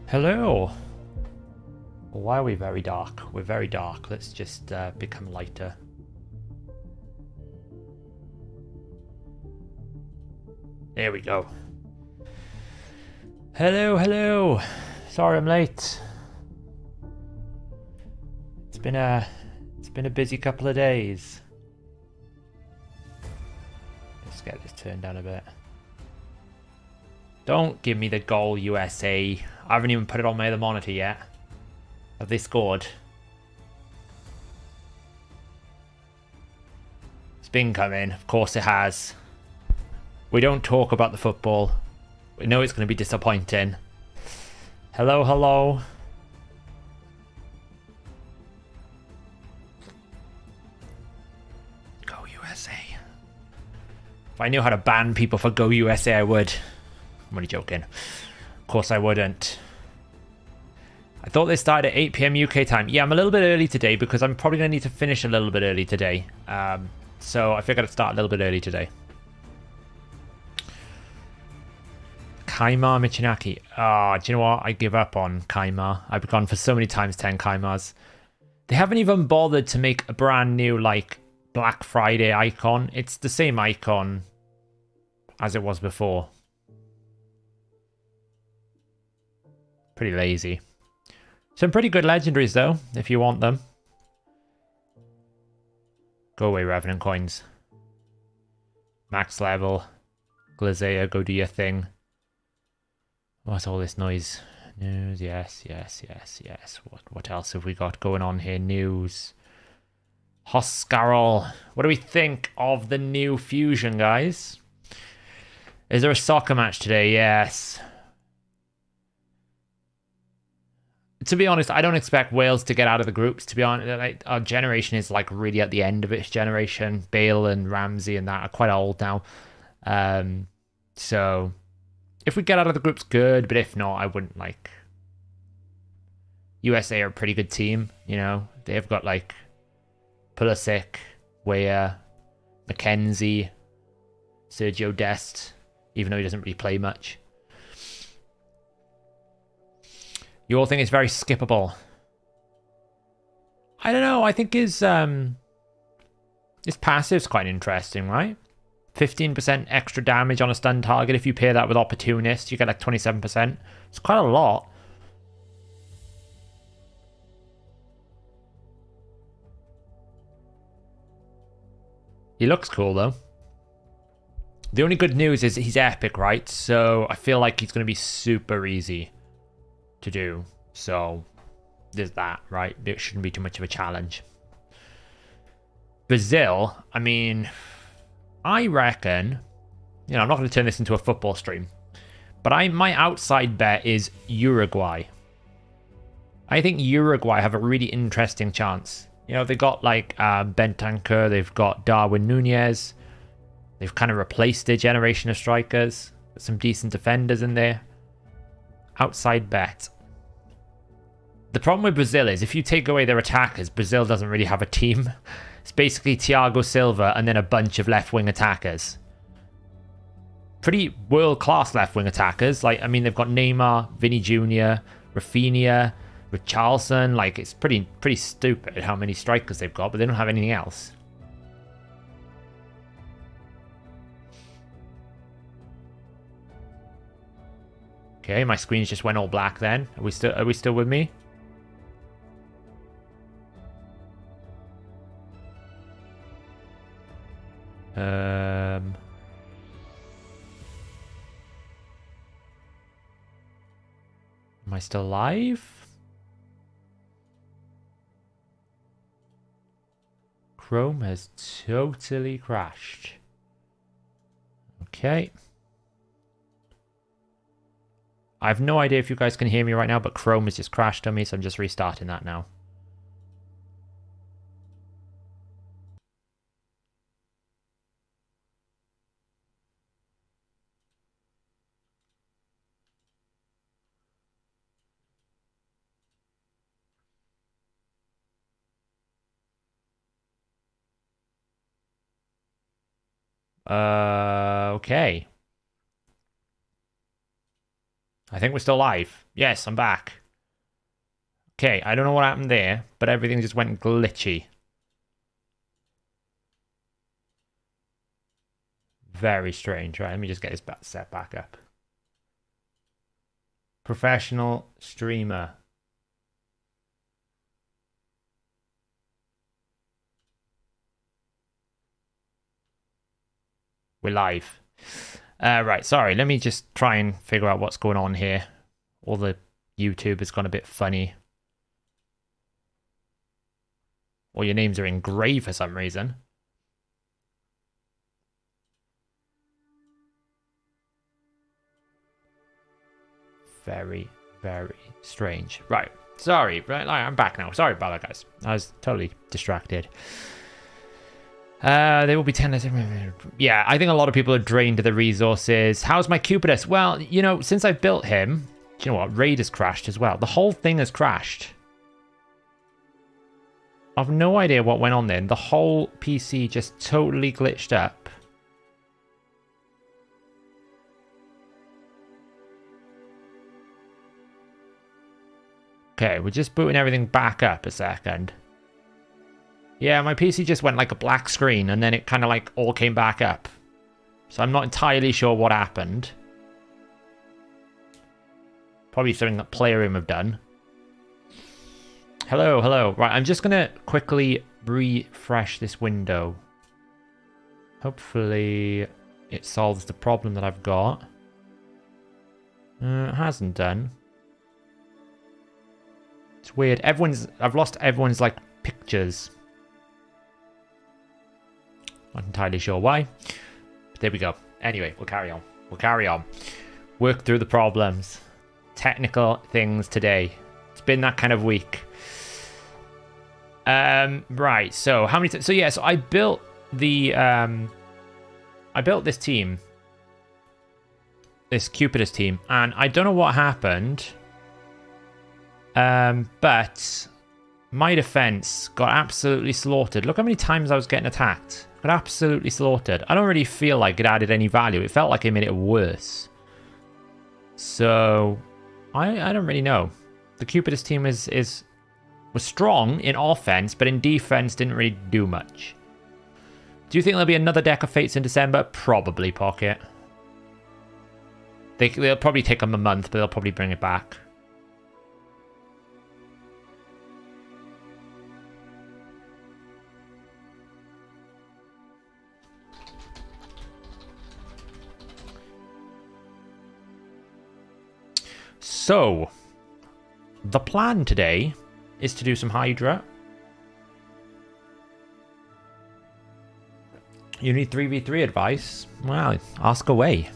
Hello. Why are we very dark? We're very dark. Let's just become lighter. There we go. Hello, hello. Sorry I'm late. It's been a busy couple of days. Let's get this turned down a bit. Don't give me the goal, USA. I haven't even put it on my other monitor yet. Have they scored? It's been coming. Of course it has. We don't talk about the football. We know it's going to be disappointing. Hello, hello. Go USA. If I knew how to ban people for Go USA, I would. I'm only joking. Of course I wouldn't. I thought they started at 8 PM UK time. Yeah, I'm a little bit early today because I'm probably going to need to finish a little bit early today. So I figured I'd start a little bit early today. Kaimar Michinaki. Ah, do you know what? I give up on Kaimar. I've gone for so many times 10 Kaimars. They haven't even bothered to make a brand new, like, Black Friday icon. It's the same icon as it was before. Pretty lazy. Some pretty good legendaries, though, if you want them. Go away, Revenant coins. Max level. Glazea, go do your thing. What's all this noise? News, yes. What else have we got going on here? News. Hoscarol. What do we think of the new fusion, guys? Is there a soccer match today? Yes. To be honest, I don't expect Wales to get out of the groups, to be honest. Our generation is like really at the end of its generation. Bale and Ramsey and that are quite old now. So if we get out of the groups, good. But if not, I wouldn't like... USA are a pretty good team, you know. They've got like Pulisic, Weah, McKenzie, Sergio Dest, even though he doesn't really play much. You all think it's very skippable. I don't know. I think his passive's quite interesting, right? 15% extra damage on a stun target. If you pair that with Opportunist, you get like 27%. It's quite a lot. He looks cool, though. The only good news is he's epic, right? So I feel like he's going to be super easy to do. So there's that, right? It shouldn't be too much of a challenge. Brazil, I mean, I reckon, you know, I'm not going to turn this into a football stream, but my outside bet is Uruguay. I think Uruguay have a really interesting chance. You know, they got like Bentancur, they've got Darwin Nunez. They've kind of replaced their generation of strikers. Some decent defenders in there. Outside bet. The problem with Brazil is if you take away their attackers, Brazil doesn't really have a team. It's basically Thiago Silva and then a bunch of left-wing attackers. Pretty world-class left-wing attackers. Like, I mean, they've got Neymar, Vinny Jr., Rafinha, Richarlison. Like, it's pretty stupid how many strikers they've got, but they don't have anything else. Okay, my screens just went all black then. Are we still with me? Am I still live? Chrome has totally crashed. Okay. I have no idea if you guys can hear me right now, but Chrome has just crashed on me, so I'm just restarting that now. Okay. I think we're still live. Yes, I'm back. Okay, I don't know what happened there, but everything just went glitchy. Very strange. Right, let me just get this set back up. Professional streamer. We're live. Right, sorry. Let me just try and figure out what's going on here. All the YouTube has gone a bit funny. Or your names are in grey for some reason. Very, very strange. Right, sorry. Right, I'm back now. Sorry about that, guys. I was totally distracted. They will be 10. Yeah, I think a lot of people are drained to the resources. How's my Cupidus? Well, you know, since I've built him, do you know what? Raid has crashed as well. The whole thing has crashed. I've no idea what went on then. The whole PC just totally glitched up. Okay, we're just booting everything back up a second. Yeah, my PC just went like a black screen and then it kind of like all came back up. So I'm not entirely sure what happened. Probably something that Playroom have done. Hello, hello. Right, I'm just going to quickly refresh this window. Hopefully it solves the problem that I've got. It hasn't done. It's weird. I've lost everyone's like pictures. Not entirely sure why. But there we go. Anyway, we'll carry on. We'll carry on. Work through the problems. Technical things today. It's been that kind of week. Right. So how many? So yeah. So I built the. I built this team. This Cupidus team, and I don't know what happened. But my defense got absolutely slaughtered. Look how many times I was getting attacked. Got absolutely slaughtered. I don't really feel like it added any value. It felt like it made it worse. So I don't really know. The Cupidus team was strong in offense, but in defense didn't really do much. Do you think there'll be another deck of Fates in December? Probably, Pocket. They'll probably take them a month, but they'll probably bring it back. So, the plan today is to do some Hydra. You need 3v3 advice? Well, ask away.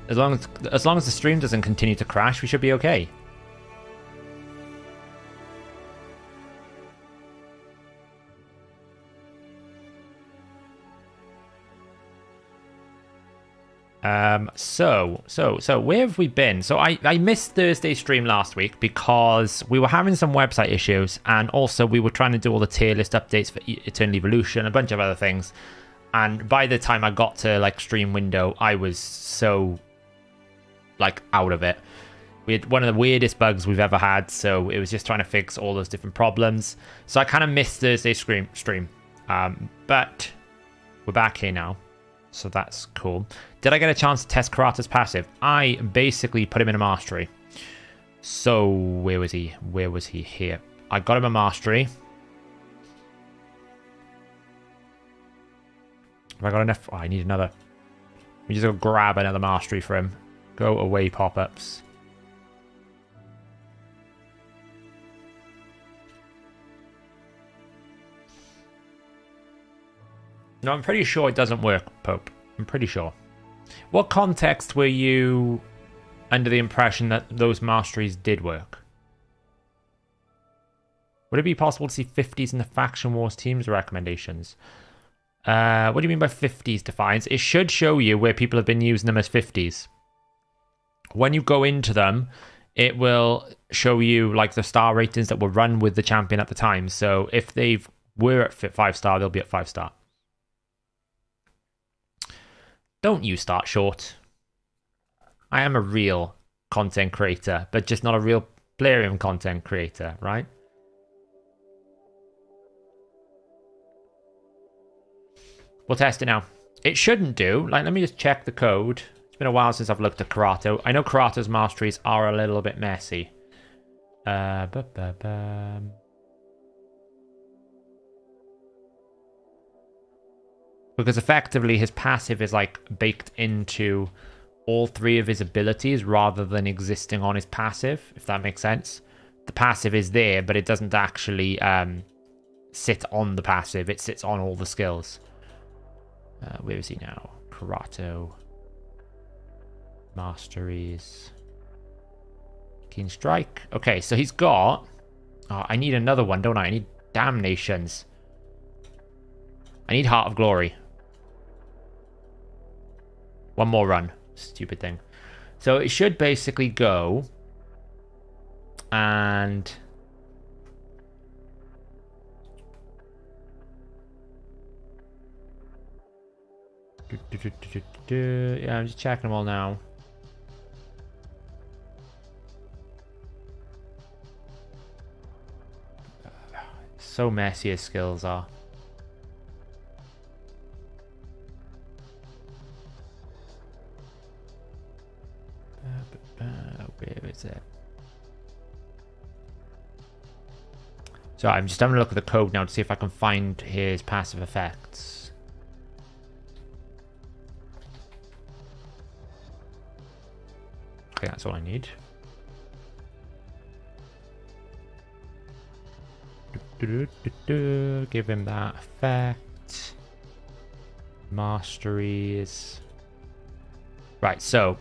As long as the stream doesn't continue to crash, we should be okay. So where have we been? So I missed Thursday's stream last week because we were having some website issues, and also we were trying to do all the tier list updates for Eternal Evolution, a bunch of other things. And by the time I got to like stream window, I was so like out of it. We had one of the weirdest bugs we've ever had, so it was just trying to fix all those different problems. So I kind of missed Thursday's stream. But we're back here now, so that's cool. Did I get a chance to test Karata's passive? I basically put him in a mastery. So where was he? Where was he? Here. I got him a mastery. Have I got enough? Oh, I need another. We just go grab another mastery for him. Go away, pop-ups. No, I'm pretty sure it doesn't work, Pope. I'm pretty sure. What context were you under the impression that those masteries did work? Would it be possible to see 50s in the Faction Wars teams recommendations? What do you mean by 50s defines? It should show you where people have been using them as 50s. When you go into them, it will show you like the star ratings that were run with the champion at the time. So if they were at 5-star, they'll be at 5-star. Don't you start short. I am a real content creator, but just not a real Plarium content creator, right? We'll test it now. It shouldn't do. Like, let me just check the code. It's been a while since I've looked at Karato. I know Karato's masteries are a little bit messy. Because effectively his passive is like baked into all three of his abilities rather than existing on his passive, if that makes sense. The passive is there, but it doesn't actually sit on the passive. It sits on all the skills. Where is he now? Karato. Masteries. Keen Strike. Okay, so he's got... Oh, I need another one, don't I? I need Damnations. I need Heart of Glory. One more run. Stupid thing. So it should basically go... And... Yeah, I'm just checking them all now. So messy his skills are. Where is it? So I'm just having a look at the code now to see if I can find his passive effects. Okay, that's all I need. Give him that effect. Masteries. Right, so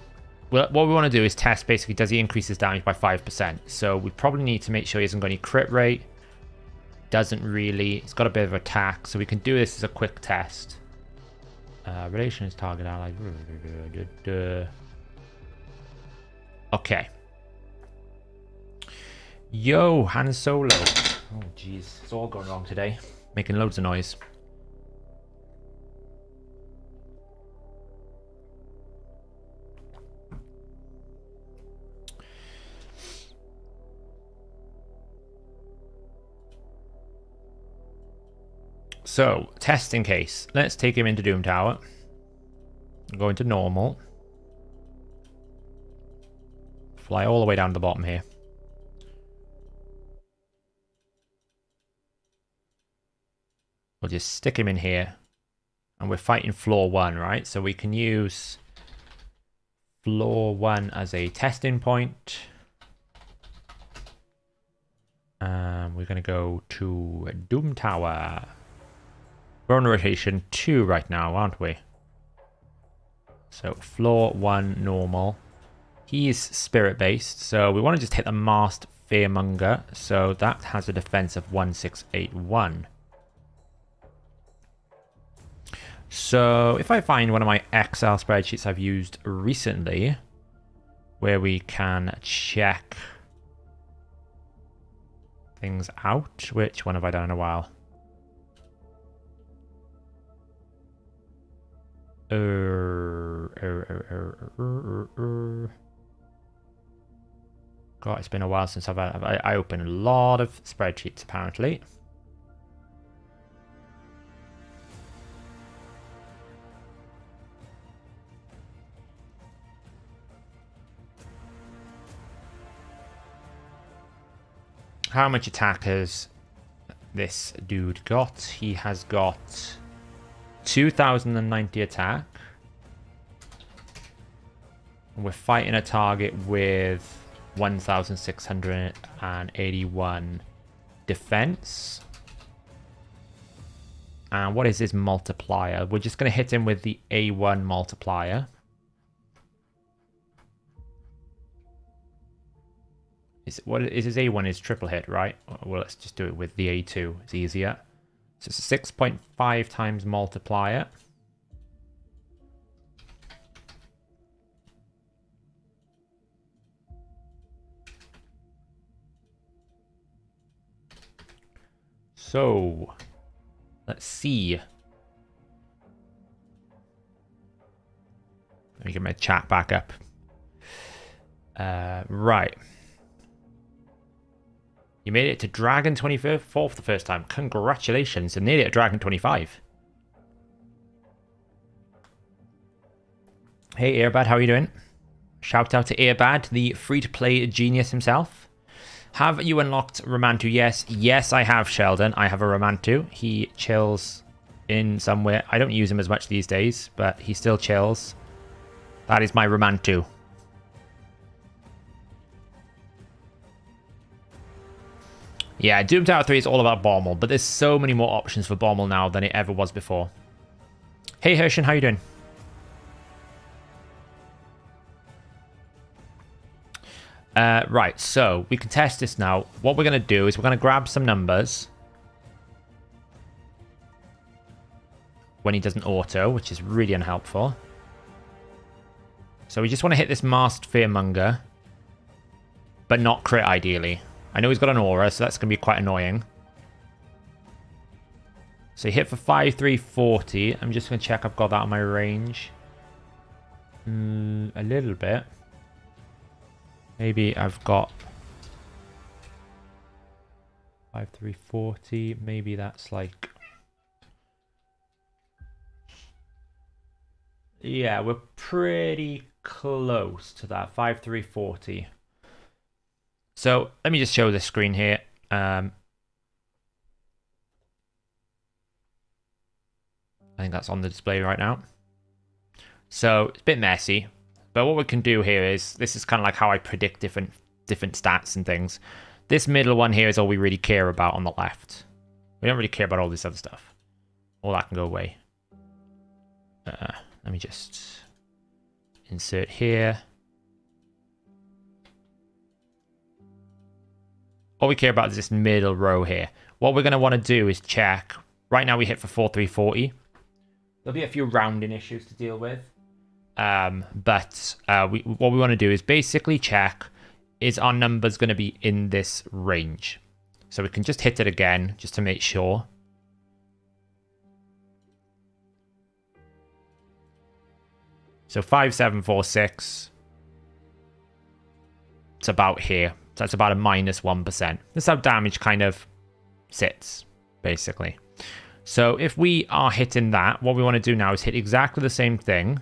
what we want to do is test basically, does he increase his damage by 5%? So we probably need to make sure he hasn't got any crit rate. Doesn't really. He's got a bit of attack, so we can do this as a quick test. Relations, target ally. Okay. Yo, Han Solo. Oh, jeez. It's all going wrong today. Making loads of noise. So, testing case. Let's take him into Doom Tower. Go into normal. Fly all the way down to the bottom here. We'll just stick him in here. And we're fighting floor 1, right? So we can use floor 1 as a testing point. We're going to go to Doom Tower. We're on rotation 2 right now, aren't we? So floor 1 normal. He's spirit based, so we want to just hit the Masked Fearmonger. So that has a defense of 1681. So if I find one of my Excel spreadsheets I've used recently, where we can check things out. Which one have I done in a while? God, it's been a while since I opened a lot of spreadsheets apparently. How much attack has this dude got? He has got 2090 attack. We're fighting a target with 1681 defense. And what is his multiplier? We're just going to hit him with the A1 multiplier. What is his A1 is triple hit, right? Well, let's just do it with the A2. It's easier. So it's a 6.5 times multiplier. So let's see. Let me get my chat back up. Right. You made it to Dragon 24 for the first time. Congratulations. You made it to Dragon 25. Hey, Airbad, how are you doing? Shout out to Airbad, the free-to-play genius himself. Have you unlocked Romantu? Yes. Yes, I have, Sheldon. I have a Romantu. He chills in somewhere. I don't use him as much these days, but he still chills. That is my Romantu. Yeah, Doom Tower 3 is all about Bommel, but there's so many more options for Bommel now than it ever was before. Hey, Hershin, how you doing? Right, so we can test this now. What we're going to do is we're going to grab some numbers when he doesn't auto, which is really unhelpful. So we just want to hit this Masked Fearmonger, but not crit ideally. I know he's got an aura, so that's going to be quite annoying. So he hit for 5340. I'm just going to check I've got that on my range. A little bit. Maybe I've got 5340. Maybe that's like... Yeah, we're pretty close to that. 5340. So let me just show the screen here. I think that's on the display right now. So it's a bit messy, but what we can do here is, this is kind of like how I predict different stats and things. This middle one here is all we really care about on the left. We don't really care about all this other stuff. All that can go away. Let me just insert here. All we care about is this middle row here. What we're going to want to do is check. Right now we hit for 4340. There'll be a few rounding issues to deal with. But what we want to do is basically check, is our numbers going to be in this range? So we can just hit it again, just to make sure. So 5746. It's about here. So that's about a -1%. That's how damage kind of sits, basically. So if we are hitting that, what we want to do now is hit exactly the same thing.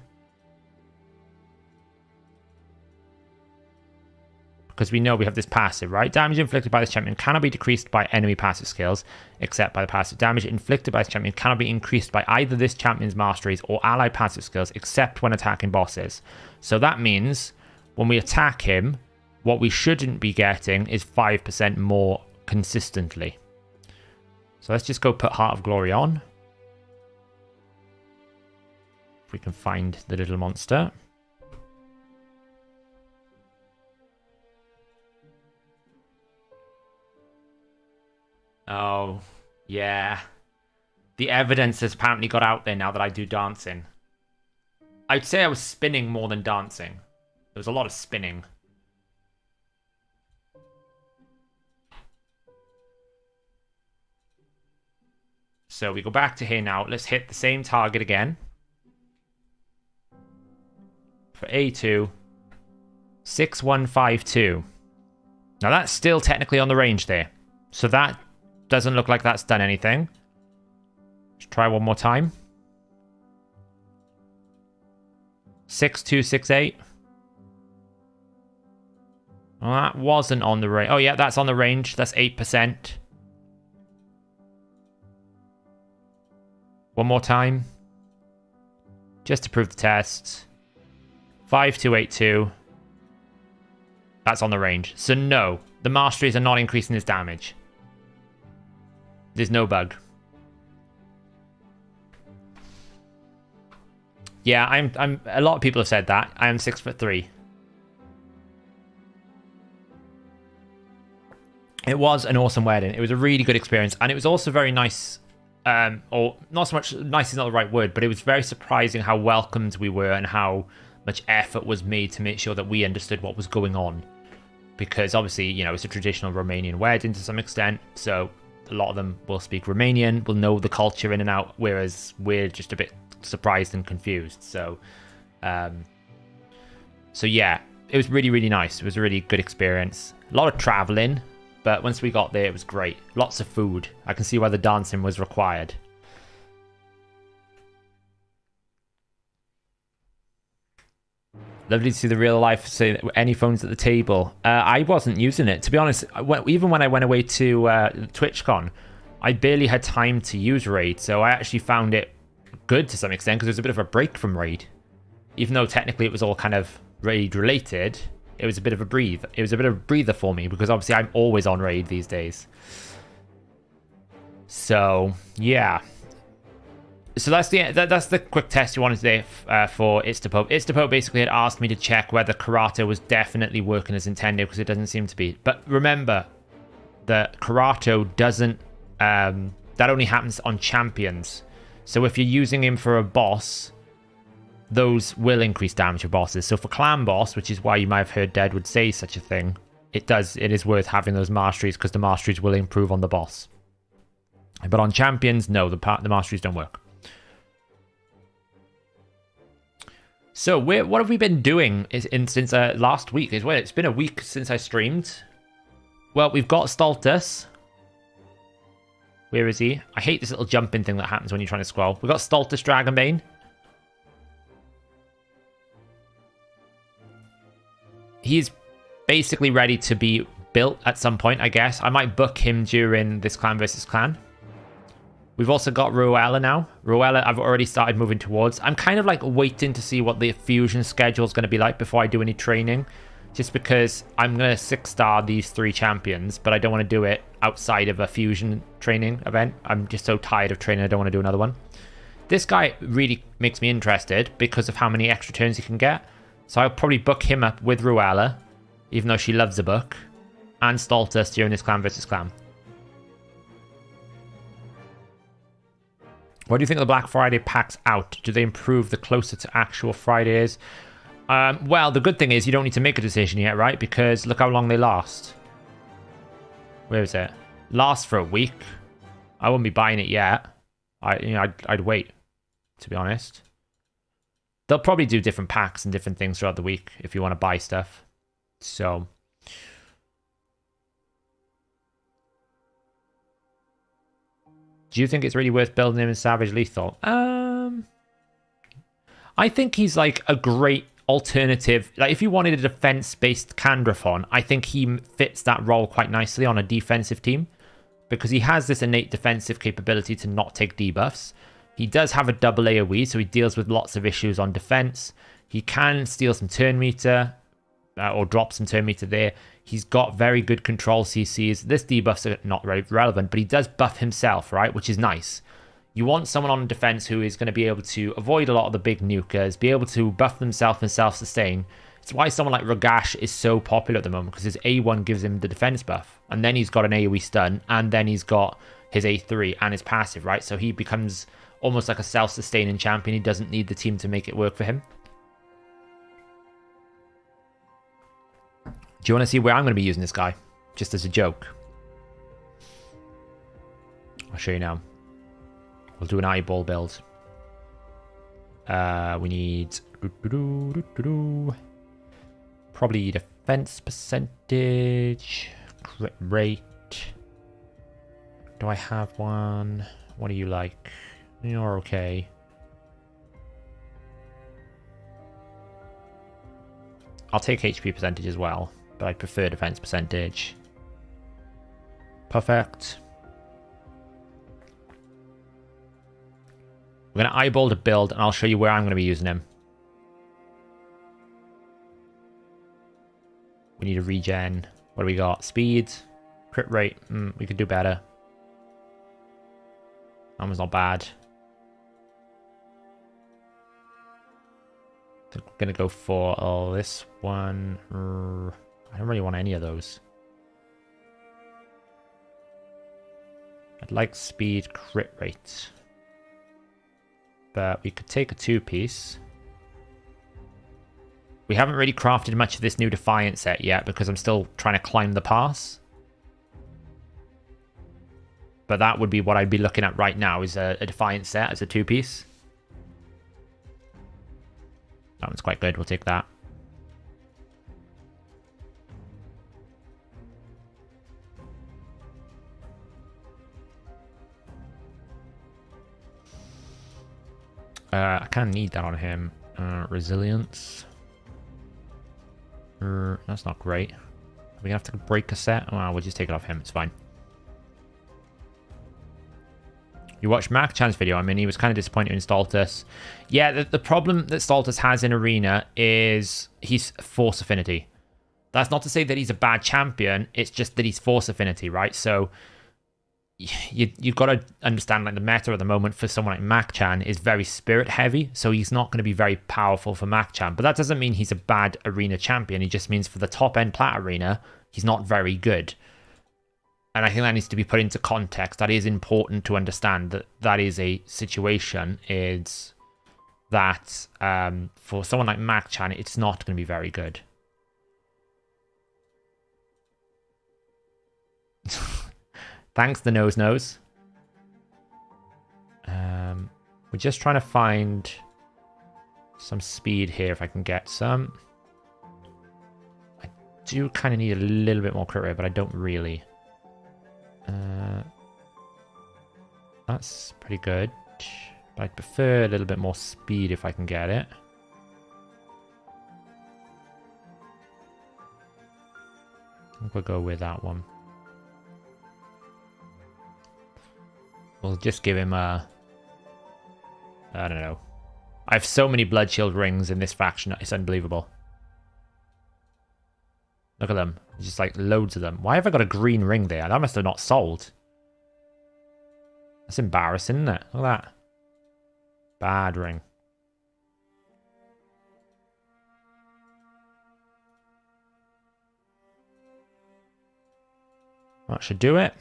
Because we know we have this passive, right? Damage inflicted by this champion cannot be decreased by enemy passive skills, except by the passive. Damage inflicted by this champion cannot be increased by either this champion's masteries or allied passive skills, except when attacking bosses. So that means when we attack him, what we shouldn't be getting is 5% more consistently. So let's just go put Heart of Glory on. If we can find the little monster. Oh, yeah. The evidence has apparently got out there now that I do dancing. I'd say I was spinning more than dancing. There was a lot of spinning. So we go back to here now. Let's hit the same target again. For A2. 6152. Now that's still technically on the range there. So that doesn't look like that's done anything. Let's try one more time. 6268. Well, that wasn't on the range. Oh yeah, that's on the range. That's 8%. One more time. Just to prove the test. 5282. That's on the range. So no, the masteries are not increasing his damage. There's no bug. Yeah, I'm a lot of people have said that. I am 6'3". It was an awesome wedding. It was a really good experience, and it was also very nice. Or not so much nice is not the right word, but it was very surprising how welcomed we were and how much effort was made to make sure that we understood what was going on. Because obviously, you know, it's a traditional Romanian wedding to some extent, so a lot of them will speak Romanian, will know the culture in and out, whereas we're just a bit surprised and confused. So yeah, it was really, really nice. It was a really good experience. A lot of traveling, but once we got there, it was great. Lots of food. I can see why the dancing was required. Lovely to see the real life. Say any phones at the table. I wasn't using it, to be honest. Even when I went away to TwitchCon, I barely had time to use Raid, so I actually found it good to some extent because it was a bit of a break from Raid. Even though technically it was all kind of Raid related, it was a bit of a breathe. It was a bit of a breather for me because obviously I'm always on Raid these days. So yeah. So that's the quick test you wanted today for Istapope. Istapope basically had asked me to check whether Karato was definitely working as intended because it doesn't seem to be. But remember that Karato doesn't. That only happens on champions. So if you're using him for a boss, those will increase damage for bosses. So for clan boss, which is why you might have heard Deadwood say such a thing, it is worth having those masteries because the masteries will improve on the boss. But on champions, no, the masteries don't work. So what have we been doing since last week? It's been a week since I streamed. Well, we've got Staltus. Where is he? I hate this little jumping thing that happens when you're trying to scroll. We've got Staltus Dragonbane. He's basically ready to be built at some point, I guess. I might book him during this clan versus clan. We've also got Ruella now. Ruella, I've already started moving towards. I'm kind of like waiting to see what the fusion schedule is going to be like before I do any training. Just because I'm going to 6-star these 3 champions, but I don't want to do it outside of a fusion training event. I'm just so tired of training, I don't want to do another one. This guy really makes me interested because of how many extra turns he can get. So I'll probably book him up with Ruella, even though she loves the book, and Staltus during this clan versus clan. What do you think of the Black Friday packs out? Do they improve the closer to actual Fridays? Well, the good thing is you don't need to make a decision yet, right? Because look how long they last. Where is it? Last for a week. I wouldn't be buying it yet. I'd wait, to be honest. They'll probably do different packs and different things throughout the week if you want to buy stuff. So do you think it's really worth building him in Savage Lethal? I think he's like a great alternative. Like if you wanted a defense-based Candrathon, I think he fits that role quite nicely on a defensive team because he has this innate defensive capability to not take debuffs. He does have a double AoE, so he deals with lots of issues on defense. He can steal some turn meter or drop some turn meter there. He's got very good control CCs. This debuffs are not very relevant, but he does buff himself, right? Which is nice. You want someone on defense who is going to be able to avoid a lot of the big nukers, be able to buff themselves and self-sustain. It's why someone like Ragash is so popular at the moment, because his A1 gives him the defense buff. And then he's got an AoE stun, and then he's got his A3 and his passive, right? So he becomes almost like a self-sustaining champion. He doesn't need the team to make it work for him. Do you want to see where I'm going to be using this guy? Just as a joke. I'll show you now. We'll do an eyeball build. We need... probably defense percentage. Crit rate. Do I have one? What do you like? You're okay. I'll take HP percentage as well, but I prefer defense percentage. Perfect. We're going to eyeball the build, and I'll show you where I'm going to be using him. We need a regen. What do we got? Speed. Crit rate. We could do better. That was not bad. I think we're going to go for this one. I don't really want any of those. I'd like speed, crit rate. But we could take a 2-piece. We haven't really crafted much of this new Defiant set yet because I'm still trying to climb the pass. But that would be what I'd be looking at right now, is a Defiant set as a 2-piece. That one's quite good. We'll take that. I kind of need that on him. Resilience. That's not great. Are we going to have to break a set? Oh, we'll just take it off him. It's fine. You watched Mac Chan's video. I mean, he was kind of disappointed in Staltus. Yeah, the problem that Staltus has in Arena is he's Force Affinity. That's not to say that he's a bad champion. It's just that he's Force Affinity, right? So you've got to understand, like, the meta at the moment for someone like Mac Chan is very spirit heavy. So he's not going to be very powerful for Mac Chan. But that doesn't mean he's a bad Arena champion. He just means for the top end plat Arena, he's not very good. And I think that needs to be put into context. That is important to understand, that that is a situation, is that for someone like Mac Chan, it's not going to be very good. Thanks, the nose. We're just trying to find some speed here if I can get some. I do kind of need a little bit more crit rate, but I don't really. That's pretty good. But I'd prefer a little bit more speed if I can get it. I think we'll go with that one. We'll just give him a... I don't know. I have so many Blood Shield rings in this faction. It's unbelievable. Look at them. Just like loads of them. Why have I got a green ring there? That must have not sold. That's embarrassing, isn't it? Look at that. Bad ring. That should do it.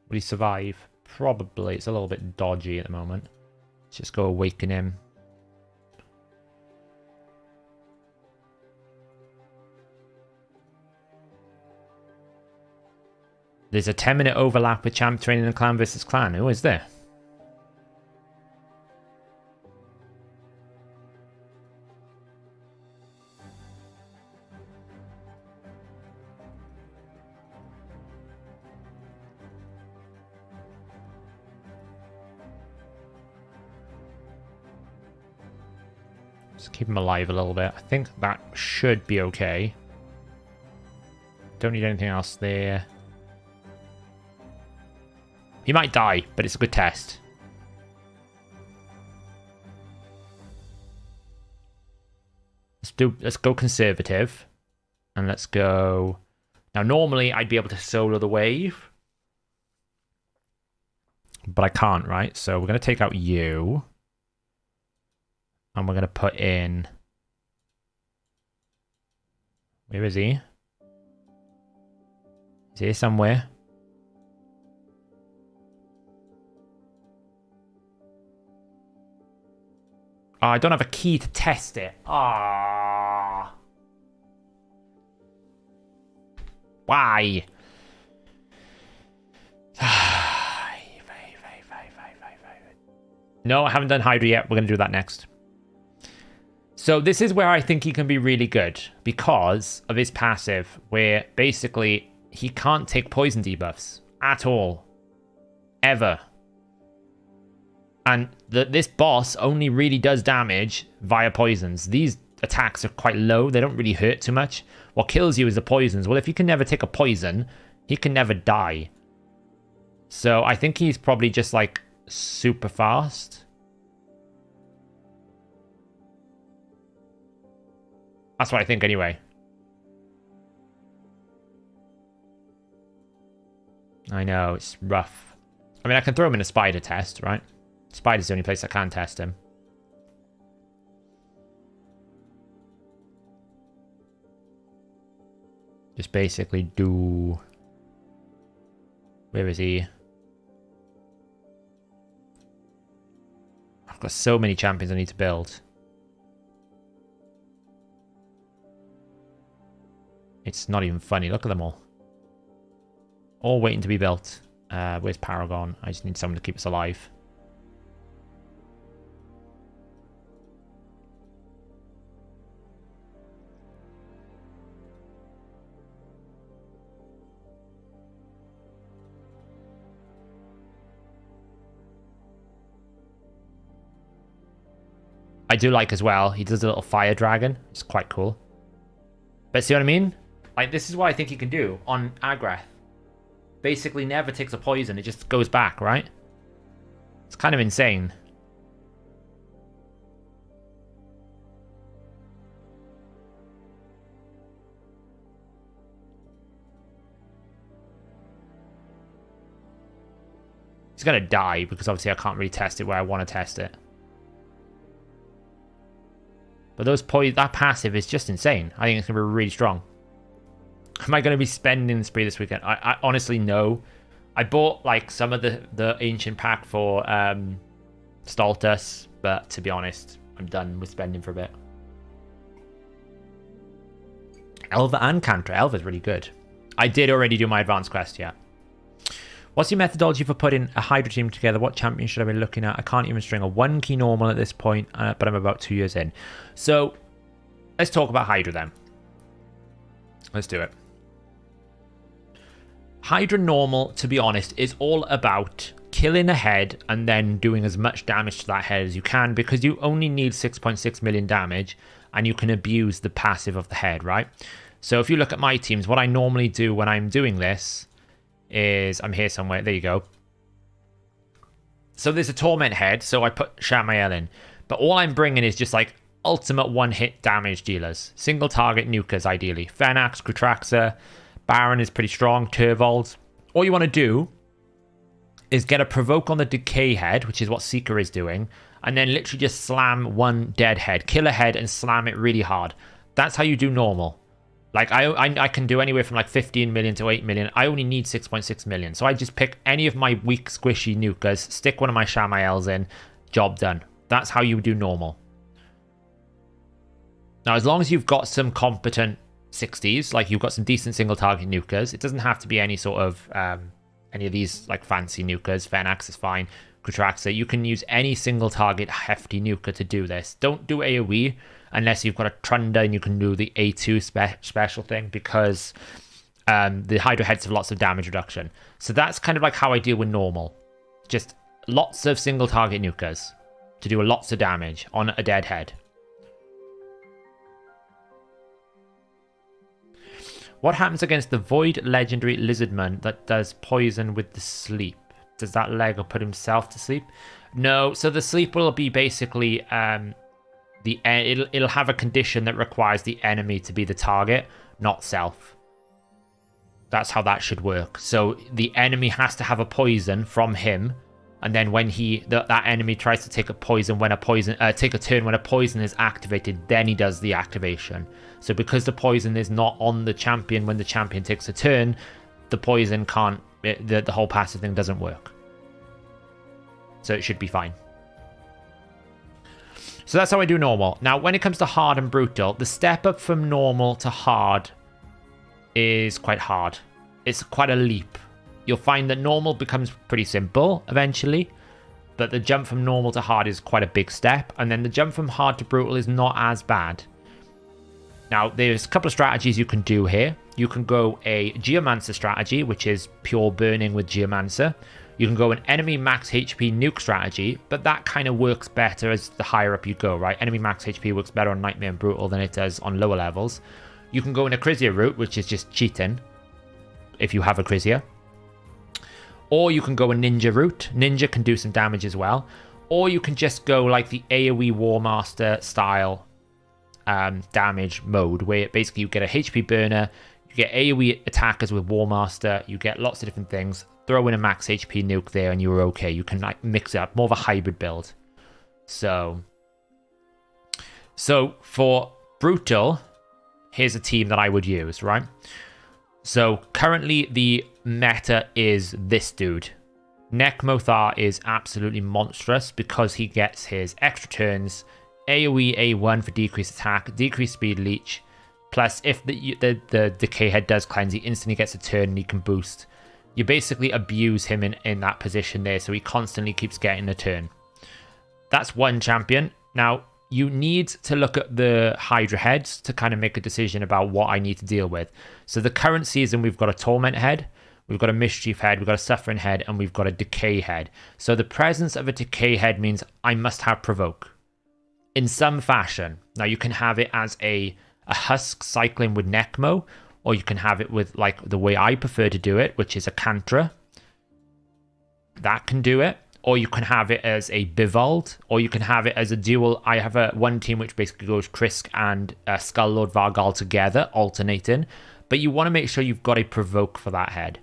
Will he survive? Probably. It's a little bit dodgy at the moment. Let's just go awaken him. There's a 10-minute overlap with champ training and clan versus clan. Who is there? Just keep him alive a little bit. I think that should be okay. Don't need anything else there. He might die, but it's a good test. Let's go conservative. And let's go... Now, normally, I'd be able to solo the wave. But I can't, right? So we're going to take out you. And we're going to put in... Where is he? He's here somewhere. Oh, I don't have a key to test it. Ah. Why? No, I haven't done Hydra yet. We're going to do that next. So this is where I think he can be really good because of his passive, where basically he can't take poison debuffs at all. Ever. And this boss only really does damage via poisons. These attacks are quite low. They don't really hurt too much. What kills you is the poisons. Well, if you can never take a poison, he can never die. So I think he's probably just like super fast. That's what I think anyway. I know, it's rough. I mean, I can throw him in a spider test, right? Spider's the only place I can test him. Just basically do... Where is he? I've got so many champions I need to build. It's not even funny. Look at them all. All waiting to be built. Where's Paragon? I just need someone to keep us alive. I do like as well, he does a little fire dragon. It's quite cool. But see what I mean? Like, this is what I think he can do on Agrath. Basically never takes a poison, it just goes back, right? It's kind of insane. He's gonna die because obviously I can't really test it where I want to test it. But that passive is just insane. I think it's going to be really strong. Am I going to be spending the spree this weekend? I honestly no. I bought like some of the ancient pack for Staltus, but to be honest, I'm done with spending for a bit. Elva and Cantra. Elva's really good. I did already do my advanced quest, yeah. What's your methodology for putting a Hydra team together? What champion should I be looking at? I can't even string a 1-key normal at this point, but I'm about 2 years in. So, let's talk about Hydra then. Let's do it. Hydra normal, to be honest, is all about killing a head and then doing as much damage to that head as you can, because you only need 6.6 million damage and you can abuse the passive of the head, right? So if you look at my teams, what I normally do when I'm doing this is, I'm here somewhere, there you go. So there's a Torment head, so I put Shamael in. But all I'm bringing is just like ultimate one-hit damage dealers. Single target nukers, ideally. Fenax, Kutraxa, Baron is pretty strong, Turvold. All you want to do is get a provoke on the decay head, which is what Seeker is doing, and then literally just slam one dead head. Kill a head and slam it really hard. That's how you do normal. Like, I can do anywhere from like 15 million to 8 million. I only need 6.6 million. So I just pick any of my weak, squishy nukers, stick one of my Shamaels in, job done. That's how you do normal. Now, as long as you've got some competent 60s, like you've got some decent single target nukers, it doesn't have to be any sort of, any of these like fancy nukers. Fenax is fine. Kutraxa, you can use any single target hefty nuker to do this. Don't do AoE unless you've got a Trunda and you can do the A2 special thing, because the Hydra heads have lots of damage reduction. So that's kind of like how I deal with normal. Just lots of single target nukers to do lots of damage on a dead head. What happens against the Void Legendary Lizardman that does poison with the sleep? Does that Lego put himself to sleep? No, so the sleep will be basically it'll have a condition that requires the enemy to be the target, not self. That's how that should work. So the enemy has to have a poison from him, and then when that enemy tries to take a poison when take a turn when a poison is activated, then he does the activation. So because the poison is not on the champion when the champion takes a turn, the poison can't, the whole passive thing doesn't work. So it should be fine. So that's how I do normal. Now, when it comes to hard and brutal, the step up from normal to hard is quite hard. It's quite a leap. You'll find that normal becomes pretty simple eventually, but the jump from normal to hard is quite a big step, and then the jump from hard to brutal is not as bad. Now, there's a couple of strategies you can do here. You can go a Geomancer strategy, which is pure burning with Geomancer. You can go an enemy max HP nuke strategy, but that kind of works better as the higher up you go, right? Enemy max HP works better on Nightmare and Brutal than it does on lower levels. You can go an Acrizia route, which is just cheating, if you have Acrizia. Or you can go a Ninja route. Ninja can do some damage as well. Or you can just go like the AoE Warmaster style damage mode, where basically you get a HP burner, you get AoE attackers with Warmaster, you get lots of different things. Throw in a max HP nuke there and you're okay. You can like mix it up, more of a hybrid build. So for brutal, here's a team that I would use, right? So currently the meta is this dude. Nekmothar is absolutely monstrous because he gets his extra turns, AoE A1 for decreased attack, decreased speed leech, plus if the decay head does cleanse, he instantly gets a turn and he can boost. You basically abuse him in that position there, so he constantly keeps getting a turn. That's one champion. Now, you need to look at the Hydra heads to kind of make a decision about what I need to deal with. So the current season, we've got a Torment head, we've got a Mischief head, we've got a Suffering head, and we've got a Decay head. So the presence of a Decay head means I must have Provoke in some fashion. Now, you can have it as a Husk cycling with Nekmo, or you can have it with, like, the way I prefer to do it, which is a Cantra. That can do it. Or you can have it as a Bivald, or you can have it as a dual. I have one team which basically goes Krisk and Skull Lord Vargal together, alternating. But you want to make sure you've got a Provoke for that head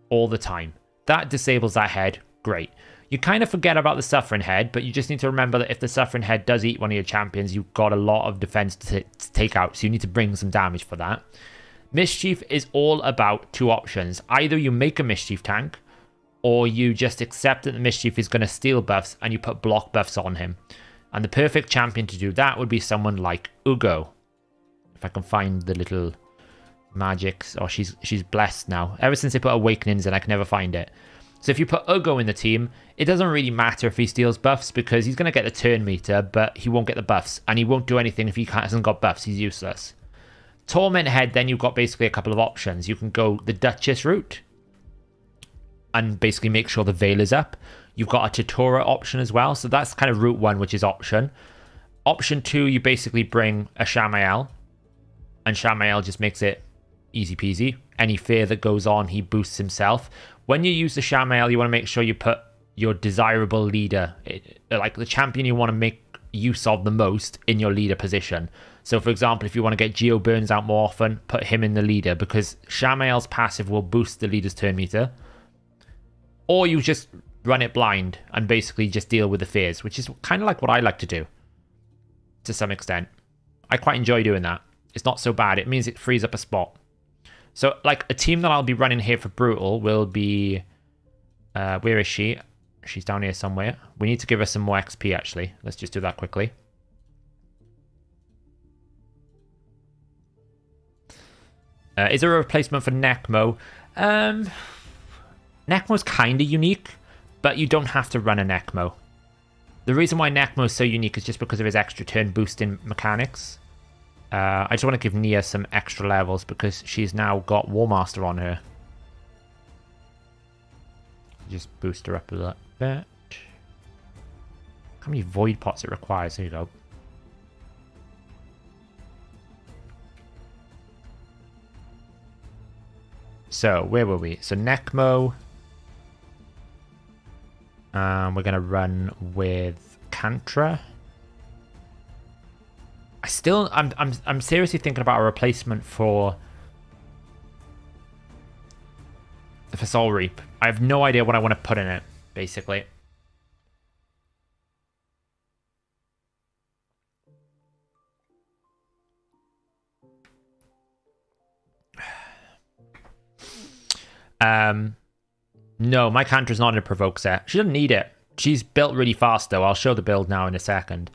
all the time. That disables that head. Great. You kind of forget about the Suffering head, but you just need to remember that if the Suffering head does eat one of your champions, you've got a lot of defense to take out, so you need to bring some damage for that. Mischief is all about two options. Either you make a Mischief tank, or you just accept that the Mischief is going to steal buffs and you put block buffs on him. And the perfect champion to do that would be someone like Ugo. If I can find the little magics. Oh, she's blessed now. Ever since they put Awakenings in, I can never find it. So if you put Ugo in the team, it doesn't really matter if he steals buffs because he's going to get the turn meter, but he won't get the buffs. And he won't do anything if he hasn't got buffs. He's useless. Torment head, then you've got basically a couple of options. You can go the Duchess route and basically make sure the veil is up. You've got a Tutora option as well. So that's kind of route one, which is option. Option two, you basically bring a Shamael. And Shamael just makes it easy peasy. Any fear that goes on, he boosts himself. When you use the Shamael, you want to make sure you put your desirable leader, like the champion you want to make use of the most in your leader position. So for example, if you want to get Geo Burns out more often, put him in the leader because Shamael's passive will boost the leader's turn meter. Or you just run it blind and basically just deal with the fears, which is kind of like what I like to do to some extent. I quite enjoy doing that. It's not so bad. It means it frees up a spot. So like a team that I'll be running here for Brutal will be... where is she? She's down here somewhere. We need to give her some more XP actually. Let's just do that quickly. Is there a replacement for Nekmo? Nekmo's kind of unique, but you don't have to run a Nekmo. The reason why Nekmo is so unique is just because of his extra turn boosting mechanics. I just want to give Nia some extra levels because she's now got Warmaster on her. Just boost her up a little bit. How many void pots it requires? There you go. So, where were we? So, Nekmo. We're going to run with Cantra. I'm seriously thinking about a replacement for Soul Reap. I have no idea what I want to put in it, basically. No, my Cantra's not in a provoke set. She doesn't need it. She's built really fast, though. I'll show the build now in a second.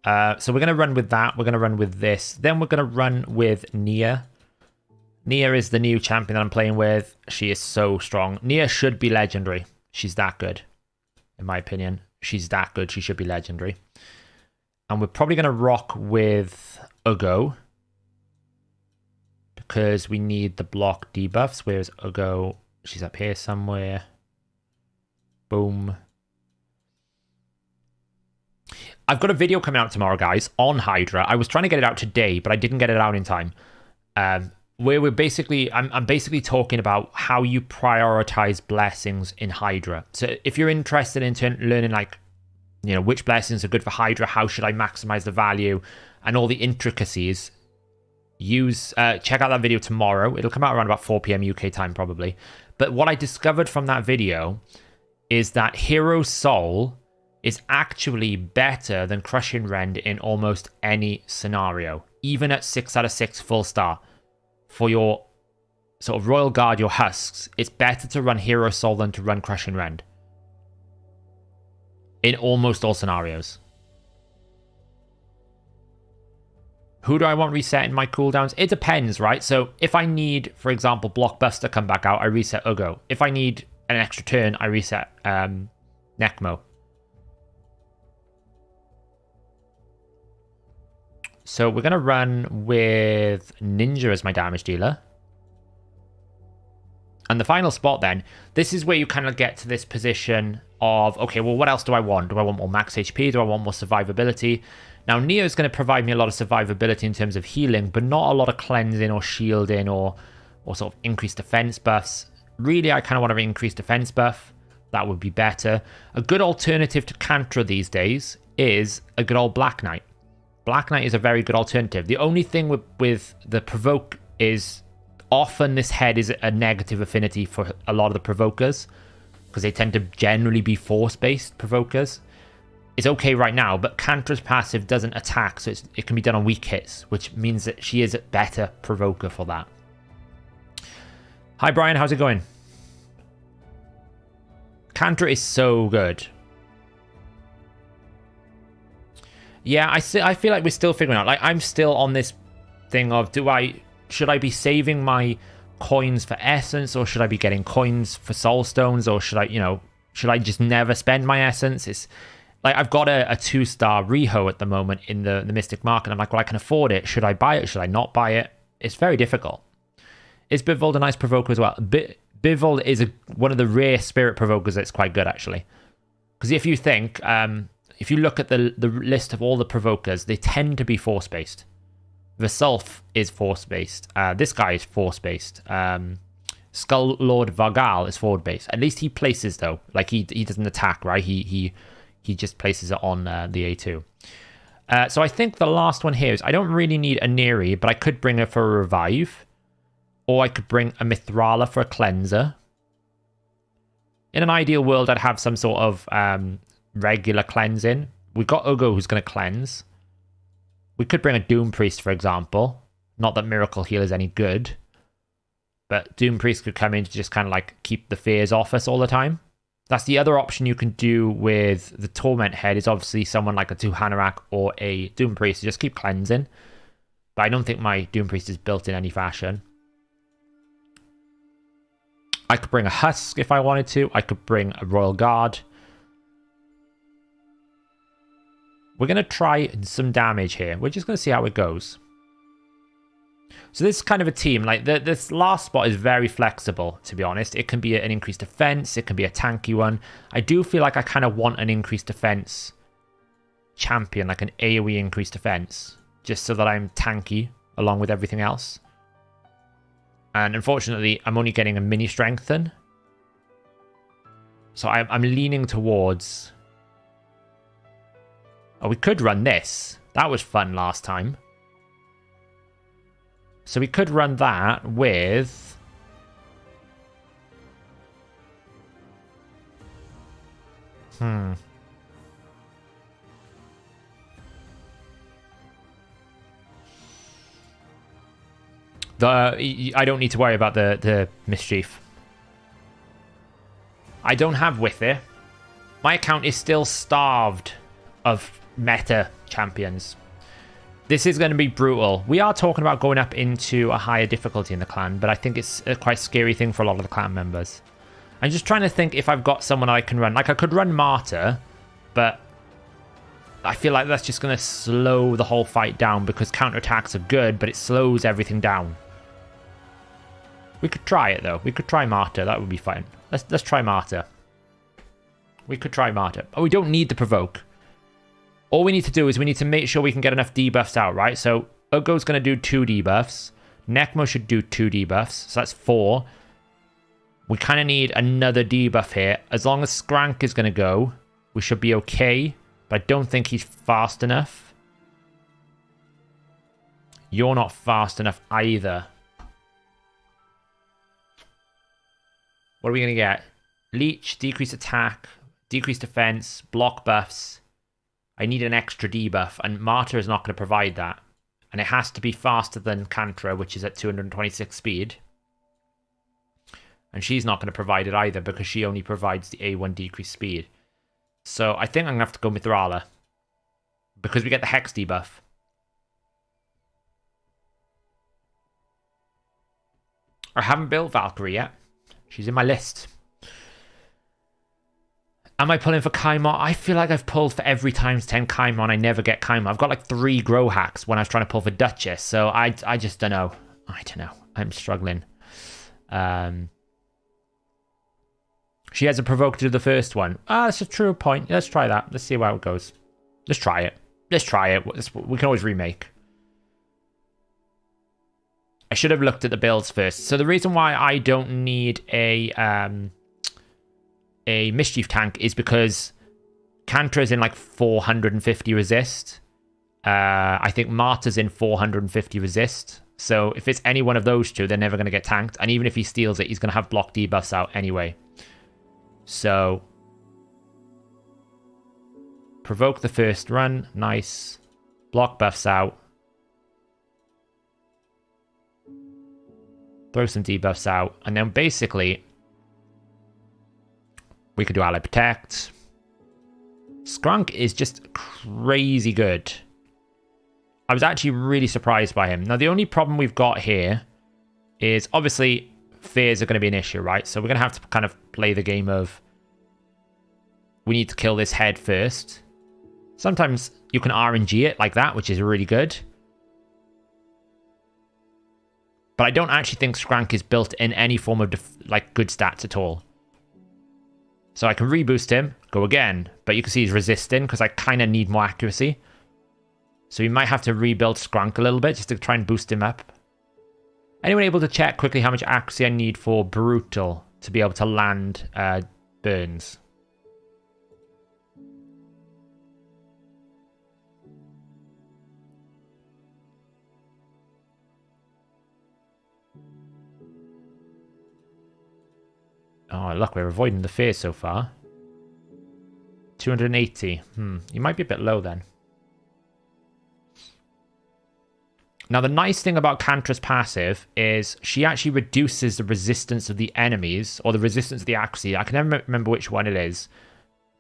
So we're going to run with that. We're going to run with this. Then we're going to run with Nia. Nia is the new champion that I'm playing with. She is so strong. Nia should be legendary. She's that good, in my opinion. She's that good. She should be legendary. And we're probably going to rock with Ugo, because we need the block debuffs. Where's Ugo? She's up here somewhere. Boom. I've got a video coming out tomorrow, guys, on Hydra. I was trying to get it out today, but I didn't get it out in time. Where we're basically, I'm basically talking about how you prioritize blessings in Hydra. So if you're interested in learning, like, you know, which blessings are good for Hydra, how should I maximize the value, and all the intricacies, check out that video tomorrow. It'll come out around about 4 p.m. UK time, probably. But what I discovered from that video is that Hero Soul is actually better than Crushing Rend in almost any scenario, even at 6 out of 6 full star. For your sort of Royal Guard, your Husks, it's better to run Hero Soul than to run Crushing Rend in almost all scenarios. Who do I want resetting my cooldowns? It depends, right? So if I need, for example, Block Buster come back out, I reset Ugo. If I need an extra turn, I reset Necmo. So we're going to run with Ninja as my damage dealer. And the final spot then, this is where you kind of get to this position of, okay, well, what else do I want? Do I want more max HP? Do I want more survivability? Now, Neo is going to provide me a lot of survivability in terms of healing, but not a lot of cleansing or shielding or sort of increased defense buffs. Really, I kind of want an increased defense buff. That would be better. A good alternative to Cantra these days is a good old Black Knight. Black Knight is a very good alternative. The only thing with the provoke is often this head is a negative affinity for a lot of the provokers, because they tend to generally be force-based provokers. It's okay right now, but Cantra's passive doesn't attack, so it can be done on weak hits, which means that she is a better provoker for that. Hi Brian, how's it going? Cantra is so good. Yeah, I feel like we're still figuring out. Like, I'm still on this thing of, should I be saving my coins for essence, or should I be getting coins for soul stones, or should I just never spend my essence? It's like, I've got a 2-star Riho at the moment in the Mystic Market. I'm like, well, I can afford it. Should I buy it? Should I not buy it? It's very difficult. Is Bivold a nice provoker as well? Bivold is one of the rare spirit provokers that's quite good, actually. Because if you think, if you look at the list of all the provokers, they tend to be force-based. Vasulf is force-based. This guy is force-based. Skull Lord Vargal is forward-based. At least he places, though. Like, he doesn't attack, right? He just places it on the A2. So I think the last one here is, I don't really need a Neri, but I could bring her for a revive. Or I could bring a Mithrala for a cleanser. In an ideal world, I'd have some sort of regular cleansing. We've got Ugo who's going to cleanse. We could bring a Doom Priest, for example. Not that Miracle Heal is any good. But Doom Priest could come in to just kind of like keep the fears off us all the time. That's the other option you can do with the Torment Head, is obviously someone like a Tuhanarak or a Doom Priest to just keep cleansing. But I don't think my Doom Priest is built in any fashion. I could bring a Husk if I wanted to. I could bring a Royal Guard. We're going to try some damage here. We're just going to see how it goes. So this is kind of a team. Like, this last spot is very flexible, to be honest. It can be an increased defense. It can be a tanky one. I do feel like I kind of want an increased defense champion, like an AoE increased defense, just so that I'm tanky along with everything else. And unfortunately, I'm only getting a mini strengthen. So I'm leaning towards... Oh, we could run this. That was fun last time. So we could run that with... I don't need to worry about the mischief. I don't have Wither. My account is still starved of meta champions. This is going to be brutal. We are talking about going up into a higher difficulty in the clan, but I think it's a quite scary thing for a lot of the clan members. I'm just trying to think if I've got someone I can run. Like, I could run Martyr, but I feel like that's just going to slow the whole fight down because counterattacks are good, but it slows everything down. We could try it, though. We could try Martyr. That would be fine. Let's try Martyr. We could try Martyr. Oh, we don't need the provoke. All we need to do is we need to make sure we can get enough debuffs out, right? So Ugo's going to do 2 debuffs. Necmo should do 2 debuffs. So that's 4. We kind of need another debuff here. As long as Skrank is going to go, we should be okay. But I don't think he's fast enough. You're not fast enough either. What are we going to get? Leech, decreased attack, decreased defense, block buffs. I need an extra debuff, and Martyr is not going to provide that. And it has to be faster than Kantra, which is at 226 speed. And she's not going to provide it either, because she only provides the A1 decreased speed. So I think I'm going to have to go Mithrala, because we get the Hex debuff. I haven't built Valkyrie yet. She's in my list. Am I pulling for Kaimon? I feel like I've pulled for every times 10 Kaimon. I never get Kaimon. I've got like 3 grow hacks when I was trying to pull for Duchess. So I just don't know. I don't know. I'm struggling. She has a provoke to do the first one. That's a true point. Let's try that. Let's see how it goes. Let's try it. Let's try it. We can always remake. I should have looked at the builds first. So the reason why I don't need a Mischief tank is because Kantra's in like 450 resist. I think Martyr's in 450 resist. So if it's any one of those two, they're never going to get tanked. And even if he steals it, he's going to have block debuffs out anyway. So provoke the first run. Nice. Block buffs out. Throw some debuffs out. And then basically we could do Ally Protect. Skrank is just crazy good. I was actually really surprised by him. Now, the only problem we've got here is obviously fears are going to be an issue, right? So we're going to have to kind of play the game of we need to kill this head first. Sometimes you can RNG it like that, which is really good. But I don't actually think Skrank is built in any form of like good stats at all. So I can reboost him, go again, but you can see he's resisting because I kind of need more accuracy. So we might have to rebuild Skrank a little bit just to try and boost him up. Anyone able to check quickly how much accuracy I need for Brutal to be able to land burns? Oh, look, we're avoiding the fear so far. 280. You might be a bit low then. Now, the nice thing about Kantra's passive is she actually reduces the resistance of the enemies, or the resistance of the accuracy. I can never remember which one it is,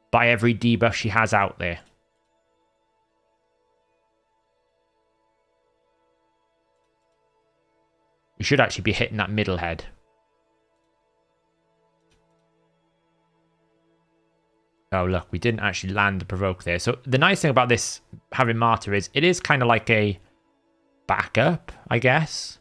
by every debuff she has out there. We should actually be hitting that middle head. Oh, look, we didn't actually land the provoke there. So the nice thing about this, having Martyr, is it is kind of like a backup, I guess.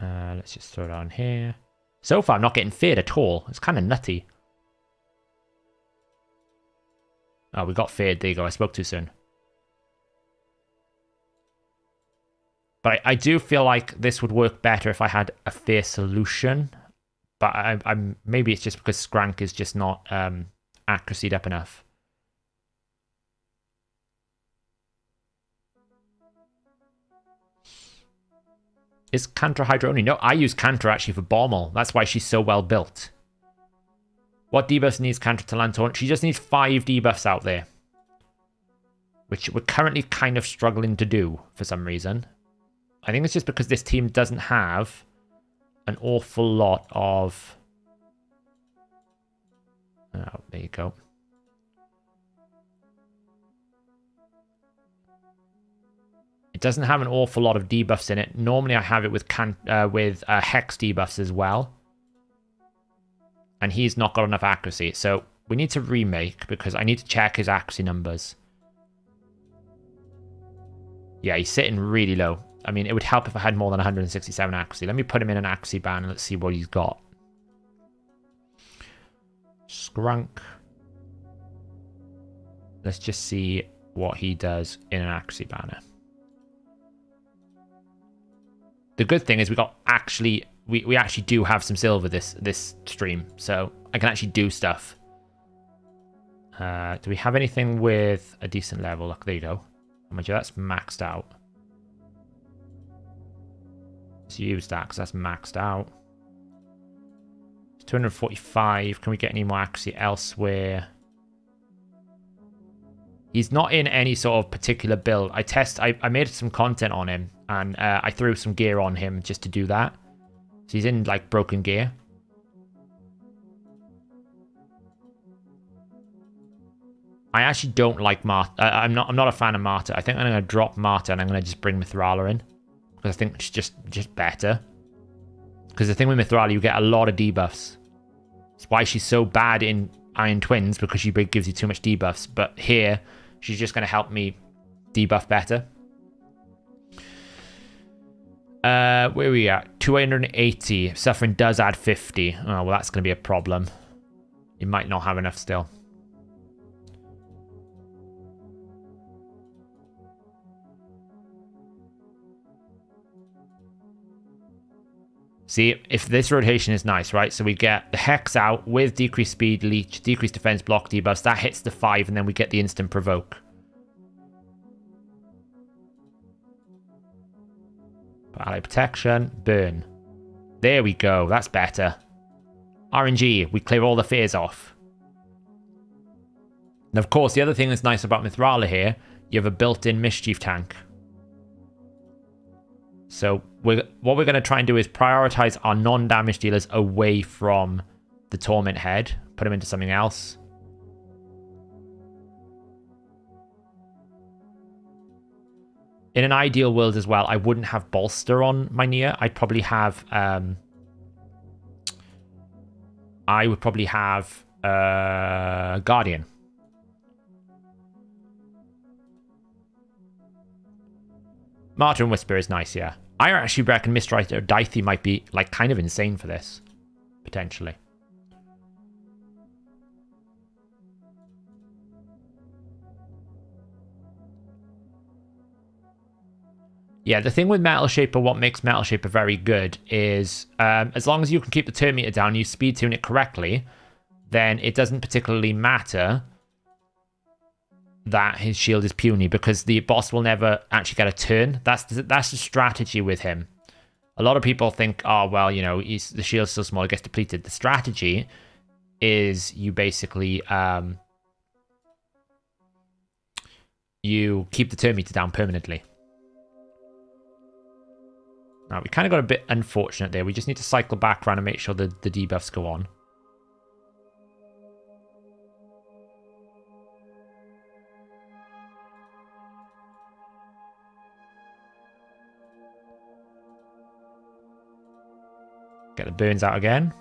Let's just throw it on here. So far, I'm not getting feared at all. It's kind of nutty. Oh, we got feared. There you go. I spoke too soon. But I do feel like this would work better if I had a fear solution. But I'm maybe it's just because Skrank is just not accuracyed up enough. Is Kantra Hydra only? No, I use Kantra actually for Bommel. That's why she's so well built. What debuffs needs Kantra to land taunt? She just needs 5 debuffs out there. which we're currently kind of struggling to do for some reason. I think it's just because this team doesn't have an awful lot of... Oh, there you go. It doesn't have an awful lot of debuffs in it. Normally I have it with hex debuffs as well. And he's not got enough accuracy. So we need to remake because I need to check his accuracy numbers. Yeah, he's sitting really low. I mean, it would help if I had more than 167 accuracy. Let me put him in an accuracy ban and let's see what he's got. Skrunk. Let's just see what he does in an accuracy banner. The good thing is we actually do have some silver this stream, so I can actually do stuff. Do we have anything with a decent level? Look, there you go. How much? That's maxed out. Let's use that because that's maxed out. It's 245. Can we get any more accuracy elsewhere? He's not in any sort of particular build. I made some content on him and I threw some gear on him just to do that. So he's in like broken gear. I actually don't like Marta. I'm not a fan of Marta. I think I'm going to drop Marta and I'm going to just bring Mithrala in. Because I think it's just better. Because the thing with Mithrala, you get a lot of debuffs. That's why she's so bad in Iron Twins, because she gives you too much debuffs. But here, she's just going to help me debuff better. Where are we at? 280. Suffering does add 50. Oh, well, that's going to be a problem. You might not have enough still. See, if this rotation is nice, right? So we get the Hex out with decreased speed, leech, decreased defense, block debuffs. That hits the 5, and then we get the instant provoke. Ally protection, burn. There we go. That's better. RNG, we clear all the fears off. And of course, the other thing that's nice about Mithrala here, you have a built-in mischief tank. So what we're going to try and do is prioritize our non-damage dealers away from the Torment Head. Put them into something else. In an ideal world as well, I wouldn't have Bolster on my Nia. I'd probably have... I would probably have Guardian. Martyr and Whisper is nice, yeah. I actually reckon Mistwriter or Dythy might be like kind of insane for this. Potentially. Yeah, the thing with Metal Shaper, what makes Metal Shaper very good is as long as you can keep the turn meter down, you speed tune it correctly, then it doesn't particularly matter that his shield is puny, because the boss will never actually get a turn. That's the strategy with him. A lot of people think, oh, well, you know, the shield's so small, it gets depleted. The strategy is you basically you keep the turn meter down permanently. Now, we kind of got a bit unfortunate there. We just need to cycle back around and make sure that the debuffs go on. Get the burns out again.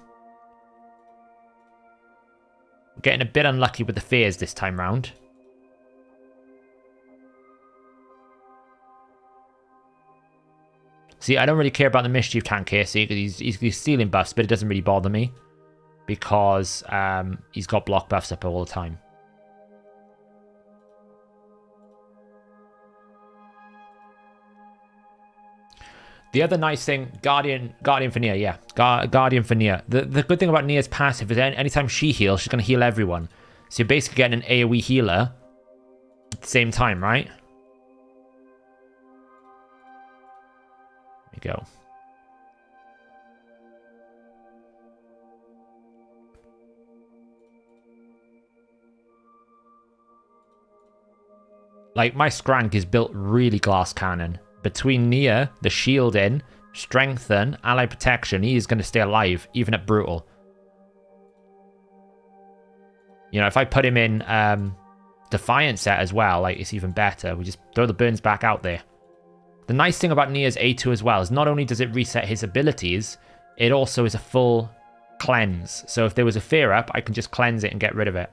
We're getting a bit unlucky with the fears this time round. See, I don't really care about the Mischief tank here, see, because he's stealing buffs, but it doesn't really bother me. Because he's got block buffs up all the time. The other nice thing, Guardian for Nia, yeah. Guardian for Nia. The good thing about Nia's passive is anytime she heals, she's going to heal everyone. So you're basically getting an AoE healer at the same time, right? There we go. Like, my Skrank is built really glass cannon. Between Nia, the shielding, strengthen, ally protection, he is going to stay alive, even at brutal. You know, if I put him in Defiant set as well, like, it's even better. We just throw the burns back out there. The nice thing about Nia's A2 as well is not only does it reset his abilities, it also is a full cleanse. So if there was a fear up, I can just cleanse it and get rid of it.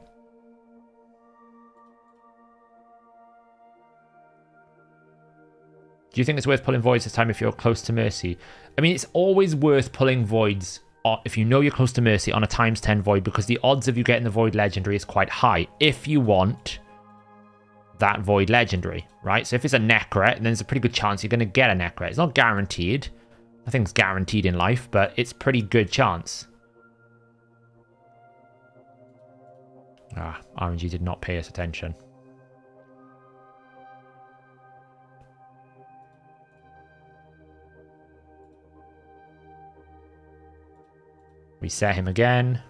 Do you think it's worth pulling voids this time if you're close to Mercy? I mean, it's always worth pulling voids if you know you're close to Mercy on a ×10 void, because the odds of you getting the void legendary is quite high if you want that void legendary, right? So if it's a Necret, then there's a pretty good chance you're going to get a Necret. It's not guaranteed. Nothing's guaranteed in life, but it's pretty good chance. Ah, RNG did not pay us attention. Reset him again.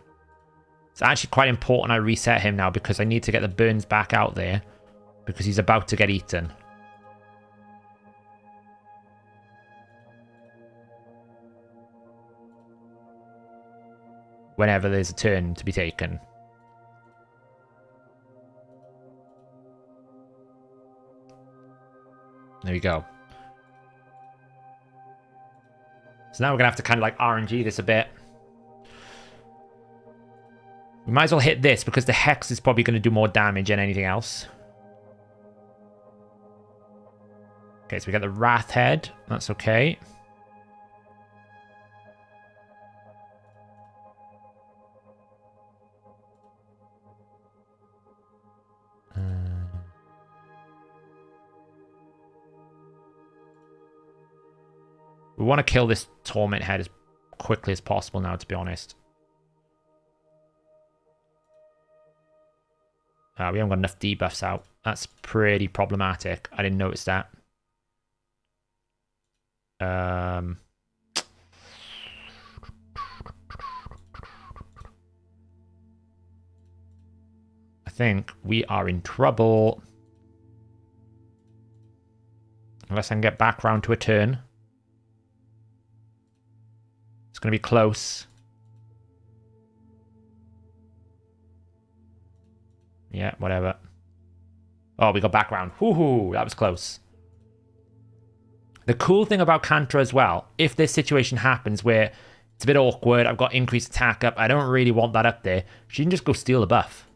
It's actually quite important I reset him now because I need to get the burns back out there because he's about to get eaten. Whenever there's a turn to be taken. There we go. So now we're going to have to kind of like RNG this a bit. We might as well hit this because the Hex is probably going to do more damage than anything else. Okay, so we got the Wrath Head. That's okay. We want to kill this Torment Head as quickly as possible now, to be honest. We haven't got enough debuffs out. That's pretty problematic. I didn't notice that. I think we are in trouble. Unless I can get back round to a turn. It's going to be close. Yeah, whatever. Oh, we got background. Woohoo, that was close. The cool thing about Kantra as well, if this situation happens where it's a bit awkward, I've got increased attack up, I don't really want that up there, she can just go steal the buff.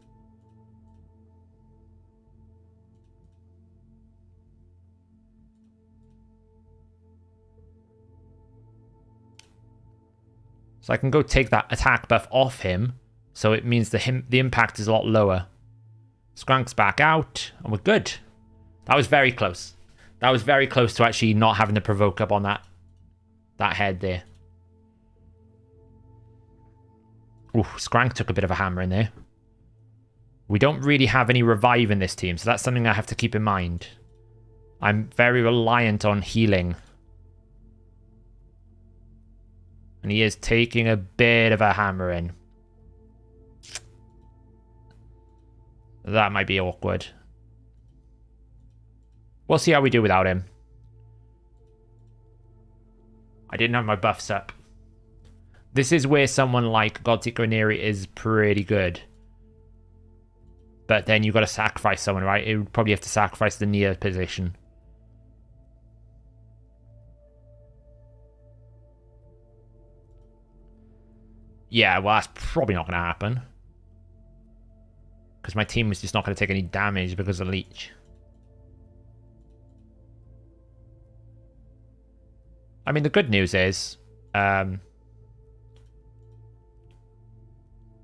So I can go take that attack buff off him, so it means the impact is a lot lower. Skrank's back out, and we're good. That was very close. That was very close to actually not having to provoke up on that head there. Ooh, Skrank took a bit of a hammer in there. We don't really have any revive in this team, so that's something I have to keep in mind. I'm very reliant on healing. And he is taking a bit of a hammer in. That might be awkward. We'll see how we do without him. I didn't have my buffs up. This is where someone like Godseeker Iniri is pretty good. But then you've got to sacrifice someone, right? You would probably have to sacrifice the Nia position. Yeah, well, that's probably not going to happen. Because my team was just not going to take any damage because of Leech. I mean, the good news is...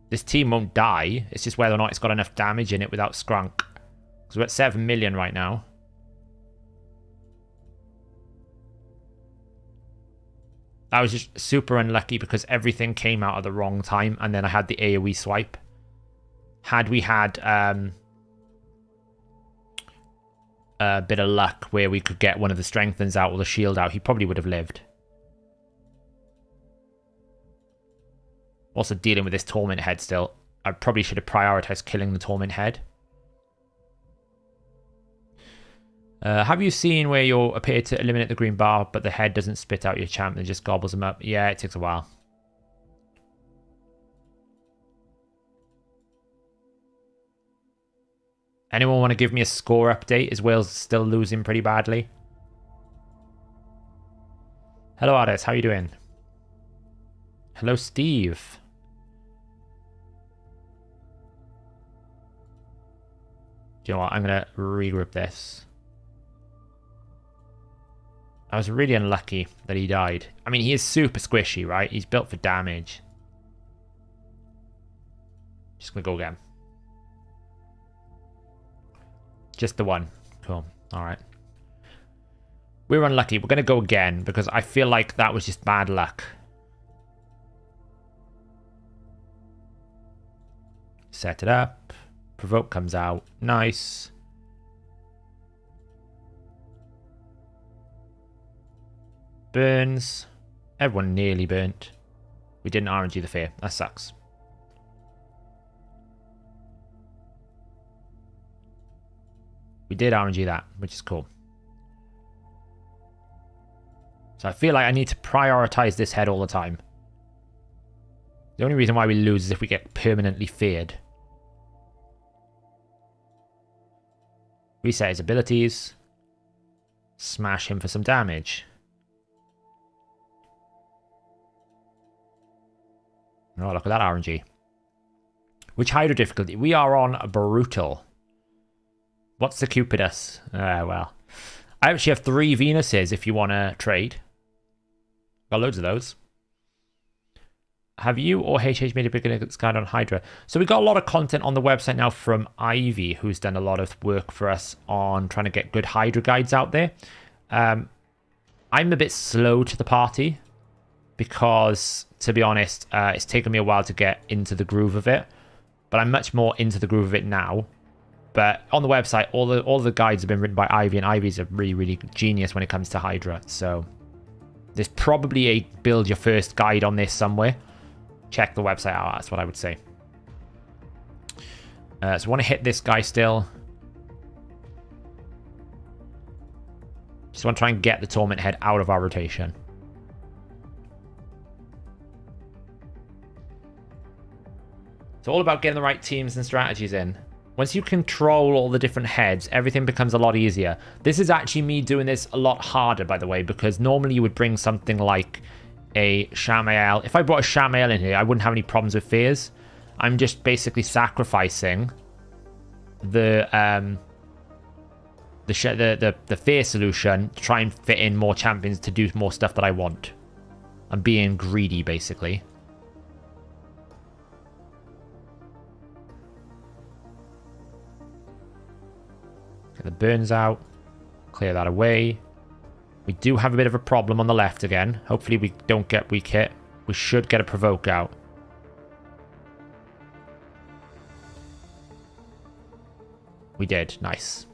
this team won't die. It's just whether or not it's got enough damage in it without Skrunk. Because we're at 7 million right now. I was just super unlucky because everything came out at the wrong time. And then I had the AoE swipe. Had we had a bit of luck where we could get one of the strengthens out or the shield out, he probably would have lived. Also dealing with this Torment Head still. I probably should have prioritized killing the Torment Head. Have you seen where you appear to eliminate the green bar, but the head doesn't spit out your champ and just gobbles them up? Yeah, it takes a while. Anyone want to give me a score update? Is Wales still losing pretty badly? Hello, Ades. How you doing? Hello, Steve. Do you know what? I'm going to regroup this. I was really unlucky that he died. I mean, he is super squishy, right? He's built for damage. Just going to go again. Just the one. Cool. All right. We're unlucky. We're going to go again because I feel like that was just bad luck. Set it up. Provoke comes out. Nice. Burns. Everyone nearly burnt. We didn't RNG the fear. That sucks. We did RNG that, which is cool. So I feel like I need to prioritize this head all the time. The only reason why we lose is if we get permanently feared. Reset his abilities. Smash him for some damage. Oh, look at that RNG. Which Hydra difficulty? We are on brutal. What's the Cupidus? Well. I actually have 3 Venuses if you want to trade. Got loads of those. Have you or HH made a big guide on Hydra? So we got a lot of content on the website now from Ivy, who's done a lot of work for us on trying to get good Hydra guides out there. I'm a bit slow to the party because, to be honest, it's taken me a while to get into the groove of it. But I'm much more into the groove of it now. But on the website, all the guides have been written by Ivy, and Ivy's a really, really genius when it comes to Hydra. So there's probably a build your first guide on this somewhere. Check the website out, that's what I would say. So I want to hit this guy still. Just want to try and get the Torment Head out of our rotation. It's all about getting the right teams and strategies in. Once you control all the different heads, everything becomes a lot easier. This is actually me doing this a lot harder, by the way, because normally you would bring something like a Shamael. If I brought a Shamael in here, I wouldn't have any problems with fears. I'm just basically sacrificing the fear solution to try and fit in more champions to do more stuff that I want. I'm being greedy, basically. Get the burns out. Clear that away. We do have a bit of a problem on the left again. Hopefully we don't get weak hit. We should get a provoke out. We did. Nice.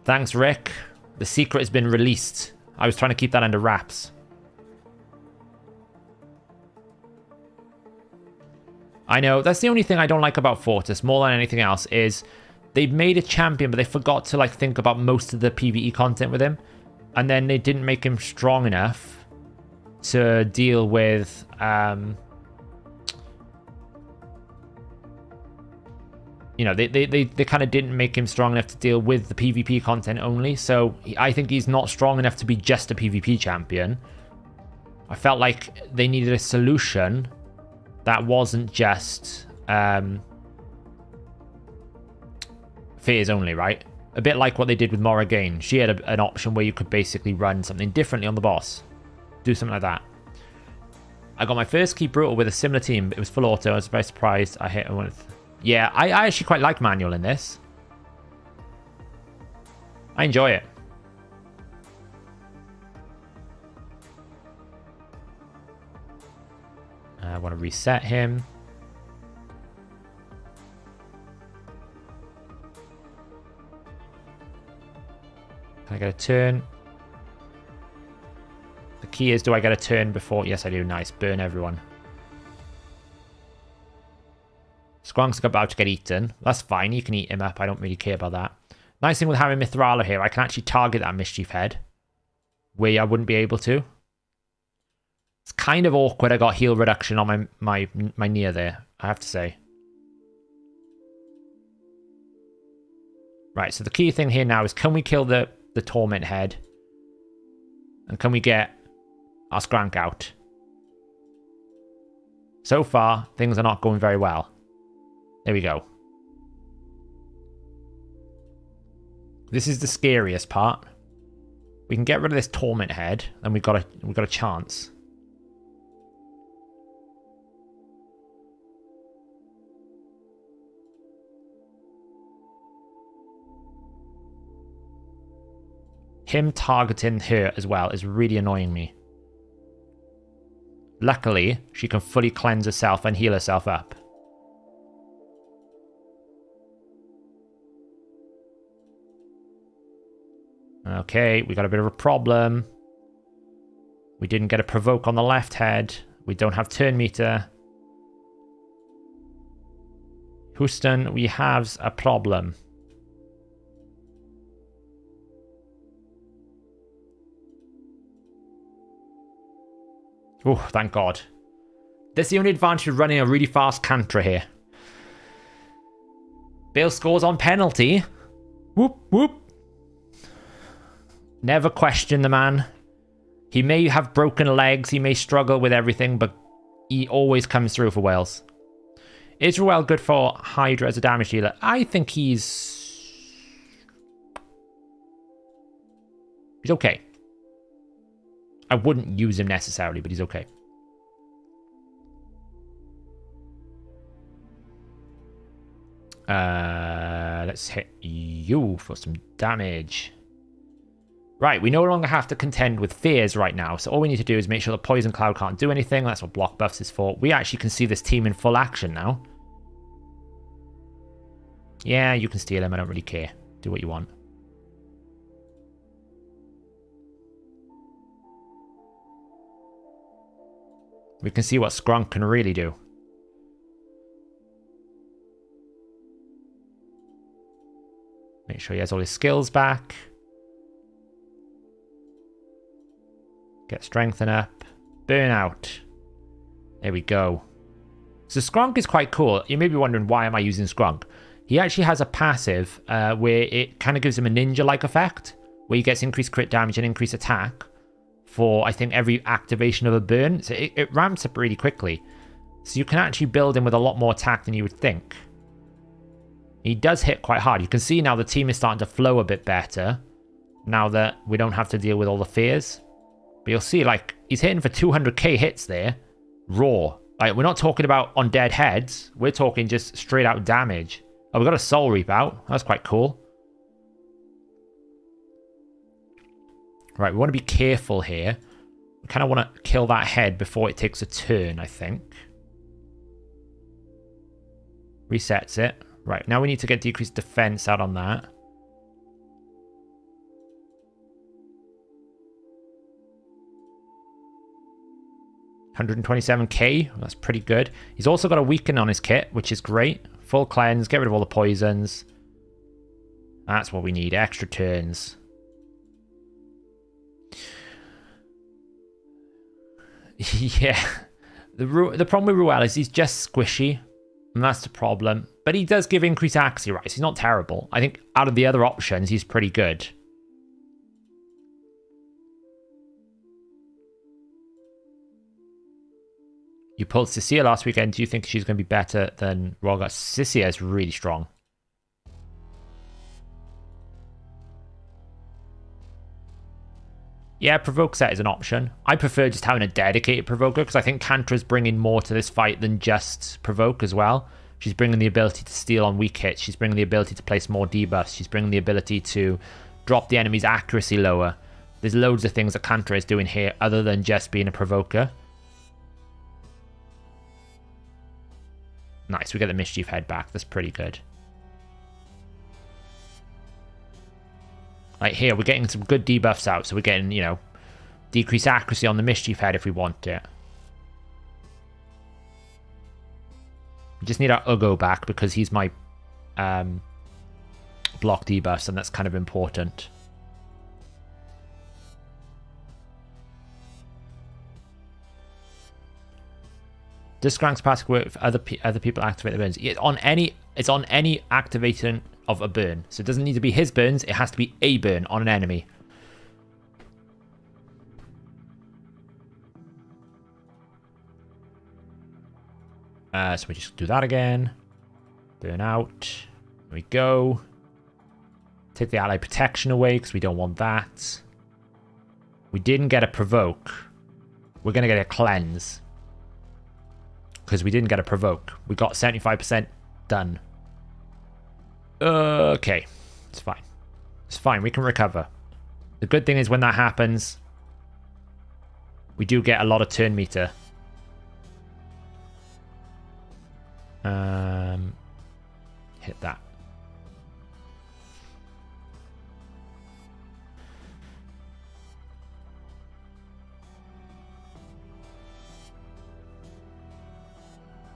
Thanks, Rick. The secret has been released. I was trying to keep that under wraps. I know. That's the only thing I don't like about Fortis more than anything else is they've made a champion, but they forgot to think about most of the PvE content with him. And then they didn't make him strong enough to deal with they kind of didn't make him strong enough to deal with the PvP content only. So I think he's not strong enough to be just a PvP champion. I felt like they needed a solution that wasn't just fears only, right? A bit like what they did with Morrigan. She had an option where you could basically run something differently on the boss. Do something like that. I got my first key brutal with a similar team. It was full auto. I was very surprised. I hit him with... Yeah, I actually quite like manual in this. I enjoy it. I want to reset him. Can I get a turn? The key is, do I get a turn before? Yes, I do. Nice. Burn everyone. Skrunk's about to get eaten. That's fine. You can eat him up. I don't really care about that. Nice thing with having Mithrala here, I can actually target that Mischief Head, where I wouldn't be able to. It's kind of awkward. I got heal reduction on my Nia there, I have to say. Right, so the key thing here now is, can we kill the Torment Head? And can we get our Skrank out? So far, things are not going very well. There we go. This is the scariest part. We can get rid of this Torment Head, and we've got a chance. Him targeting her as well is really annoying me. Luckily, she can fully cleanse herself and heal herself up. Okay, we got a bit of a problem. We didn't get a provoke on the left head. We don't have turn meter. Houston, we have a problem. Oh, thank God. That's the only advantage of running a really fast Cantra here. Bale scores on penalty. Whoop, whoop. Never question the man. He may have broken legs, he may struggle with everything, but he always comes through for Wales. Is Ruel good for Hydra as a damage dealer? I think he's okay. I wouldn't use him necessarily, but he's okay. Let's hit you for some damage. Right, we no longer have to contend with fears right now, so all we need to do is make sure the Poison Cloud can't do anything. That's what block buffs is for. We actually can see this team in full action now. Yeah, you can steal him, I don't really care. Do what you want. We can see what Skrank can really do. Make sure he has all his skills back. Get strengthen up. Burn out. There we go. So Skrank is quite cool. You may be wondering, why am I using Skrank? He actually has a passive where it kind of gives him a ninja-like effect, where he gets increased crit damage and increased attack for, I think, every activation of a burn. So it ramps up really quickly. So you can actually build him with a lot more attack than you would think. He does hit quite hard. You can see now the team is starting to flow a bit better, now that we don't have to deal with all the fears. But you'll see, like, he's hitting for 200k hits there. Raw. Like, we're not talking about undead heads. We're talking just straight out damage. Oh, we got a Soul Reap out. That's quite cool. Right, we want to be careful here. We kind of want to kill that head before it takes a turn, I think. Resets it. Right, now we need to get decreased defense out on that. $127k, that's pretty good. He's also got a weaken on his kit, which is great. Full cleanse, get rid of all the poisons. That's what we need, extra turns. Yeah, the problem with Ruel is he's just squishy, and that's the problem. But he does give increased accuracy, right? So he's not terrible. I think out of the other options, he's pretty good. You pulled Cecilia last weekend. Do you think she's going to be better than Roga? Cecilia is really strong. Yeah, Provoke set is an option. I prefer just having a dedicated Provoker because I think Cantra's bringing more to this fight than just Provoke as well. She's bringing the ability to steal on weak hits. She's bringing the ability to place more debuffs. She's bringing the ability to drop the enemy's accuracy lower. There's loads of things that Cantra is doing here other than just being a Provoker. Nice, we get the Mischief Head back. That's pretty good. Like here, we're getting some good debuffs out. So we're getting, you know, decreased accuracy on the Mischief Head if we want it. We just need our Ugo back because he's my block debuffs, and that's kind of important. Does Scrank's passive work if other people activate the burns? It's on any activation of a burn. So it doesn't need to be his burns, it has to be a burn on an enemy. So we just do that again. Burn out. There we go. Take the ally protection away because we don't want that. We didn't get a provoke. We're going to get a cleanse. Because we didn't get a provoke. We got 75% done. Okay. It's fine. It's fine. We can recover. The good thing is when that happens, we do get a lot of turn meter. Hit that.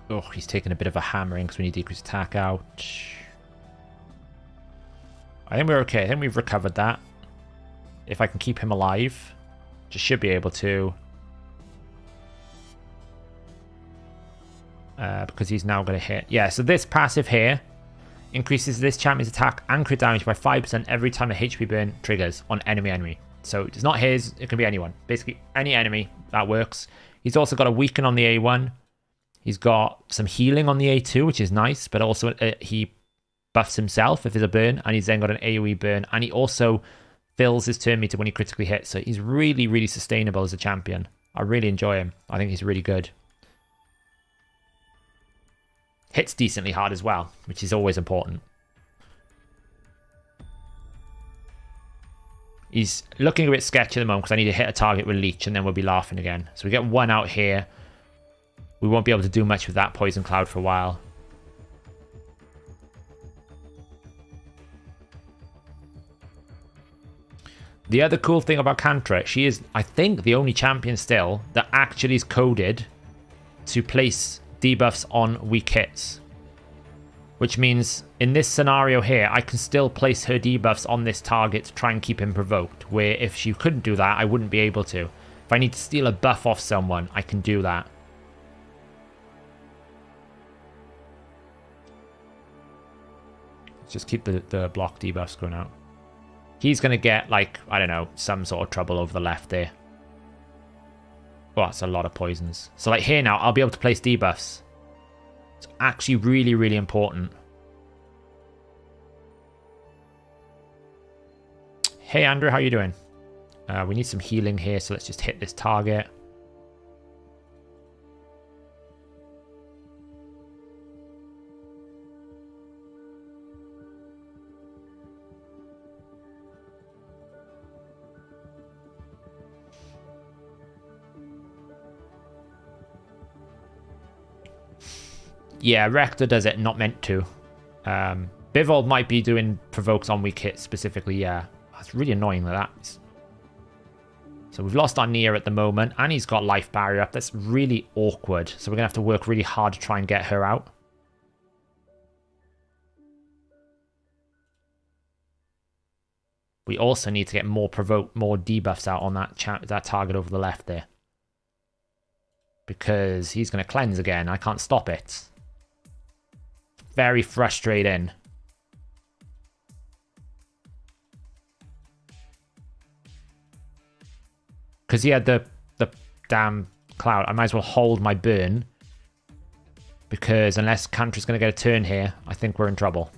Oh, he's taking a bit of a hammering because we need to decrease attack out. I think we're okay. I think we've recovered that. If I can keep him alive, just should be able to. Because he's now going to hit. Yeah, so this passive here increases this champion's attack and crit damage by 5% every time a HP burn triggers on enemy. So it's not his, it can be anyone. Basically, any enemy, that works. He's also got a weaken on the A1. He's got some healing on the A2, which is nice, but also he buffs himself if there's a burn, and he's then got an AoE burn, and he also fills his turn meter when he critically hits. So he's really, really sustainable as a champion. I really enjoy him. I think he's really good. Hits decently hard as well, which is always important. He's looking a bit sketchy at the moment because I need to hit a target with Leech and then we'll be laughing again. So we get one out here. We won't be able to do much with that Poison Cloud for a while. The other cool thing about Cantra, she is, I think, the only champion still that actually is coded to place debuffs on weak hits. Which means in this scenario here, I can still place her debuffs on this target to try and keep him provoked. Where if she couldn't do that, I wouldn't be able to. If I need to steal a buff off someone, I can do that. Let's just keep the block debuffs going out. He's going to get, like, I don't know, some sort of trouble over the left there. Oh, that's a lot of poisons. So, like, here now, I'll be able to place debuffs. It's actually really, really important. Hey, Andrew, how you doing? We need some healing here, so let's just hit this target. Yeah, Rector does it, not meant to. Bivold might be doing provokes on weak hits specifically, yeah. That's really annoying that is. So we've lost our Nia at the moment, and he's got life barrier up. That's really awkward. So we're going to have to work really hard to try and get her out. We also need to get more debuffs out on that target over the left there. Because he's going to cleanse again. I can't stop it. Very frustrating. Because he had the damn cloud. I might as well hold my burn. Because unless Cantra's going to get a turn here, I think we're in trouble.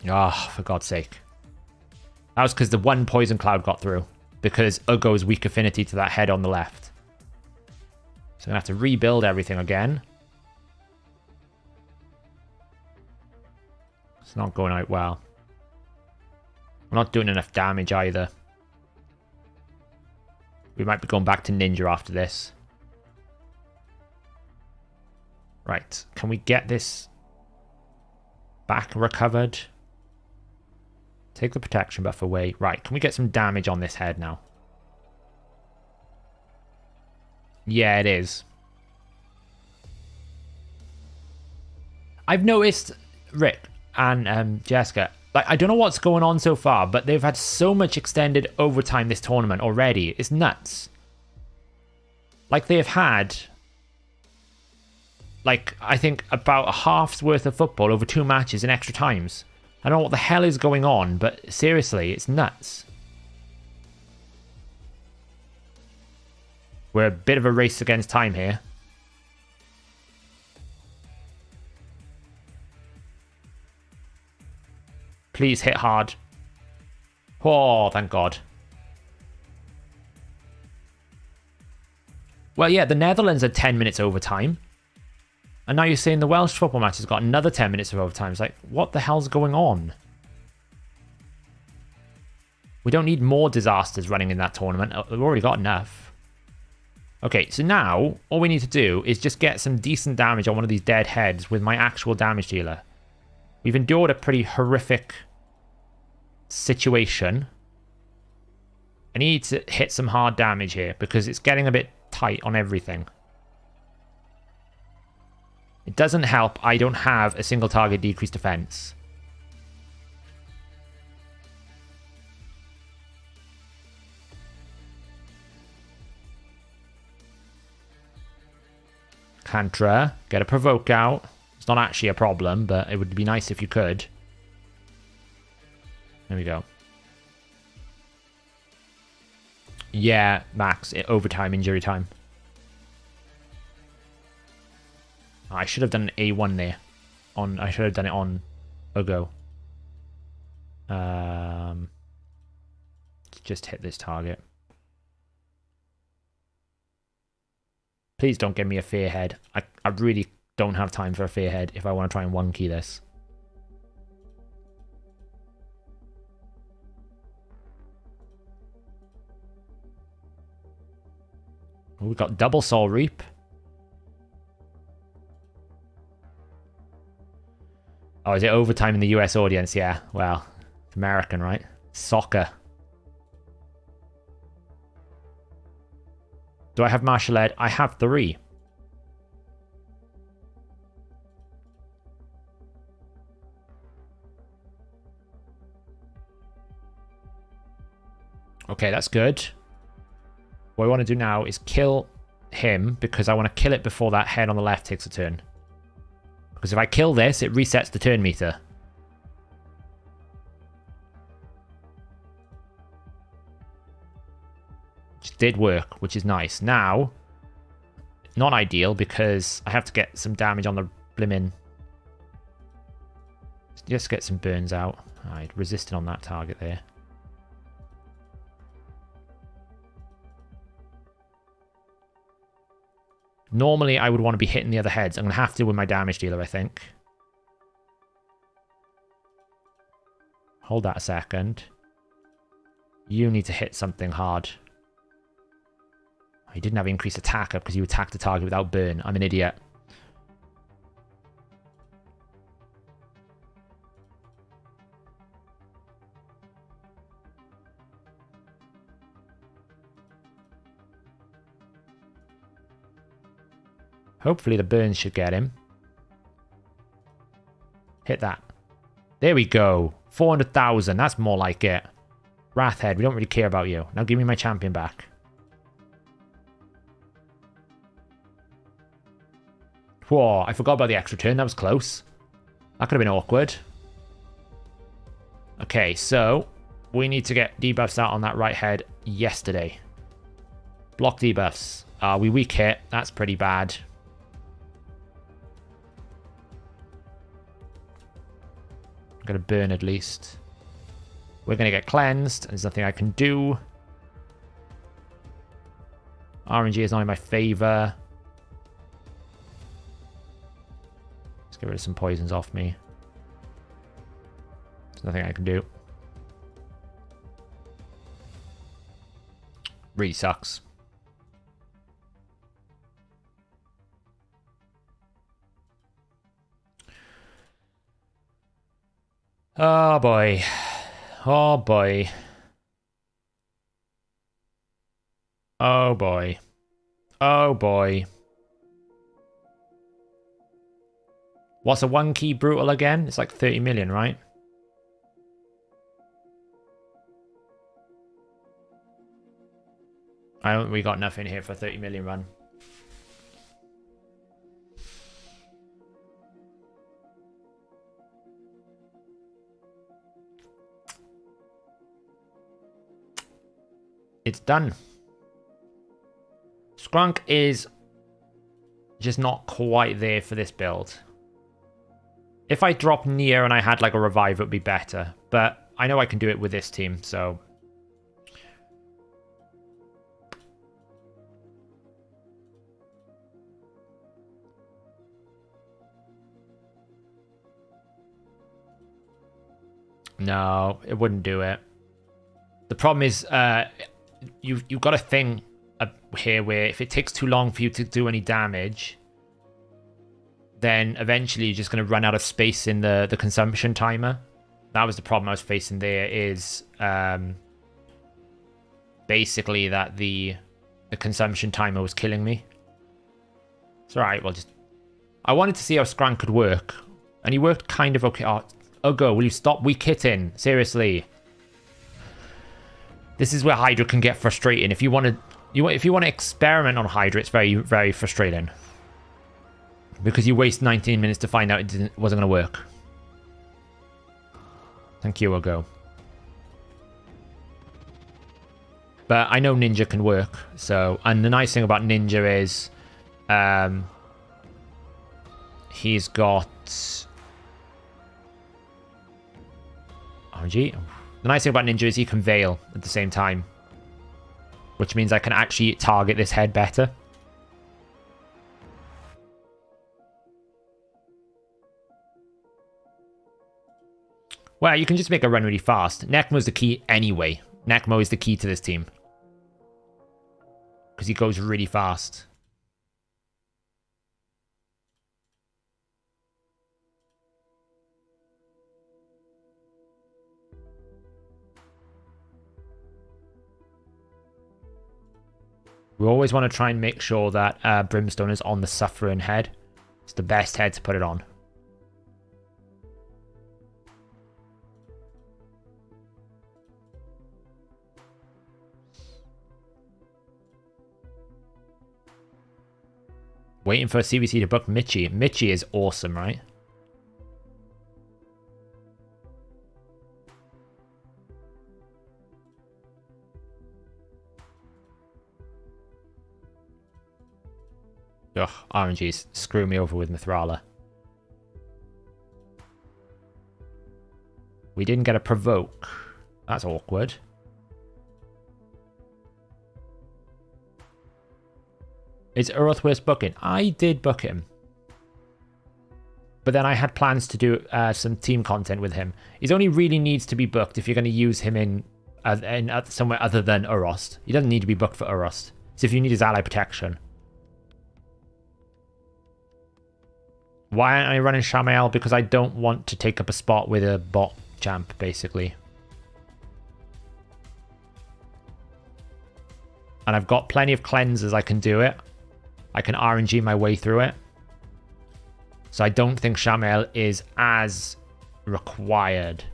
Oh, for God's sake. That was because the one poison cloud got through. Because Ugo's weak affinity to that head on the left. So I'm going to have to rebuild everything again. It's not going out well. I'm not doing enough damage either. We might be going back to Ninja after this. Right. Can we get this back recovered? Take the protection buff away. Right. Can we get some damage on this head now? Yeah, it is. I've noticed, Rick, and Jessica. Like, I don't know what's going on so far, but they've had so much extended overtime this tournament already. It's nuts. Like, they've had, like, I think about a half's worth of football over 2 matches in extra times. I don't know what the hell is going on, but seriously, it's nuts. We're a bit of a race against time here. Please hit hard. Oh, thank God. Well, yeah, the Netherlands had 10 minutes overtime. And now you're saying the Welsh football match has got another 10 minutes of overtime. It's like, what the hell's going on? We don't need more disasters running in that tournament. We've already got enough. Okay, so now all we need to do is just get some decent damage on one of these dead heads with my actual damage dealer. We've endured a pretty horrific situation. I need to hit some hard damage here because it's getting a bit tight on everything. It doesn't help I don't have a single target decreased defense. Cantra, get a provoke out. It's not actually a problem, but it would be nice if you could. There we go. Yeah, max. Overtime, injury time. I should have done an A1 there. I should have done it on Ugo. Just hit this target. Please don't give me a fear head. I really don't have time for a fear head if I want to try and one key this. Oh, we've got double soul reap. Oh, is it overtime in the US audience? Yeah, well, it's American, right? Soccer. Do I have martial ed? I have 3. Okay, that's good. What I want to do now is kill him because I want to kill it before that head on the left takes a turn. Because if I kill this, it resets the turn meter. Which did work, which is nice. Now, it's not ideal because I have to get some damage on the blimmin'. Just get some burns out. Alright, resisting on that target there. Normally, I would want to be hitting the other heads. I'm going to have to with my damage dealer, I think. Hold that a second. You need to hit something hard. I didn't have increased attack up because you attacked the target without burn. I'm an idiot. Hopefully the burns should get him. Hit that. There we go. 400,000. That's more like it. Wrathhead, we don't really care about you. Now give me my champion back. Whoa, I forgot about the extra turn. That was close. That could have been awkward. Okay, so we need to get debuffs out on that right head yesterday. Block debuffs. We weak hit. That's pretty bad. I'm going to burn at least. We're going to get cleansed. There's nothing I can do. RNG is not in my favor. Let's get rid of some poisons off me. There's nothing I can do. Really sucks. Oh boy. Oh boy. Oh boy. Oh boy. What's a 1 key brutal again? It's like 30 million, right? We got nothing here for a 30 million run. It's done. Skrunk is just not quite there for this build. If I drop near and I had like a revive, it would be better. But I know I can do it with this team, so... No, it wouldn't do it. The problem is, you've got a thing here where if it takes too long for you to do any damage, then eventually you're just going to run out of space in the consumption timer. That was the problem I was facing there, is basically that the consumption timer was killing me. It's alright, well just... I wanted to see how Scrank could work, and he worked kind of okay. Oh, go, will you stop weak hitting? Seriously. This is where Hydra can get frustrating. If you want to experiment on Hydra, it's very, very frustrating. Because you waste 19 minutes to find out it wasn't going to work. Thank you, Ogo. But I know Ninja can work. So, and the nice thing about Ninja is he's got RNG. The nice thing about Ninja is he can veil at the same time, which means I can actually target this head better. Well, you can just make a run really fast. Necmo's the key anyway. Necmo is the key to this team, because he goes really fast. We always want to try and make sure that Brimstone is on the Suffering head. It's the best head to put it on. Waiting for CBC to book Mitchie. Mitchie is awesome, right? Ugh, RNG's screw me over with Mithrala. We didn't get a provoke. That's awkward. Is Uroth worth booking? I did book him. But then I had plans to do some team content with him. He only really needs to be booked if you're going to use him in somewhere other than Urost. He doesn't need to be booked for Urost. It's if you need his ally protection. Why aren't I running Shamael? Because I don't want to take up a spot with a bot champ, basically. And I've got plenty of cleansers I can do it. I can RNG my way through it. So I don't think Shamael is as required.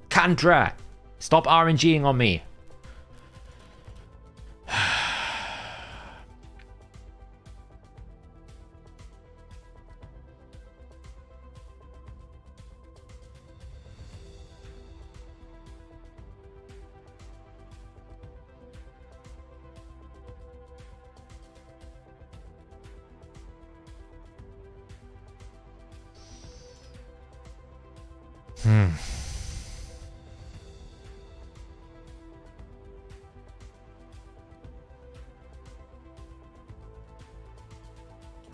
Kandra! Stop RNGing on me.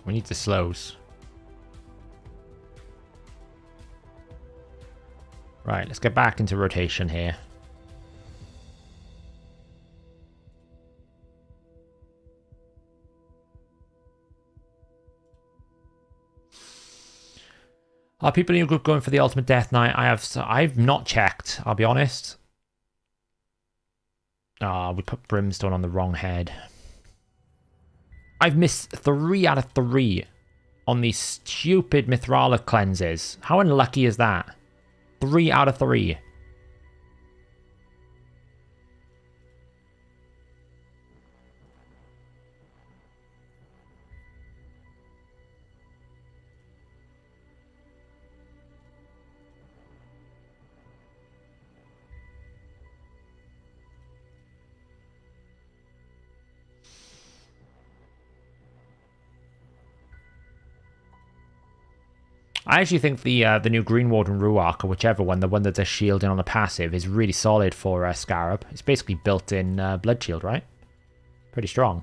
We need the slows. Right, let's get back into rotation here. Are people in your group going for the ultimate death knight? I've not checked, I'll be honest. Ah, we put Brimstone on the wrong head. I've missed 3 out of 3 on these stupid Mithrala cleanses. How unlucky is that? 3 out of 3. I actually think the new Green Warden Ruark, or whichever one, the one that does shielding on the passive, is really solid for Scarab. It's basically built-in Blood Shield, right? Pretty strong.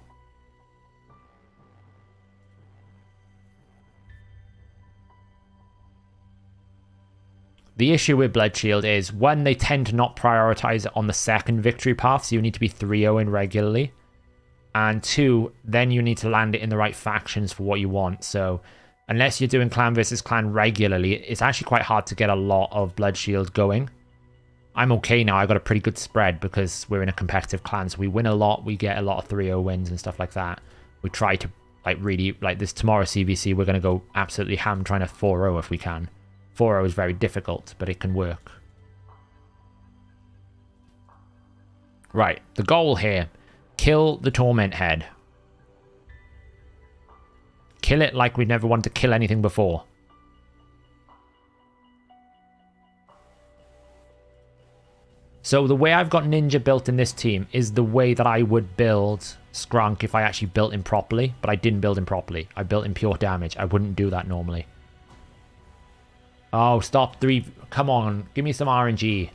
The issue with Blood Shield is, one, they tend to not prioritize it on the second victory path, so you need to be 3-0ing regularly. And 2, then you need to land it in the right factions for what you want, so unless you're doing clan versus clan regularly, it's actually quite hard to get a lot of Blood Shield going. I'm okay now. I got a pretty good spread because we're in a competitive clan, so we win a lot. We get a lot of 3-0 wins and stuff like that. We try to, like, really, like this tomorrow CVC, we're going to go absolutely ham trying to 4-0 if we can. 4-0 is very difficult, but it can work. Right, the goal here. Kill the Torment Head. Kill it like we've never wanted to kill anything before. So the way I've got Ninja built in this team is the way that I would build Skrunk if I actually built him properly. But I didn't build him properly. I built him pure damage. I wouldn't do that normally. Oh, stop 3. Come on. Give me some RNG.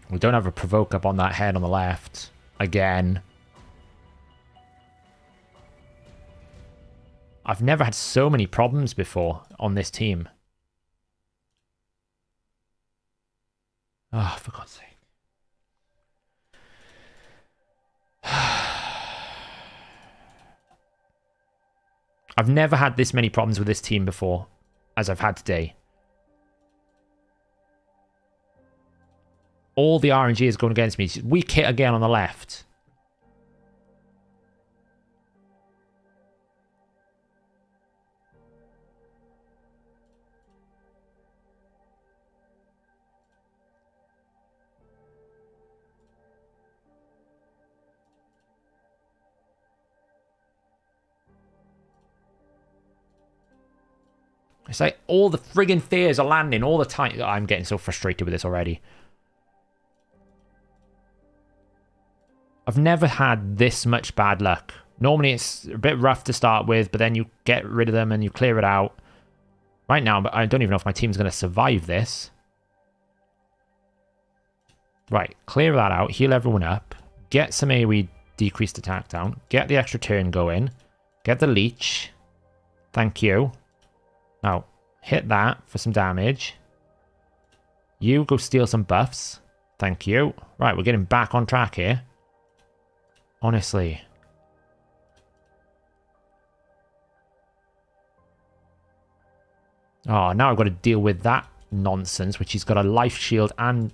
We don't have a provoke up on that head on the left. Again. I've never had so many problems before on this team. Oh, for God's sake. I've never had this many problems with this team before as I've had today. All the RNG is going against me. Weak hit again on the left. It's like all the friggin' fears are landing all the time. I'm getting so frustrated with this already. I've never had this much bad luck. Normally it's a bit rough to start with, but then you get rid of them and you clear it out. Right now, but I don't even know if my team's going to survive this. Right, clear that out, heal everyone up, get some AoE decreased attack down, get the extra turn going, get the leech. Thank you. Now, hit that for some damage. You go steal some buffs. Thank you. Right, we're getting back on track here. Honestly. Oh, now I've got to deal with that nonsense, which he's got a life shield and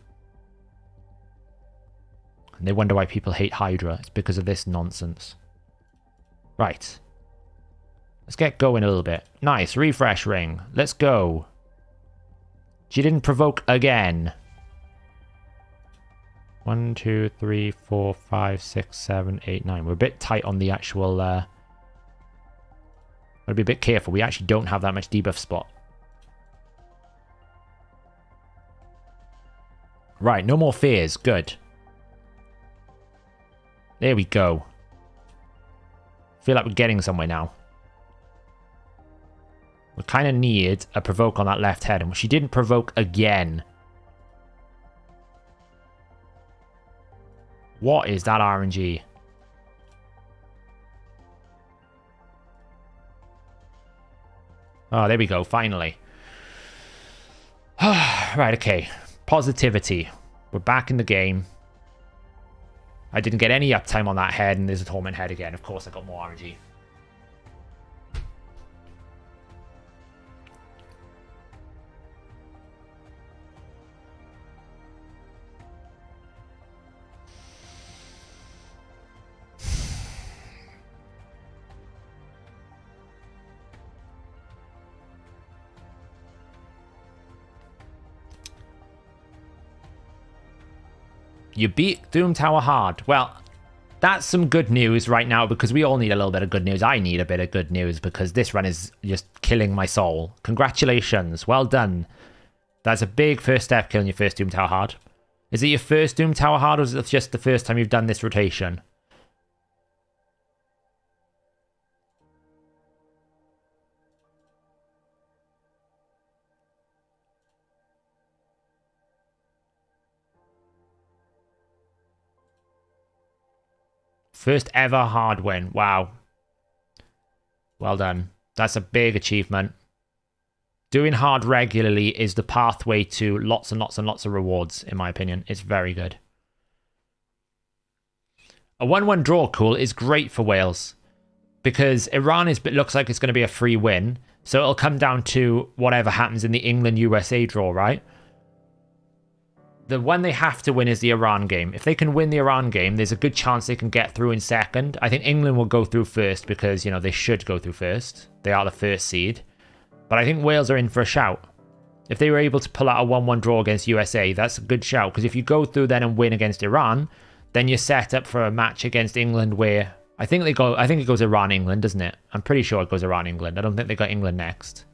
they wonder why people hate Hydra. It's because of this nonsense. Right. Let's get going a little bit. Nice, refresh ring. Let's go. She didn't provoke again. 1, 2, 3, 4, 5, 6, 7, 8, 9. We're a bit tight on the actual... Gotta be a bit careful. We actually don't have that much debuff spot. Right, no more fears. Good. There we go. Feel like we're getting somewhere now. We kind of need a provoke on that left head, and she didn't provoke again. What is that RNG? Oh, there we go, finally. Right, okay. Positivity. We're back in the game. I didn't get any uptime on that head, and there's a Torment head again. Of course, I got more RNG. You beat Doom Tower hard. Well, that's some good news right now because we all need a little bit of good news. I need a bit of good news because this run is just killing my soul. Congratulations. Well done. That's a big first step, killing your first Doom Tower hard. Is it your first Doom Tower hard, or is it just the first time you've done this rotation? First ever hard win. Wow. Well done. That's a big achievement. Doing hard regularly is the pathway to lots and lots and lots of rewards, in my opinion. It's very good. A 1-1 draw, cool, is great for Wales because Iran looks like it's going to be a free win. So it'll come down to whatever happens in the England-USA draw, right? The one they have to win is the Iran game. If they can win the Iran game, there's a good chance they can get through in second. I think England will go through first because, you know, they should go through first. They are the first seed. But I think Wales are in for a shout. If they were able to pull out a 1-1 draw against USA, that's a good shout. Because if you go through then and win against Iran, then you're set up for a match against England where I think it goes Iran-England, doesn't it? I'm pretty sure it goes Iran-England. I don't think they got England next.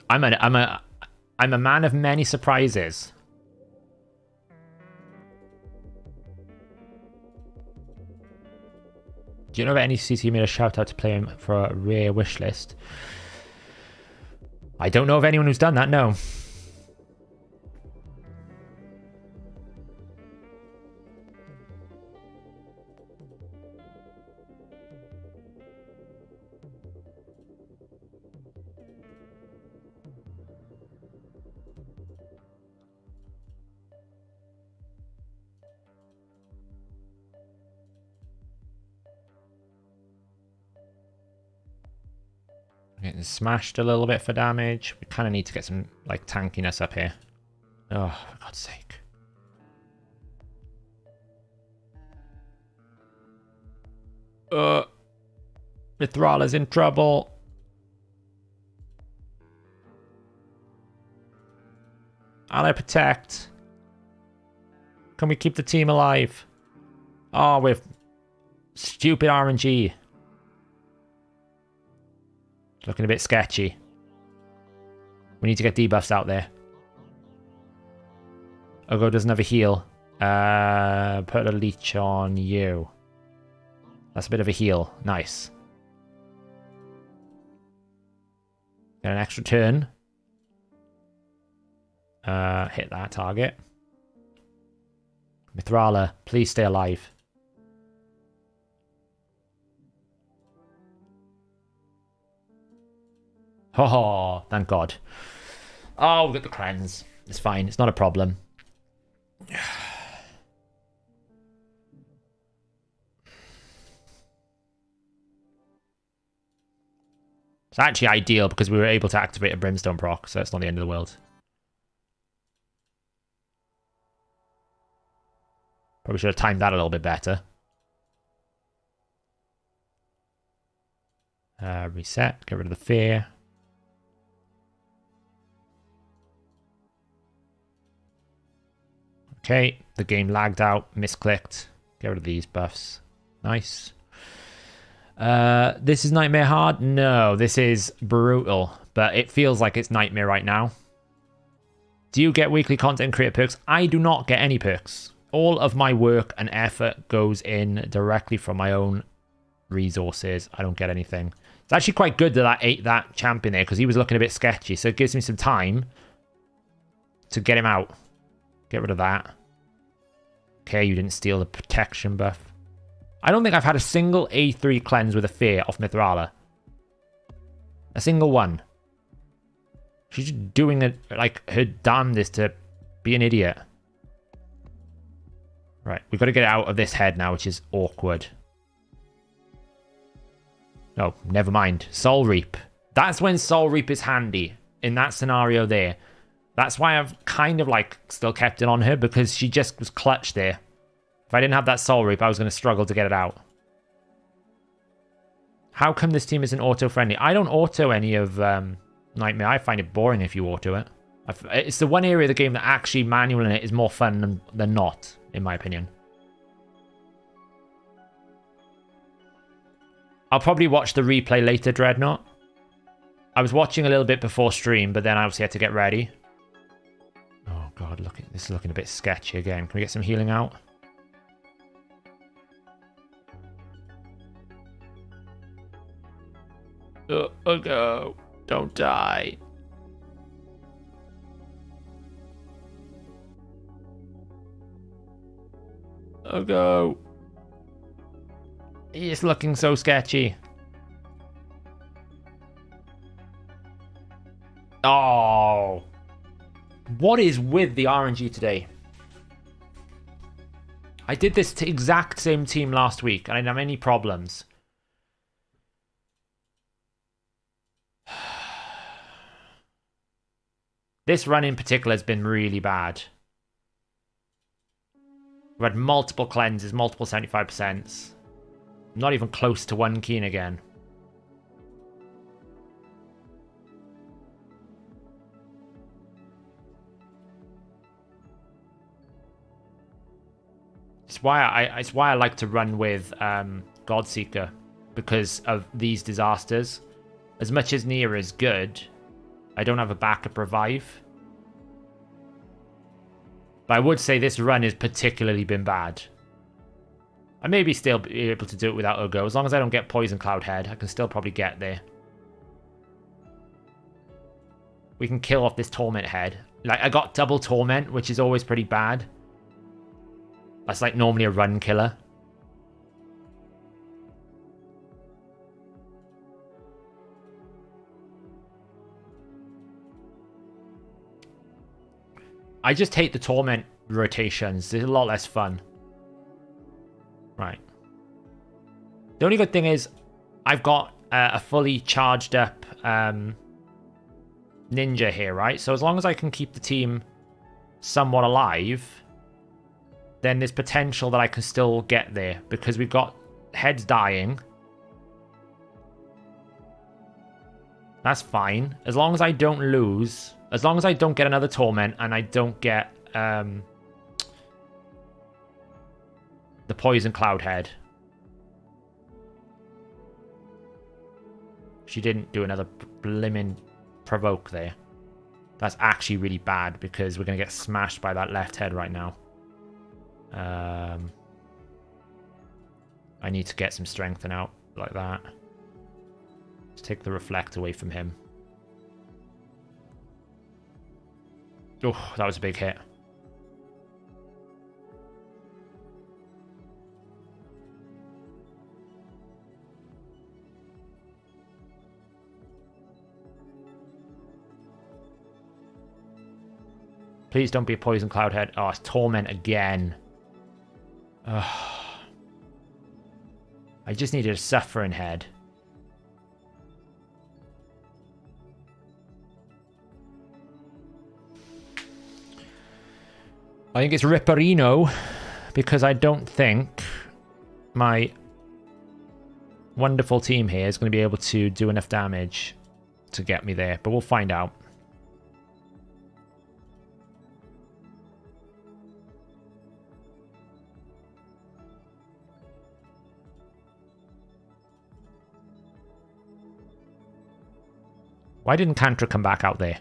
I'm a man of many surprises. Do you know that NECC made a shout out to play him for a rare wish list? I don't know of anyone who's done that, no. Getting smashed a little bit for damage. We kind of need to get some like tankiness up here. Oh, for God's sake. Mithrala's in trouble. Ally protect. Can we keep the team alive? Oh, with stupid RNG. Looking a bit sketchy. We need to get debuffs out there. Ogo doesn't have a heal. Put a leech on you. That's a bit of a heal. Nice. Get an extra turn. Hit that target. Mithrala, please stay alive. Oh, thank God. Oh, we got the cleanse. It's fine. It's not a problem. It's actually ideal because we were able to activate a Brimstone proc, so it's not the end of the world. Probably should have timed that a little bit better. Reset. Get rid of the fear. Okay, the game lagged out, misclicked. Get rid of these buffs. Nice. This is Nightmare hard? No, this is brutal, but it feels like it's Nightmare right now. Do you get weekly content and create perks? I do not get any perks. All of my work and effort goes in directly from my own resources. I don't get anything. It's actually quite good that I ate that champion there because he was looking a bit sketchy, so it gives me some time to get him out. Get rid of that. Okay, you didn't steal the protection buff. I don't think I've had a single A3 cleanse with a fear off Mithrala. A single one. She's just doing it like her damnedest to be an idiot. Right, we've got to get out of this head now, which is awkward. Oh, never mind. Soul Reap. That's when Soul Reap is handy. In that scenario there. That's why I've kind of like still kept it on her, because she just was clutch there. If I didn't have that Soul Reap, I was going to struggle to get it out. How come this team isn't auto-friendly? I don't auto any of Nightmare. I find it boring if you auto it. It's the one area of the game that actually manual in it is more fun than not, in my opinion. I'll probably watch the replay later, Dreadnought. I was watching a little bit before stream, but then I obviously had to get ready. Oh god, this is looking a bit sketchy again. Can we get some healing out? Oh no, don't die. Oh no. It's looking so sketchy. Oh. What is with the RNG today? I did this exact same team last week and I didn't have any problems. This run in particular has been really bad. We've had multiple cleanses, multiple 75%. Not even close to one keen again. It's why I like to run with Godseeker, because of these disasters. As much as Nia is good, I don't have a backup revive. But I would say this run has particularly been bad. I may be still be able to do it without Ugo. As long as I don't get Poison Cloud Head, I can still probably get there. We can kill off this Torment Head. Like, I got double Torment, which is always pretty bad. That's like normally a run killer. I just hate the Torment rotations. They're a lot less fun. Right. The only good thing is I've got a fully charged up ninja here, right? So as long as I can keep the team somewhat alive, then there's potential that I can still get there, because we've got heads dying. That's fine. As long as I don't lose, as long as I don't get another Torment and I don't get the Poison Cloud Head. She didn't do another blimmin' provoke there. That's actually really bad, because we're going to get smashed by that left head right now. I need to get some strengthen out like that. Let's take the reflect away from him. Oh, that was a big hit. Please don't be a Poison Cloud Head. Oh, it's Torment again. Ugh. I just needed a Suffering Head. I think it's Ripperino, because I don't think my wonderful team here is going to be able to do enough damage to get me there, but we'll find out. Why didn't Kantra come back out there?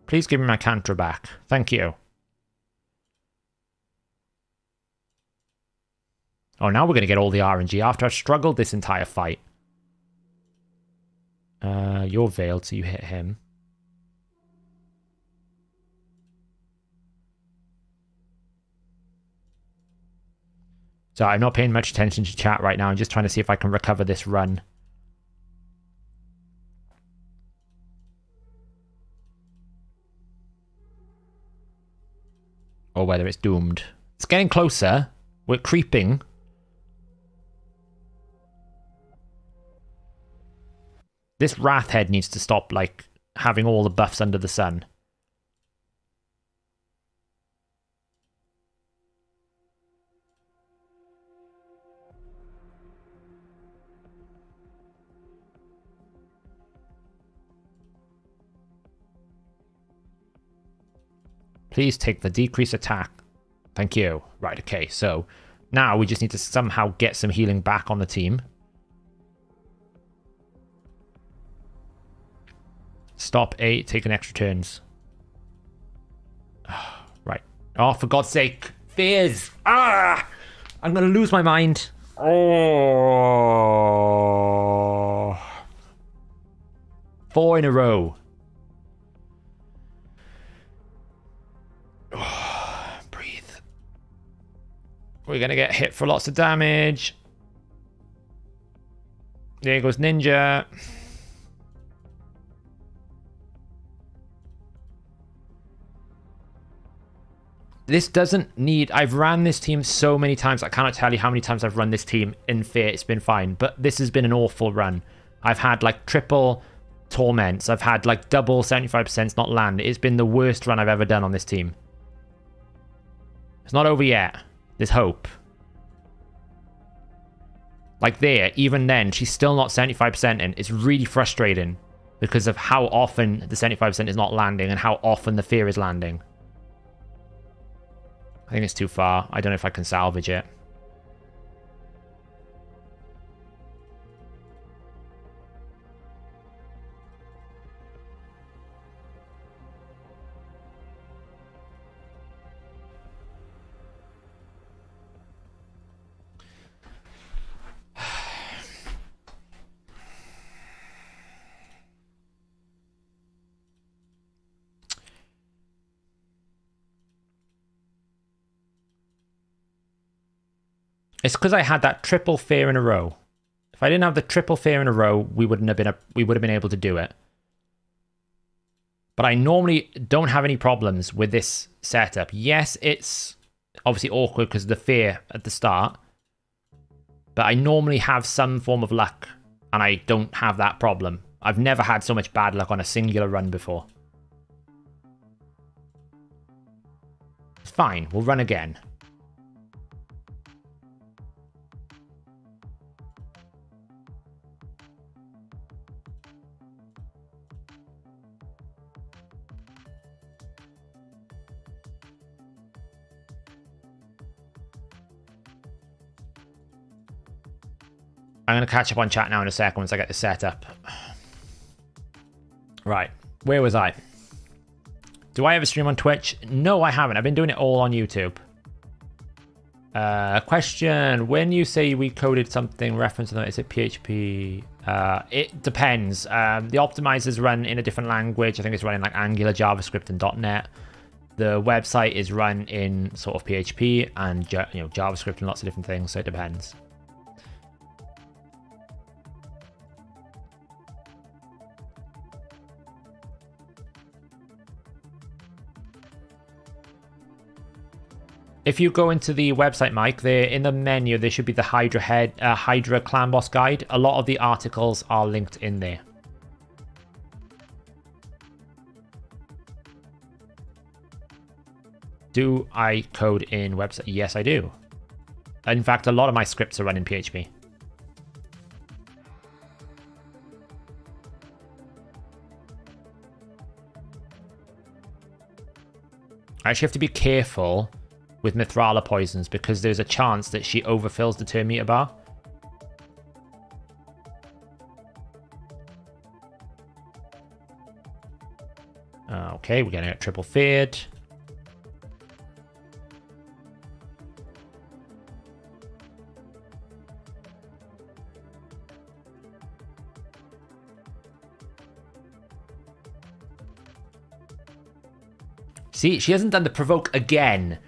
Please give me my Kantra back. Thank you. Oh, now we're going to get all the RNG after I've struggled this entire fight. You're veiled, so you hit him. So I'm not paying much attention to chat right now. I'm just trying to see if I can recover this run. Or whether it's doomed. It's getting closer. We're creeping. This Wrath Head needs to stop, like, having all the buffs under the sun. Please take the decrease attack. Thank you. Right, okay, so now we just need to somehow get some healing back on the team. Stop 8, taking extra turns. Right. Oh, for God's sake. Fears! Ah! I'm gonna lose my mind. Oh. 4 in a row. Breathe. We're gonna get hit for lots of damage. There goes Ninja. This doesn't need... I've ran this team so many times. I cannot tell you how many times I've run this team in Fear. It's been fine. But this has been an awful run. I've had like triple torments. I've had like double 75% not land. It's been the worst run I've ever done on this team. It's not over yet. There's hope. Like there, even then, she's still not 75% in. It's really frustrating because of how often the 75% is not landing and how often the Fear is landing. I think it's too far. I don't know if I can salvage it. It's because I had that triple Fear in a row. If I didn't have the triple Fear in a row, we would have been able to do it. But I normally don't have any problems with this setup. Yes, it's obviously awkward because of the Fear at the start. But I normally have some form of luck, and I don't have that problem. I've never had so much bad luck on a singular run before. It's fine, we'll run again. I'm going to catch up on chat now in a second once I get this set up. Right, where was I? Do I ever stream on Twitch? No, I haven't. I've been doing it all on YouTube. Question, when you say we coded something reference, is it PHP? It depends. The optimizers run in a different language. I think it's running like Angular, JavaScript, and .NET. The website is run in sort of PHP and JavaScript and lots of different things, so it depends. If you go into the website, Mike, there in the menu, there should be the Hydra clan boss guide. A lot of the articles are linked in there. Do I code in website? Yes, I do. In fact, a lot of my scripts are run in PHP. I actually have to be careful with Mithrala poisons because there's a chance that she overfills the turn meter bar. Okay, we're getting it triple feared. See, she hasn't done the provoke again.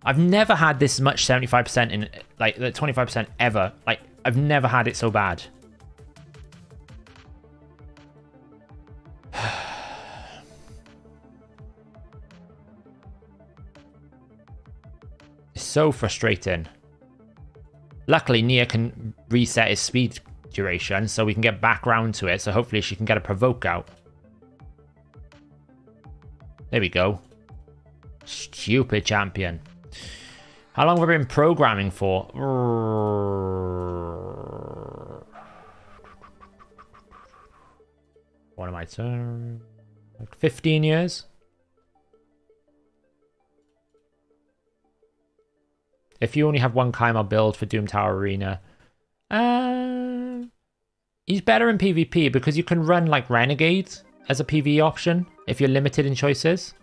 I've never had this much 75% in, like, the 25% ever. Like, I've never had it so bad. It's so frustrating. Luckily, Nia can reset his speed duration, so we can get back round to it. So hopefully she can get a provoke out. There we go. Stupid champion. How long have we been programming for? What am I saying? Like 15 years? If you only have one Kai'Ma build for Doom Tower Arena, he's better in PvP because you can run like Renegade as a PvE option if you're limited in choices.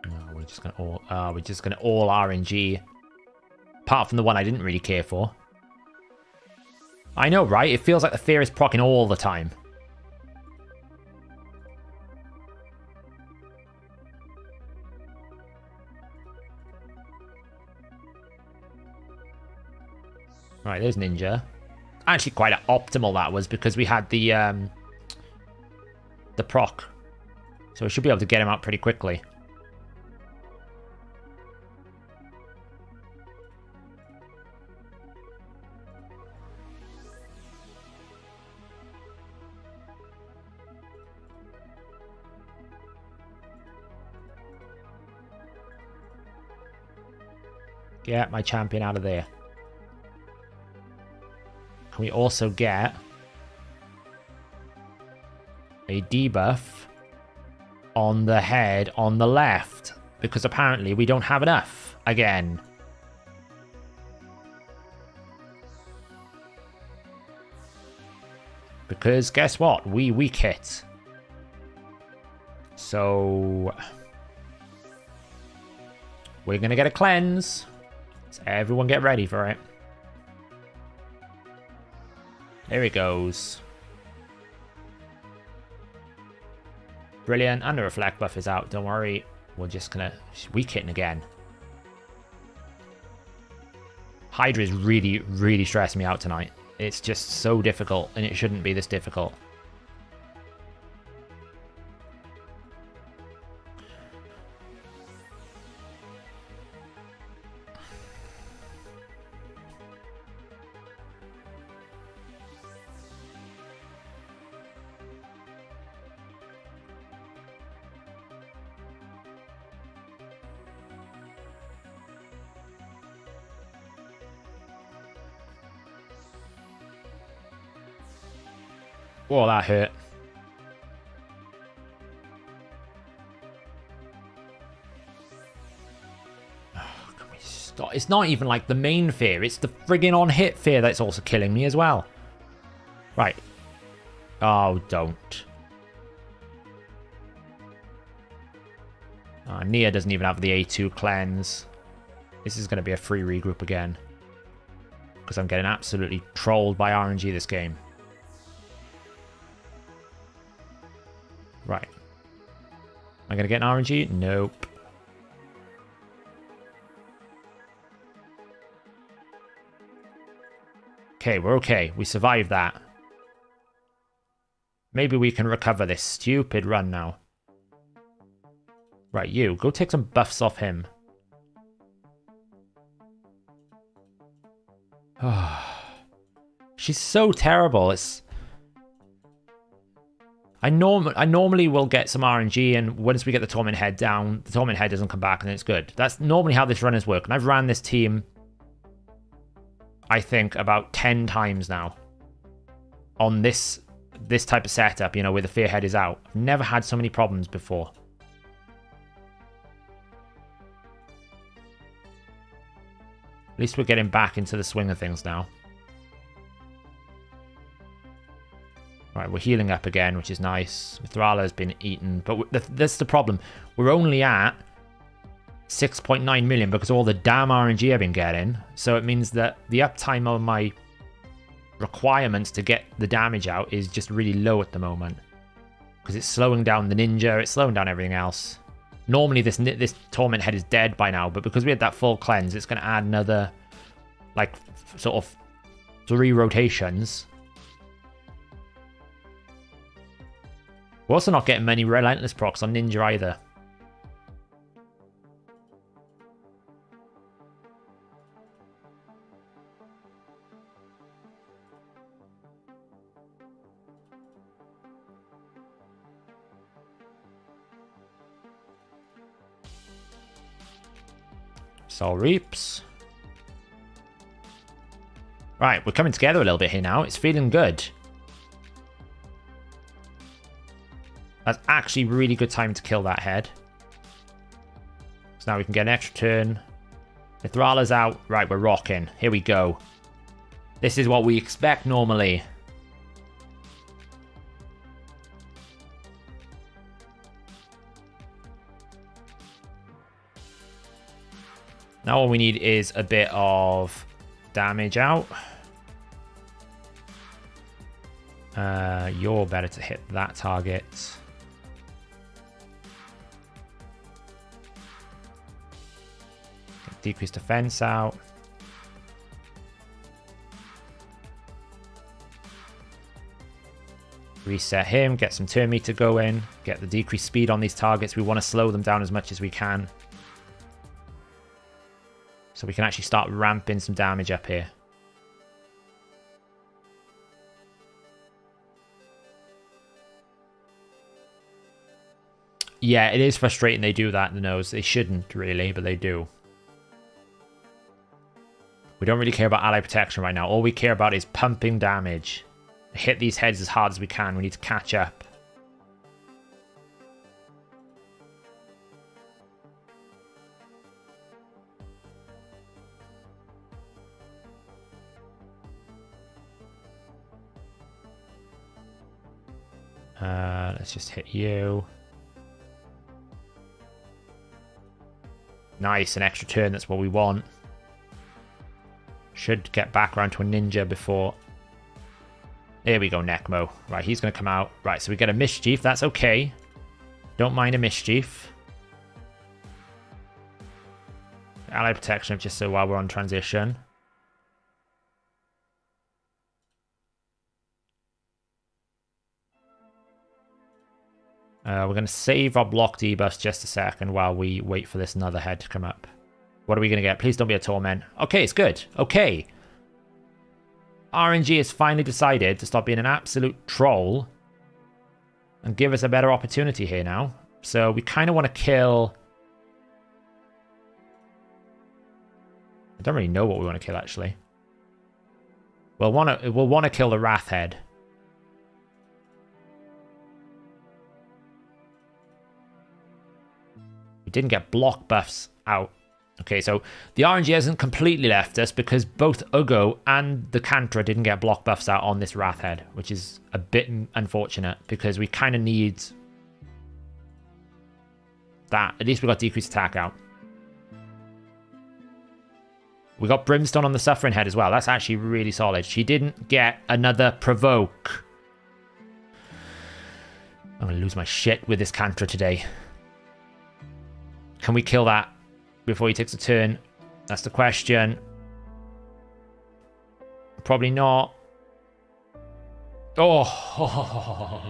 No, we're just gonna all RNG. Apart from the one I didn't really care for. I know, right? It feels like the fear is proccing all the time. Right, there's Ninja. Actually, quite optimal that was because we had the proc, so we should be able to get him out pretty quickly. Get my champion out of there. Can we also get a debuff on the head on the left? Because apparently we don't have enough again. Because guess what? We weak hit. So we're going to get a cleanse. So everyone get ready for it. There he goes. Brilliant. And the reflect buff is out. Don't worry. We're just going to weak hitting again. Hydra is really, really stressing me out tonight. It's just so difficult, and it shouldn't be this difficult. Whoa, that hurt. Oh, can we stop? It's not even like the main fear. It's the friggin' on-hit fear that's also killing me as well. Right. Oh, don't. Nia doesn't even have the A2 cleanse. This is going to be a free regroup again. Because I'm getting absolutely trolled by RNG this game. Right. Am I going to get an RNG? Nope. Okay, we're okay. We survived that. Maybe we can recover this stupid run now. Right, you. Go take some buffs off him. She's so terrible. It's... I normally will get some RNG, and once we get the Torment Head down, the Torment Head doesn't come back, and it's good. That's normally how this run has worked. And I've ran this team, I think, about 10 times now. On this type of setup, you know, where the Fear Head is out. I've never had so many problems before. At least we're getting back into the swing of things now. Right, we're healing up again, which is nice. Mithrala has been eaten, but that's the problem. We're only at 6.9 million because of all the damn RNG I've been getting. So it means that the uptime on my requirements to get the damage out is just really low at the moment. Because it's slowing down the ninja, it's slowing down everything else. Normally this Torment Head is dead by now, but because we had that full cleanse, it's going to add another, like, sort of 3 rotations. We're also not getting many relentless procs on Ninja either. Soul Reaps. Right, we're coming together a little bit here now. It's feeling good. That's actually really good time to kill that head. So now we can get an extra turn. Mithrala's out. Right, we're rocking. Here we go. This is what we expect normally. Now all we need is a bit of damage out. You're better to hit that target. Decrease defense out. Reset him, get some turn meter going, get the decreased speed on these targets. We want to slow them down as much as we can, so we can actually start ramping some damage up here. Yeah, it is frustrating they do that in the nose. They shouldn't really, but they do. We don't really care about ally protection right now. All we care about is pumping damage. Hit these heads as hard as we can. We need to catch up. Let's just hit you. Nice, an extra turn. That's what we want. Should get back around to a ninja before. There we go, Necmo. Right, he's going to come out. Right, so we get a Mischief. That's okay. Don't mind a Mischief. Ally protection, just so while we're on transition. We're going to save our block debuffs just a second while we wait for this another head to come up. What are we going to get? Please don't be a torment. Okay, it's good. Okay. RNG has finally decided to stop being an absolute troll and give us a better opportunity here now. So we kind of want to kill... I don't really know what we want to kill, actually. We'll want to kill the Wrath Head. We didn't get block buffs out. Okay, so the RNG hasn't completely left us because both Ugo and the Cantra didn't get block buffs out on this Wrath Head, which is a bit unfortunate because we kind of need that. At least we got decreased attack out. We got Brimstone on the Suffering Head as well. That's actually really solid. She didn't get another Provoke. I'm going to lose my shit with this Cantra today. Can we kill that before he takes a turn? That's the question. Probably not. Oh.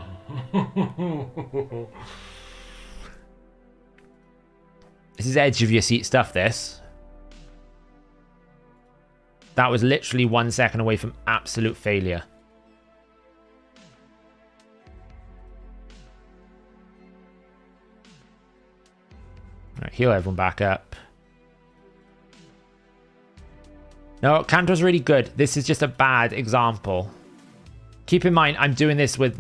This is edge of your seat stuff, this. That was literally 1 second away from absolute failure. Alright, heal everyone back up. No, Cantor's really good. This is just a bad example. Keep in mind, I'm doing this with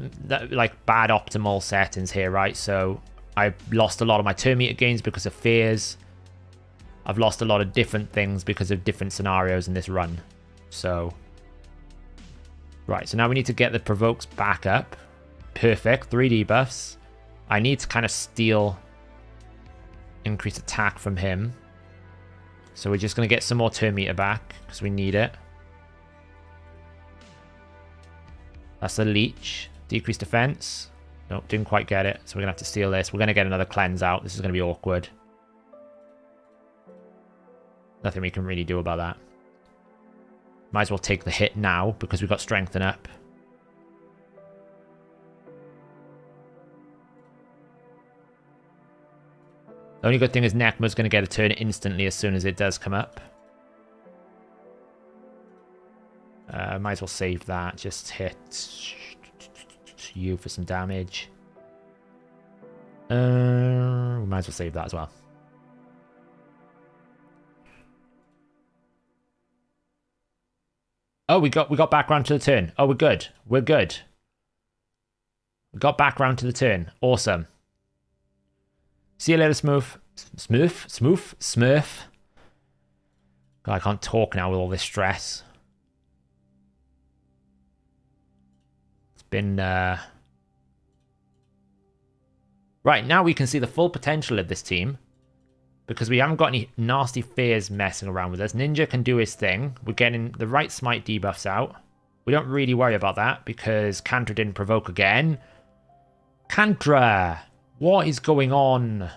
like bad optimal settings here, right? So I lost a lot of my turn meter gains because of fears. I've lost a lot of different things because of different scenarios in this run. So, right, so now we need to get the provokes back up. Perfect, 3 debuffs. I need to kind of steal increased attack from him. So we're just going to get some more turn meter back because we need it. That's a leech. Decreased defense. Nope, didn't quite get it. So we're going to have to steal this. We're going to get another cleanse out. This is going to be awkward. Nothing we can really do about that. Might as well take the hit now because we've got strengthen up. The only good thing is Nekma's going to get a turn instantly as soon as it does come up. Might as well save that. Just hit you for some damage. We might as well save that as well. Oh, we got back round to the turn. Oh, we're good. We're good. We got back round to the turn. Awesome. See you later, Smooth. Smurf. God, I can't talk now with all this stress. It's been... Right, now we can see the full potential of this team. Because we haven't got any nasty fears messing around with us. Ninja can do his thing. We're getting the right smite debuffs out. We don't really worry about that because Kantra didn't provoke again. Kantra! What is going on?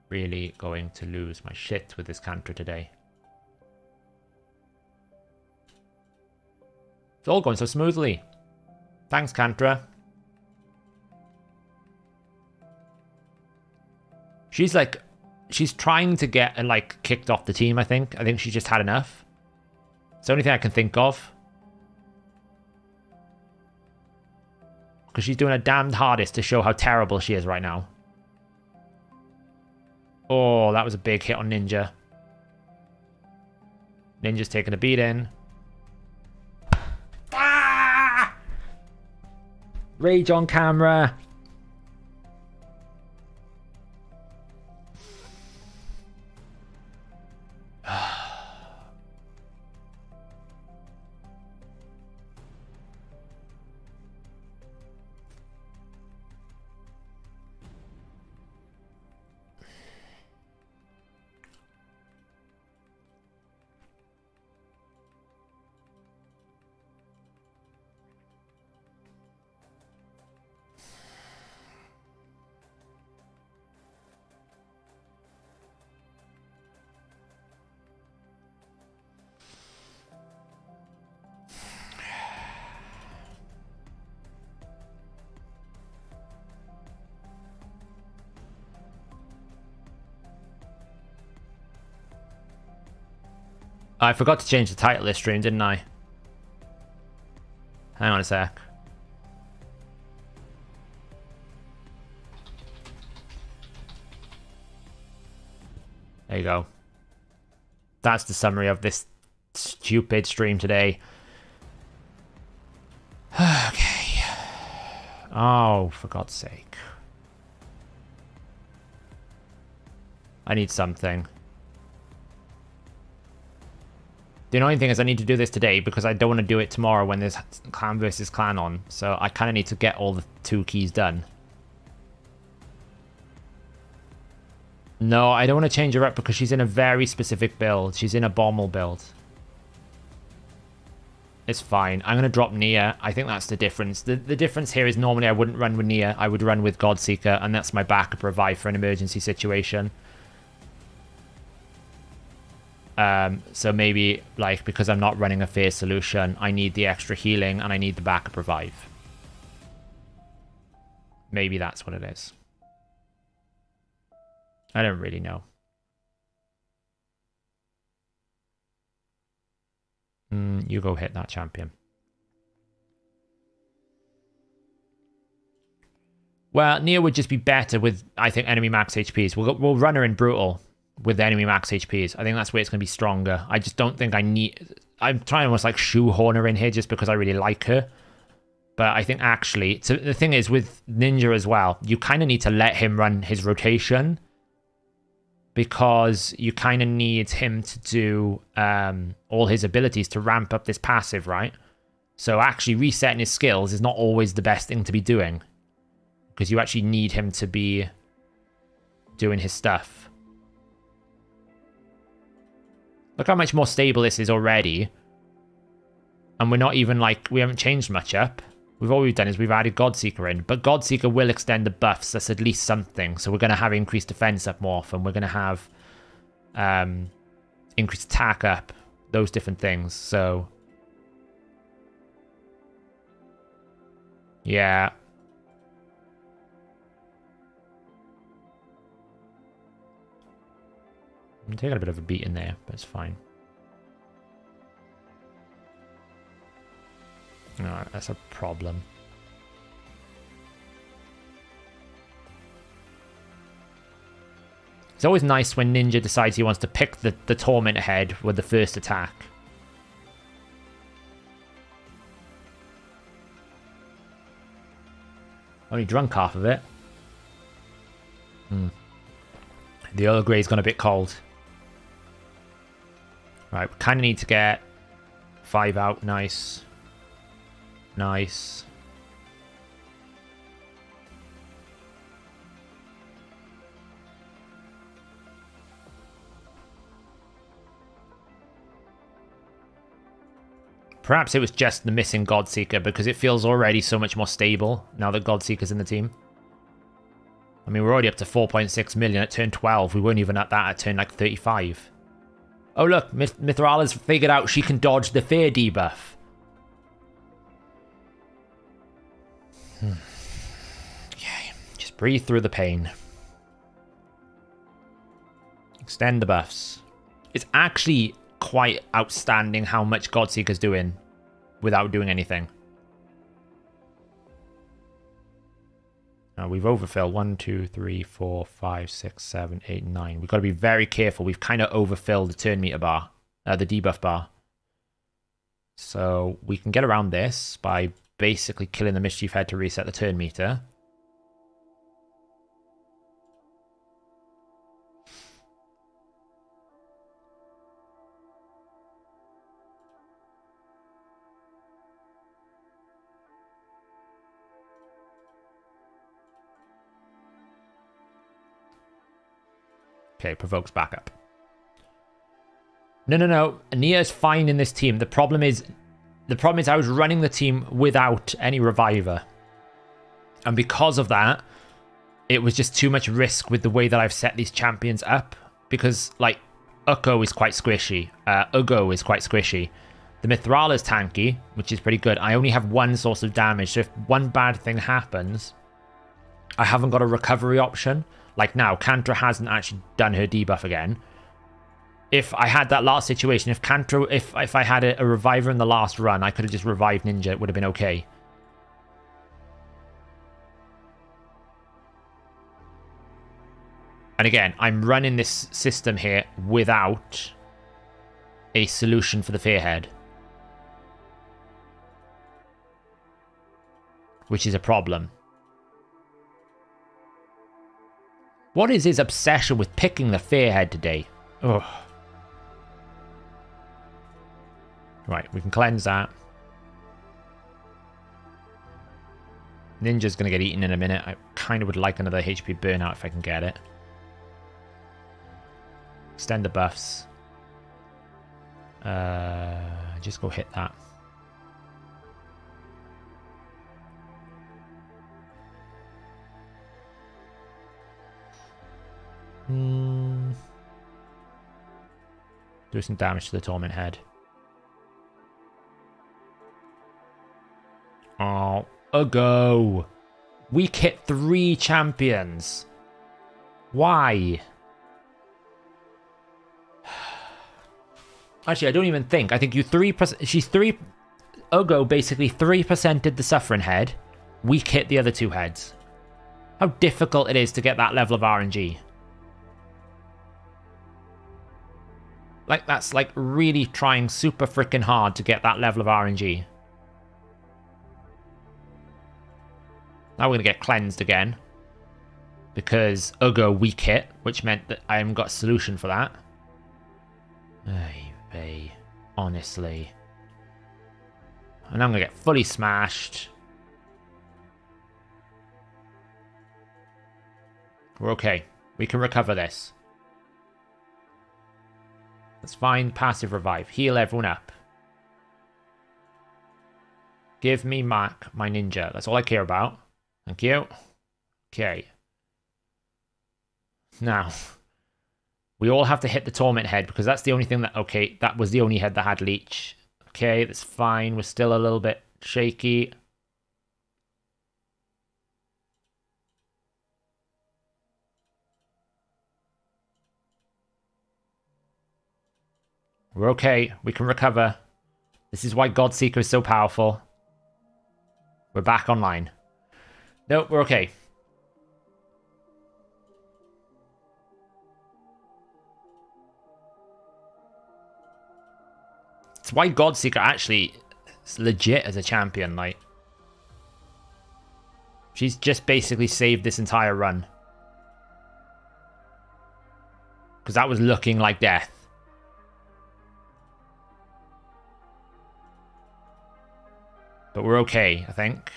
Really going to lose my shit with this Kantra today. It's all going so smoothly. Thanks, Kantra. She's trying to get kicked off the team, I think. I think she just had enough. It's the only thing I can think of. Because she's doing her damned hardest to show how terrible she is right now. Oh, that was a big hit on Ninja. Ninja's taking a beating. Ah! Rage on camera. I forgot to change the title of this stream, didn't I? Hang on a sec. There you go. That's the summary of this stupid stream today. Okay. Oh, for God's sake. I need something. The annoying thing is I need to do this today because I don't want to do it tomorrow when there's clan versus clan on. So I kind of need to get all the 2 keys done. No, I don't want to change her up because she's in a very specific build. She's in a Bommel build. It's fine. I'm going to drop Nia. I think that's the difference. The difference here is normally I wouldn't run with Nia. I would run with Godseeker, and that's my backup revive for an emergency situation. So maybe, because I'm not running a fair solution, I need the extra healing and I need the backup revive. Maybe that's what it is. I don't really know. You go hit that champion. Well, Nia would just be better with, I think, enemy max HPs. We'll run her in Brutal with enemy max HPs. I think that's where it's going to be stronger. I just don't think I need... I'm trying to almost shoehorn her in here just because I really like her. But I think actually... So the thing is, with Ninja as well, you kind of need to let him run his rotation. Because you kind of need him to do all his abilities to ramp up this passive, right? So actually resetting his skills is not always the best thing to be doing. Because you actually need him to be doing his stuff. Look how much more stable this is already. And we're not even we haven't changed much up. All we've done is we've added Godseeker in. But Godseeker will extend the buffs. That's at least something. So we're going to have increased defense up more often. We're going to have increased attack up. Those different things. So yeah. I'm taking a bit of a beat in there, but it's fine. No, that's a problem. It's always nice when Ninja decides he wants to pick the Torment head with the first attack. Only drunk half of it. The Earl Grey's gone a bit cold. Right, we kind of need to get 5 out. Nice. Nice. Perhaps it was just the missing Godseeker, because it feels already so much more stable now that Godseeker's in the team. I mean, we're already up to 4.6 million at turn 12. We weren't even at that at turn like 35. Oh look, Mithrala's figured out she can dodge the fear debuff. Okay, just breathe through the pain. Extend the buffs. It's actually quite outstanding how much Godseeker's doing without doing anything. Now we've overfilled 1, 2, 3, 4, 5, 6, 7, 8, 9. We've got to be very careful. We've kind of overfilled the turn meter bar, the debuff bar. So we can get around this by basically killing the Mischief Head to reset the turn meter. Okay, provokes backup. No. Nia's fine in this team. The problem is I was running the team without any reviver. And because of that, it was just too much risk with the way that I've set these champions up. Because, like, Ukko is quite squishy. Ugo is quite squishy. The Mithrala is tanky, which is pretty good. I only have one source of damage, so if one bad thing happens, I haven't got a recovery option. Like now, Kantra hasn't actually done her debuff again. If I had that last situation, if I had a reviver in the last run, I could have just revived Ninja. It would have been okay. And again, I'm running this system here without a solution for the Fearhead, which is a problem. What is his obsession with picking the Fearhead today? Ugh. Right, we can cleanse that. Ninja's going to get eaten in a minute. I kind of would like another HP burnout if I can get it. Extend the buffs. Just go hit that. Do some damage to the Torment Head. Oh, Ugo. Weak hit 3 champions. Why? Actually, I don't even think. I think you 3%. She's 3. Ugo basically 3%ed the Suffering Head. Weak hit the other 2 heads. How difficult it is to get that level of RNG. Like, that's like really trying super freaking hard to get that level of RNG. Now we're going to get cleansed again. Because Ugo weak hit, which meant that I haven't got a solution for that. Ay, honestly. And I'm going to get fully smashed. We're okay. We can recover this. Let's find passive revive. Heal everyone up. Give me Mac, my ninja. That's all I care about. Thank you. Okay. Now, we all have to hit the Torment Head because that's the only thing that... Okay, that was the only head that had leech. Okay, that's fine. We're still a little bit shaky. We're okay. We can recover. This is why Godseeker is so powerful. We're back online. No, we're okay. why Godseeker actually is legit as a champion. Like, she's just basically saved this entire run. Because that was looking like death. But we're okay, I think.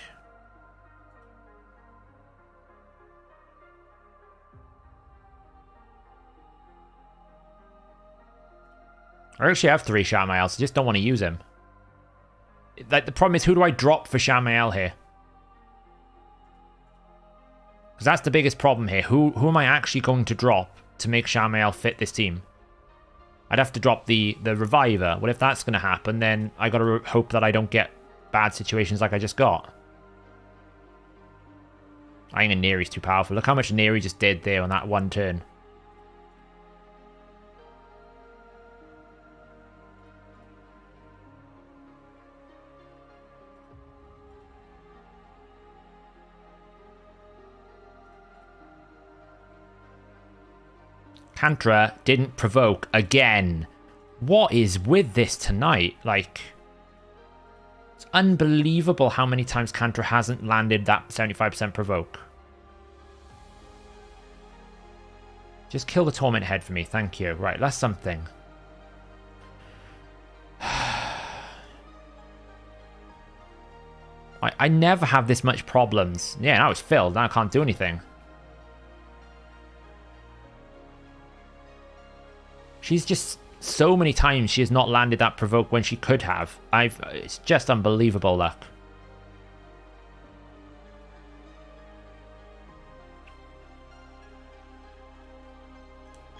I actually have 3 Shamaels, I just don't want to use him. Like, the problem is, who do I drop for Shamael here? Because that's the biggest problem here. Who am I actually going to drop to make Shamael fit this team? I'd have to drop the Reviver. Well, if that's going to happen, then I got to hope that I don't get bad situations like I just got. I think a Neri's too powerful. Look how much Neri just did there on that one turn. Kantra didn't provoke again. What is with this tonight? Like, it's unbelievable how many times Kantra hasn't landed that 75% provoke. Just kill the Torment Head for me, thank you. Right, that's something. I never have this much problems. Yeah, now it's filled, now I can't do anything. She's just, so many times she has not landed that provoke when she could have. It's just unbelievable luck.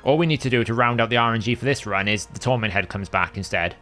All we need to do to round out the RNG for this run is the Torment Head comes back instead.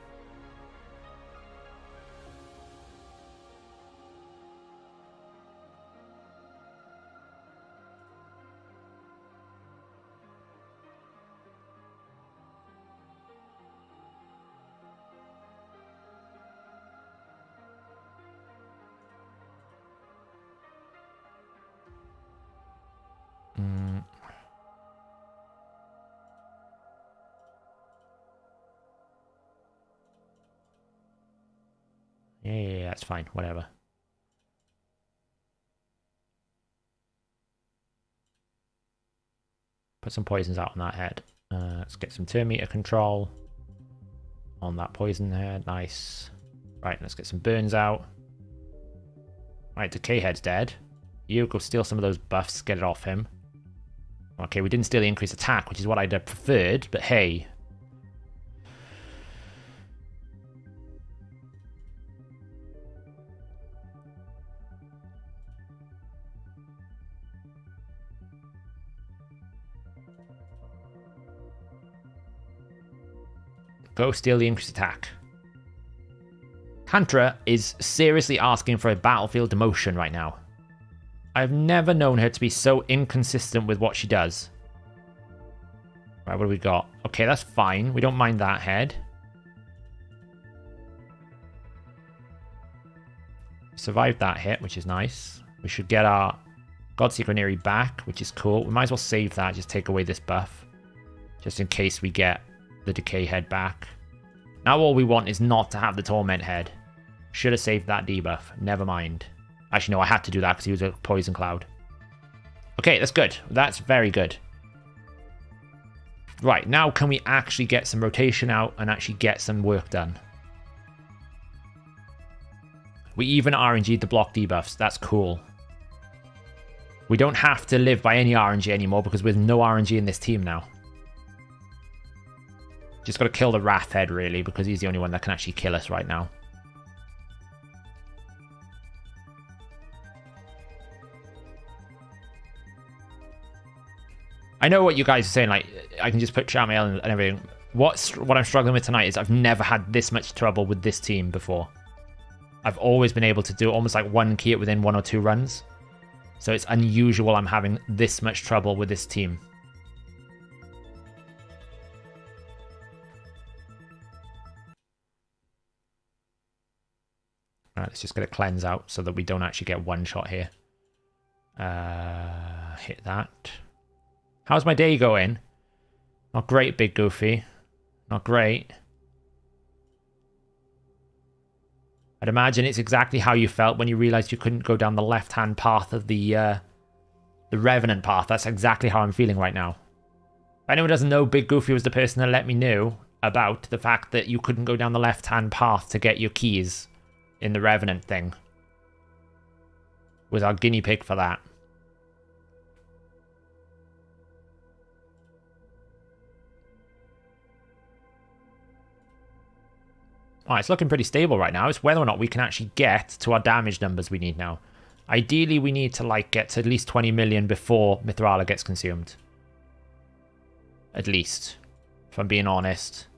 Yeah, that's fine. Whatever. Put some poisons out on that head. Let's get some turn meter control on that poison head. Nice. Right, let's get some burns out. Right, Decay Head's dead. You go steal some of those buffs, get it off him. Okay, we didn't steal the increased attack, which is what I'd have preferred, but hey. Go steal the increased attack. Kantra is seriously asking for a battlefield demotion right now. I've never known her to be so inconsistent with what she does. Right, what do we got? Okay, that's fine. We don't mind that head. Survived that hit, which is nice. We should get our Godseeker Neri back, which is cool. We might as well save that, just take away this buff. Just in case we get the Decay Head back. Now all we want is not to have the Torment Head. Should have saved that debuff. Never mind. Actually, no, I had to do that because he was a Poison Cloud. Okay, that's good. That's very good. Right, now can we actually get some rotation out and actually get some work done? We even RNG'd the block debuffs. That's cool. We don't have to live by any RNG anymore because there's no RNG in this team now. Just got to kill the Wrath Head, really, because he's the only one that can actually kill us right now. I know what you guys are saying, like, I can just put Shamael and everything. What I'm struggling with tonight is I've never had this much trouble with this team before. I've always been able to do almost like one key it within 1 or 2 runs. So it's unusual I'm having this much trouble with this team. Alright, let's just get a cleanse out so that we don't actually get one shot here. Hit that. How's my day going? Not great, Big Goofy. Not great. I'd imagine it's exactly how you felt when you realized you couldn't go down the left-hand path of the Revenant path. That's exactly how I'm feeling right now. If anyone doesn't know, Big Goofy was the person that let me know about the fact that you couldn't go down the left-hand path to get your keys in the Revenant thing. Was our guinea pig for that. Alright, it's looking pretty stable right now. It's whether or not we can actually get to our damage numbers we need now. Ideally, we need to like get to at least 20 million before Mithrala gets consumed. At least, if I'm being honest.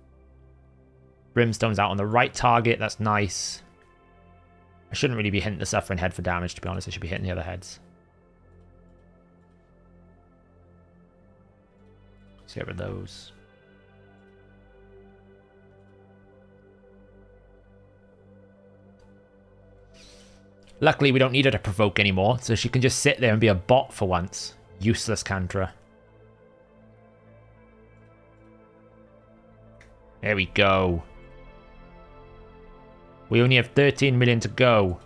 Brimstone's out on the right target. That's nice. I shouldn't really be hitting the Suffering Head for damage, to be honest. I should be hitting the other heads. Let's get rid of those. Luckily, we don't need her to provoke anymore, so she can just sit there and be a bot for once. Useless Cantra. There we go. We only have 13 million to go.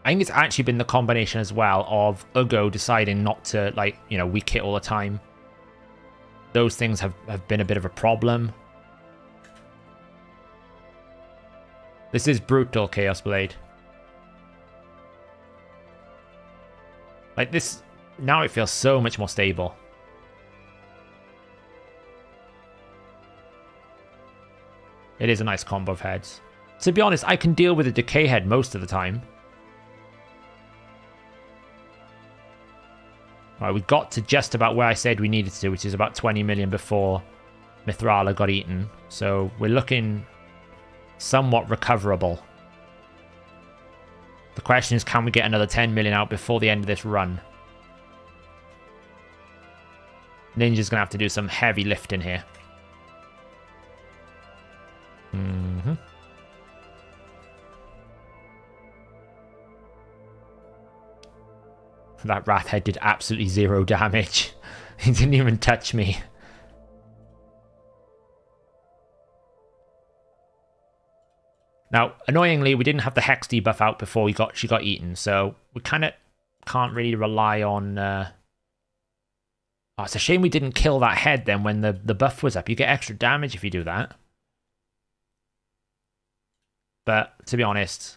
I think it's actually been the combination as well of Ugo deciding not to, like, you know, weak hit all the time. Those things have been a bit of a problem. This is brutal, Chaos Blade. Like this, now it feels so much more stable. It is a nice combo of heads. To be honest, I can deal with a Decay Head most of the time. Alright, we got to just about where I said we needed to, which is about 20 million before Mithrala got eaten. So we're looking somewhat recoverable. The question is, can we get another 10 million out before the end of this run? Ninja's going to have to do some heavy lifting here. That Wrath Head did absolutely 0 damage. He didn't even touch me. Now, annoyingly, we didn't have the Hex debuff out before she got eaten, so we kind of can't really rely on... Oh, it's a shame we didn't kill that head then when the buff was up. You get extra damage if you do that. But, to be honest,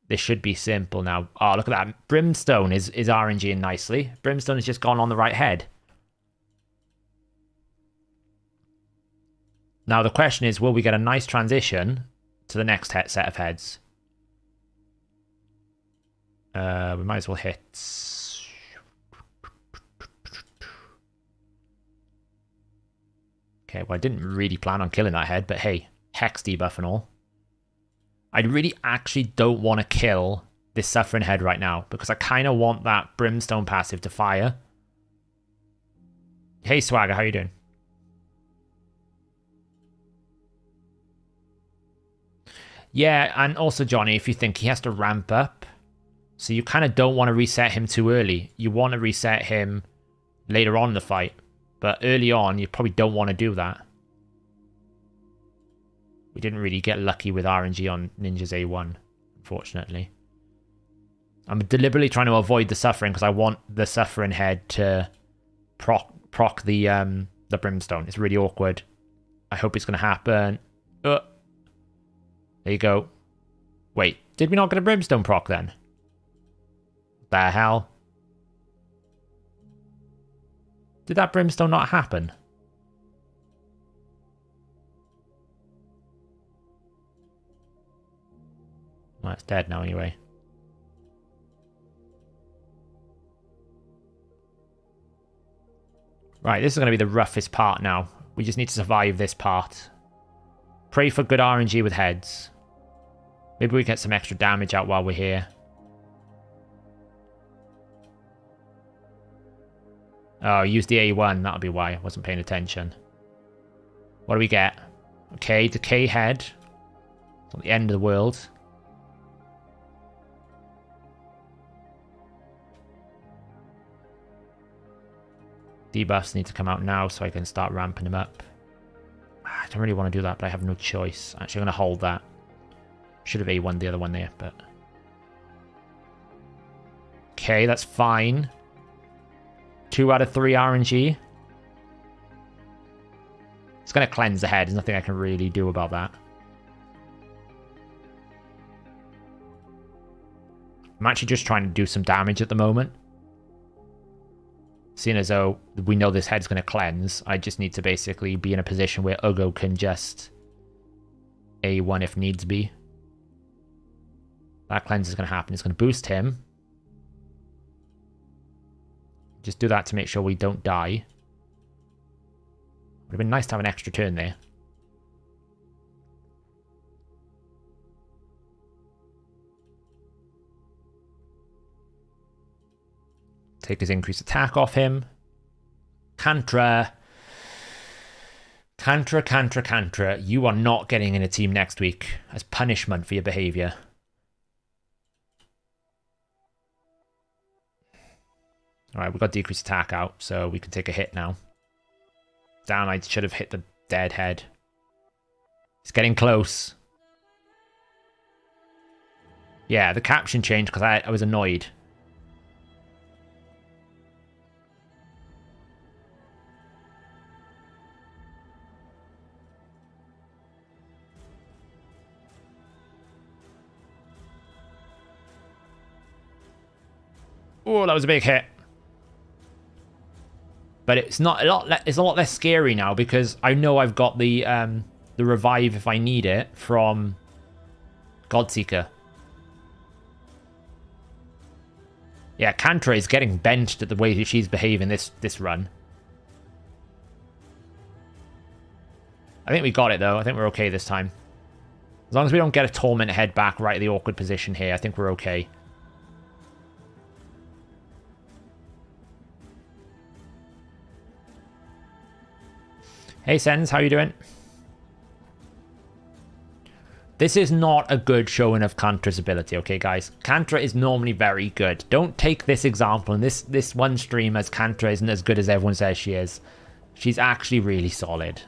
this should be simple now. Oh, look at that. Brimstone is RNGing nicely. Brimstone has just gone on the right head. Now, the question is, will we get a nice transition to the next set of heads? We might as well hit... Okay, well, I didn't really plan on killing that head, but hey, Hex debuff and all. I really actually don't want to kill this Suffering Head right now, because I kind of want that Brimstone passive to fire. Hey, Swagger, how you doing? Yeah, and also, Johnny, if you think he has to ramp up, so you kind of don't want to reset him too early. You want to reset him later on in the fight, but early on, you probably don't want to do that. We didn't really get lucky with RNG on Ninja's A1, unfortunately. I'm deliberately trying to avoid the Suffering because I want the Suffering Head to proc the Brimstone. It's really awkward. I hope it's going to happen. There you go. Wait, did we not get a Brimstone proc then? The hell? Did that Brimstone not happen? Well, it's dead now anyway. Right, this is going to be the roughest part now. We just need to survive this part. Pray for good RNG with heads. Maybe we get some extra damage out while we're here. Oh, use the A1. That'll be why I wasn't paying attention. What do we get? Okay, Decay Head. It's not the end of the world. Debuffs need to come out now so I can start ramping him up. I don't really want to do that, but I have no choice. Actually, I'm going to hold that. Should have A1'd the other one there, but... Okay, that's fine. 2 out of 3 RNG. It's going to cleanse the head. There's nothing I can really do about that. I'm actually just trying to do some damage at the moment. Seeing as though we know this head's going to cleanse, I just need to basically be in a position where Ugo can just A1 if needs be. That cleanse is going to happen. It's going to boost him. Just do that to make sure we don't die. Would have been nice to have an extra turn there. Take his increased attack off him. Cantra. Cantra. You are not getting in a team next week as punishment for your behavior. Alright, we've got decreased attack out, so we can take a hit now. Damn, I should have hit the dead head. It's getting close. Yeah, the caption changed because I was annoyed. Oh, that was a big hit. But it's not a lot. It's a lot less scary now because I know I've got the revive if I need it from Godseeker. Yeah, Cantra is getting benched at the way that she's behaving this run. I think we got it though. I think we're okay this time. As long as we don't get a Torment head back right at the awkward position here, I think we're okay. Hey Sens, how you doing? This is not a good showing of Cantra's ability, okay guys? Cantra is normally very good. Don't take this example and this one stream as Cantra isn't as good as everyone says she is. She's actually really solid.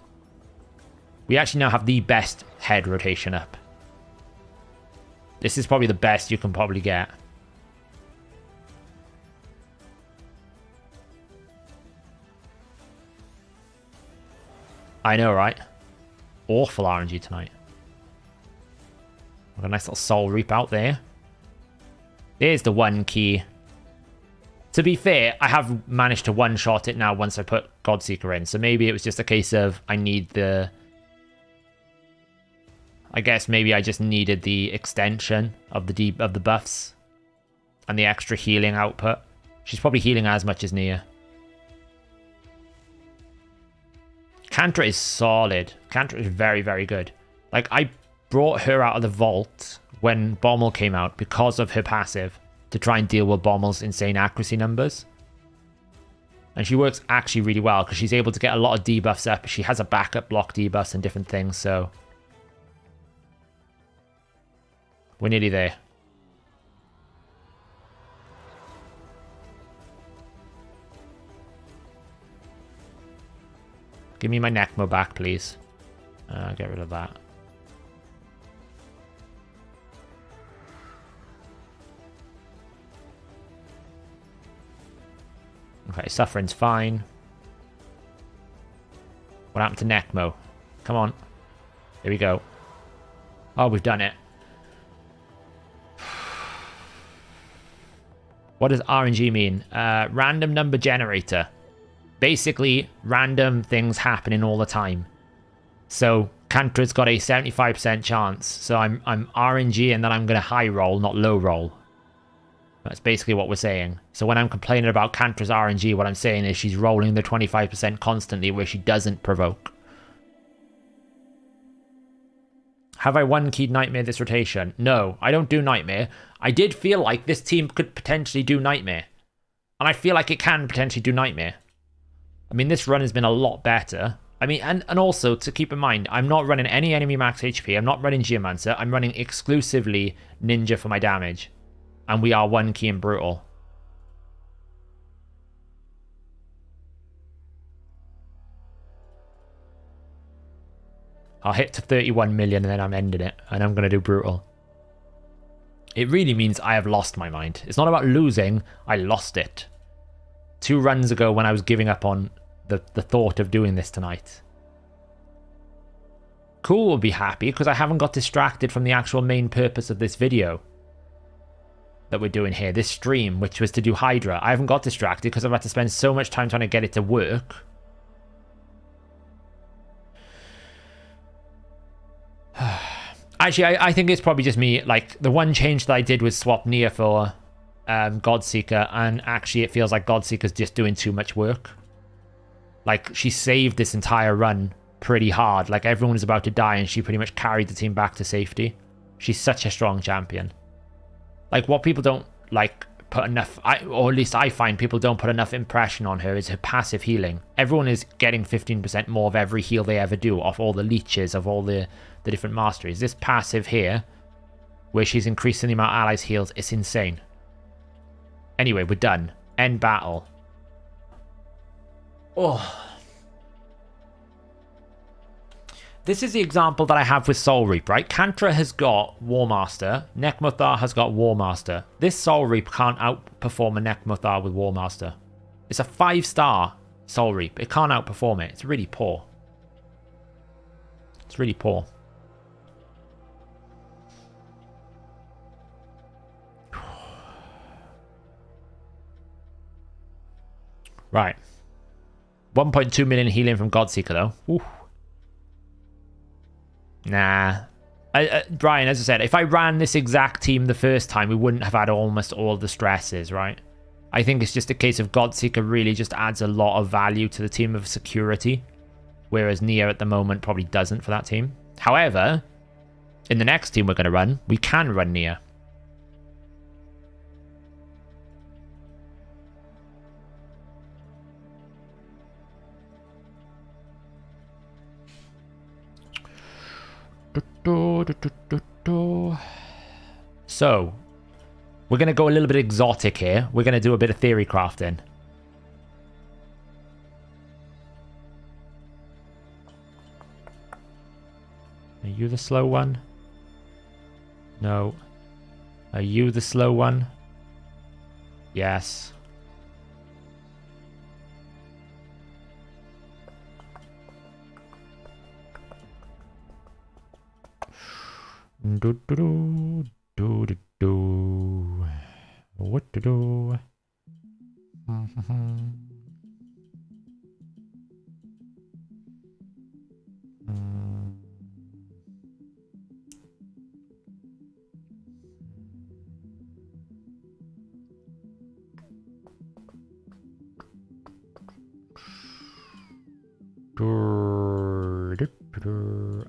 We actually now have the best head rotation up. This is probably the best you can probably get. I know, right? Awful RNG tonight. We've got a nice little soul reap out there. There's the one key. To be fair, I have managed to one-shot it now once I put Godseeker in. So maybe it was just a case of I need the... I guess maybe I just needed the extension of the buffs. And the extra healing output. She's probably healing as much as Nia. Cantra is solid. Cantra is very, very good. Like, I brought her out of the vault when Bommel came out because of her passive to try and deal with Bommel's insane accuracy numbers. And she works actually really well because she's able to get a lot of debuffs up. She has a backup block debuffs and different things, so... We're nearly there. Give me my Necmo back, please. Get rid of that. Okay, suffering's fine. What happened to Necmo? Come on. Here we go. Oh, we've done it. What does RNG mean? Random number generator. Basically, random things happening all the time. So, Cantra's got a 75% chance. So I'm RNG and then I'm going to high roll, not low roll. That's basically what we're saying. So when I'm complaining about Cantra's RNG, what I'm saying is she's rolling the 25% constantly where she doesn't provoke. Have I one-keyed Nightmare this rotation? No, I don't do Nightmare. I did feel like this team could potentially do Nightmare. And I feel like it can potentially do Nightmare. I mean, this run has been a lot better. I mean, and also, to keep in mind, I'm not running any enemy max HP. I'm not running Geomancer. I'm running exclusively Ninja for my damage. And we are one key and brutal. I'll hit to 31 million and then I'm ending it. And I'm going to do brutal. It really means I have lost my mind. It's not about losing. I lost it. 2 runs ago when I was giving up on the thought of doing this tonight. Cool will be happy because I haven't got distracted from the actual main purpose of this video that we're doing here, this stream, which was to do Hydra. I haven't got distracted because I've had to spend so much time trying to get it to work. Actually, I think it's probably just me. Like, the one change that I did was swap Nia for Godseeker, and actually it feels like Godseeker's just doing too much work. Like, she saved this entire run pretty hard. Like, everyone was about to die and she pretty much carried the team back to safety. She's such a strong champion. Like, what people don't, like, put enough, or at least I find people don't put enough impression on her, is her passive healing. Everyone is getting 15% more of every heal they ever do off all the leeches, of all the different masteries. This passive here, where she's increasing the amount of allies heals, it's insane. Anyway, we're done. End battle. Oh. This is the example that I have with Soul Reap, right? Kantra has got War Master. Nekmuthar has got War Master. This Soul Reap can't outperform a Nekmuthar with War Master. It's a 5-star Soul Reap. It can't outperform it. It's really poor. It's really poor. Right. 1.2 million healing from Godseeker, though. Ooh. Nah. Brian, as I said, if I ran this exact team the first time, we wouldn't have had almost all the stresses, right? I think it's just a case of Godseeker really just adds a lot of value to the team of security, whereas Nia at the moment probably doesn't for that team. However, in the next team we're going to run, we can run Nia. So, we're going to go a little bit exotic here. We're going to do a bit of theory crafting. Are you the slow one? No. Are you the slow one? Yes. Do do do do do do. What to do?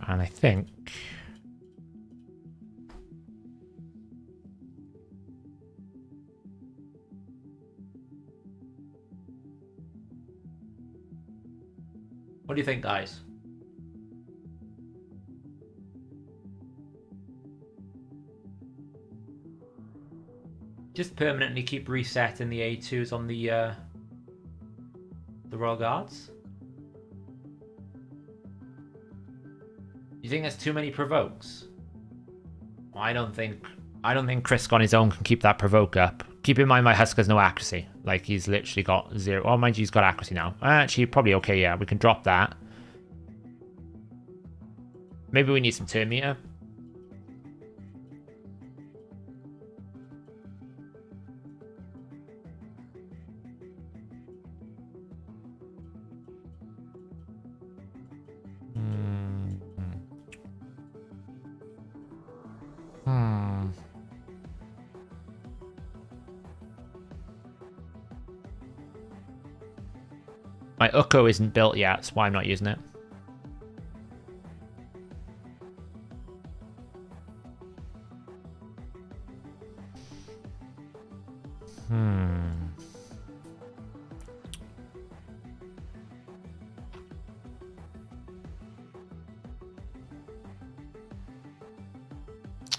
And I think what do you think, guys? Just permanently keep resetting the A2s on the Royal Guards? You think there's too many provokes? I don't think Krisk on his own can keep that provoke up. Keep in mind my Huskar's no accuracy. Like, he's literally got 0. Oh, mind you, he's got accuracy now. Actually, probably okay, yeah. We can drop that. Maybe we need some turn meter. My Ukko isn't built yet, that's why I'm not using it.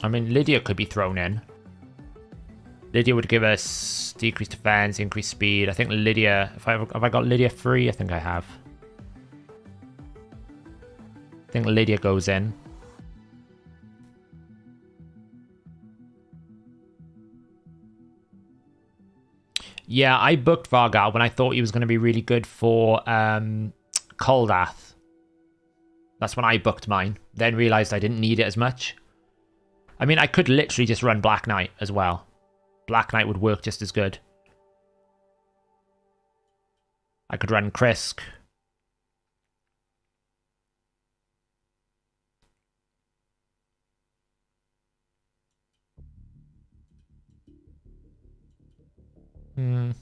I mean, Lydia could be thrown in. Lydia would give us decreased defense, increased speed. I think Lydia, have I got Lydia free? I think I have. I think Lydia goes in. Yeah, I booked Vargal when I thought he was going to be really good for Koldath. That's when I booked mine. Then realised I didn't need it as much. I mean, I could literally just run Black Knight as well. Black Knight would work just as good. I could run Krisk. I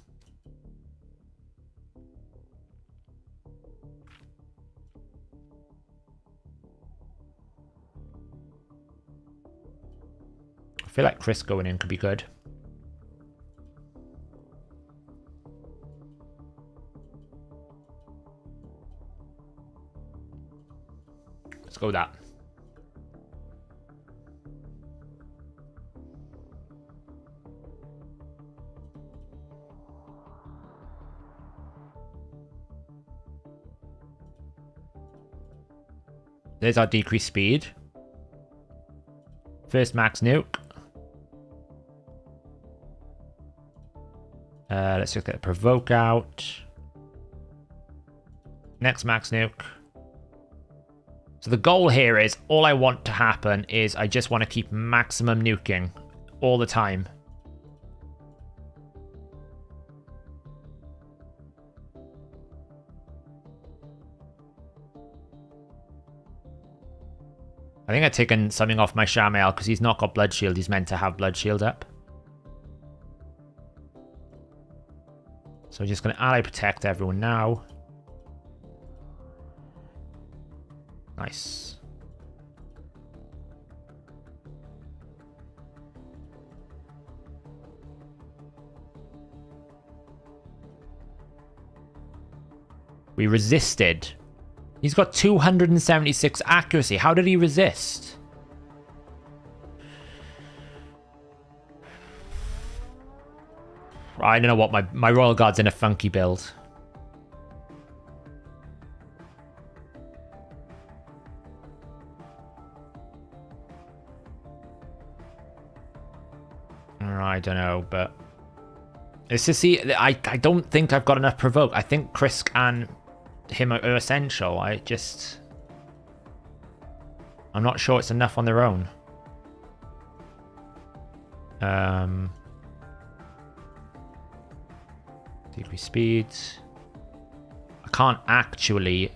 feel like Chris going in could be good. Let's go with that. There's our decreased speed. First max nuke. Let's just get the provoke out. Next max nuke. So the goal here is, all I want to happen is I just want to keep maximum nuking all the time. I think I've taken something off my Shamael because he's not got Blood Shield. He's meant to have Blood Shield up. So I'm just going to ally protect everyone now. Nice. We resisted. He's got 276 accuracy. How did he resist? I don't know what my Royal Guard's in a funky build. I don't know, but it's to see. I don't think I've got enough provoke. I think Krisk and him are essential. I'm not sure it's enough on their own. Decrease speed. I can't actually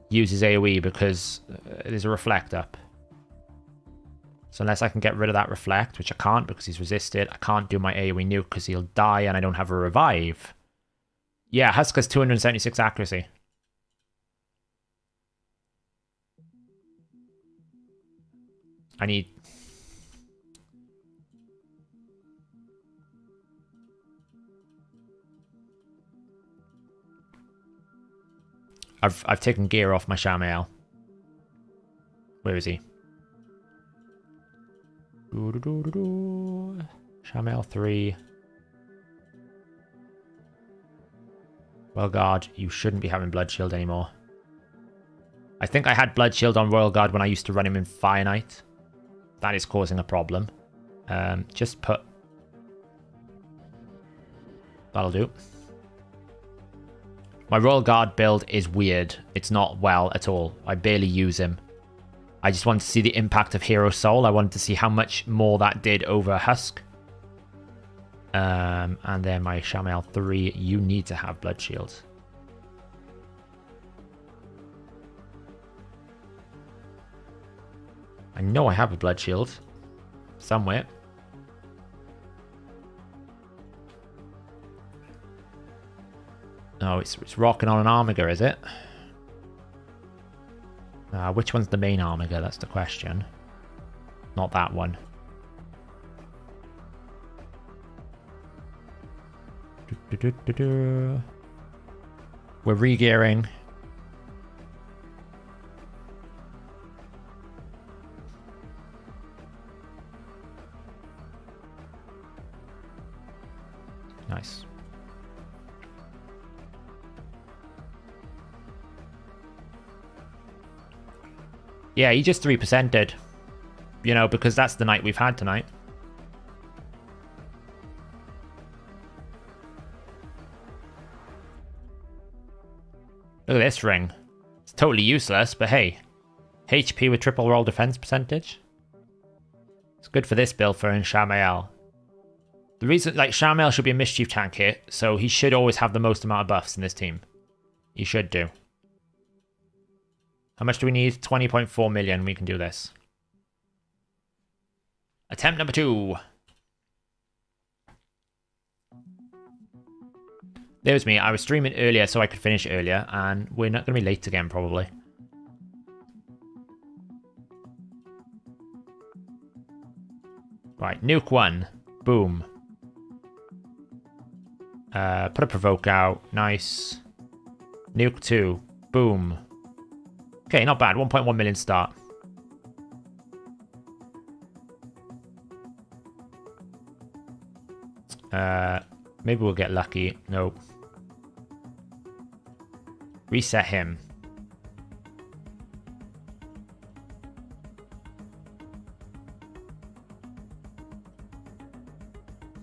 use his AoE because there's a reflect up. So unless I can get rid of that reflect, which I can't because he's resisted, I can't do my AoE nuke because he'll die and I don't have a revive. Yeah, Husk has 276 accuracy. I need... I've taken gear off my Shamael. Where is he? Shamael 3. Well, Guard, you shouldn't be having Blood Shield anymore. I think I had Blood Shield on Royal Guard when I used to run him in Fire Knight. That is causing a problem. Just put... That'll do. My Royal Guard build is weird. It's not well at all. I barely use him. I just wanted to see the impact of Hero Soul. I wanted to see how much more that did over Husk. And then my Shamael 3, you need to have Blood Shield. I know I have a Blood Shield somewhere. Oh, it's rocking on an Armiger, is it? Which one's the main Armiger? That's the question. Not that one. We're re-gearing. Nice. Yeah, he just 3%ed. You know, because that's the night we've had tonight. Look at this ring. It's totally useless, but hey. HP with triple roll defense percentage. It's good for this build for Shamael. The reason, like, Shamael should be a mischief tank here, so he should always have the most amount of buffs in this team. He should do. How much do we need? 20.4 million. We can do this. Attempt number 2. There's me. I was streaming earlier so I could finish earlier, and we're not going to be late again, probably. Right, nuke 1. Boom. Put a provoke out. Nice. Nuke 2. Boom. Okay, not bad. 1.1 million start. Maybe we'll get lucky. Nope. Reset him.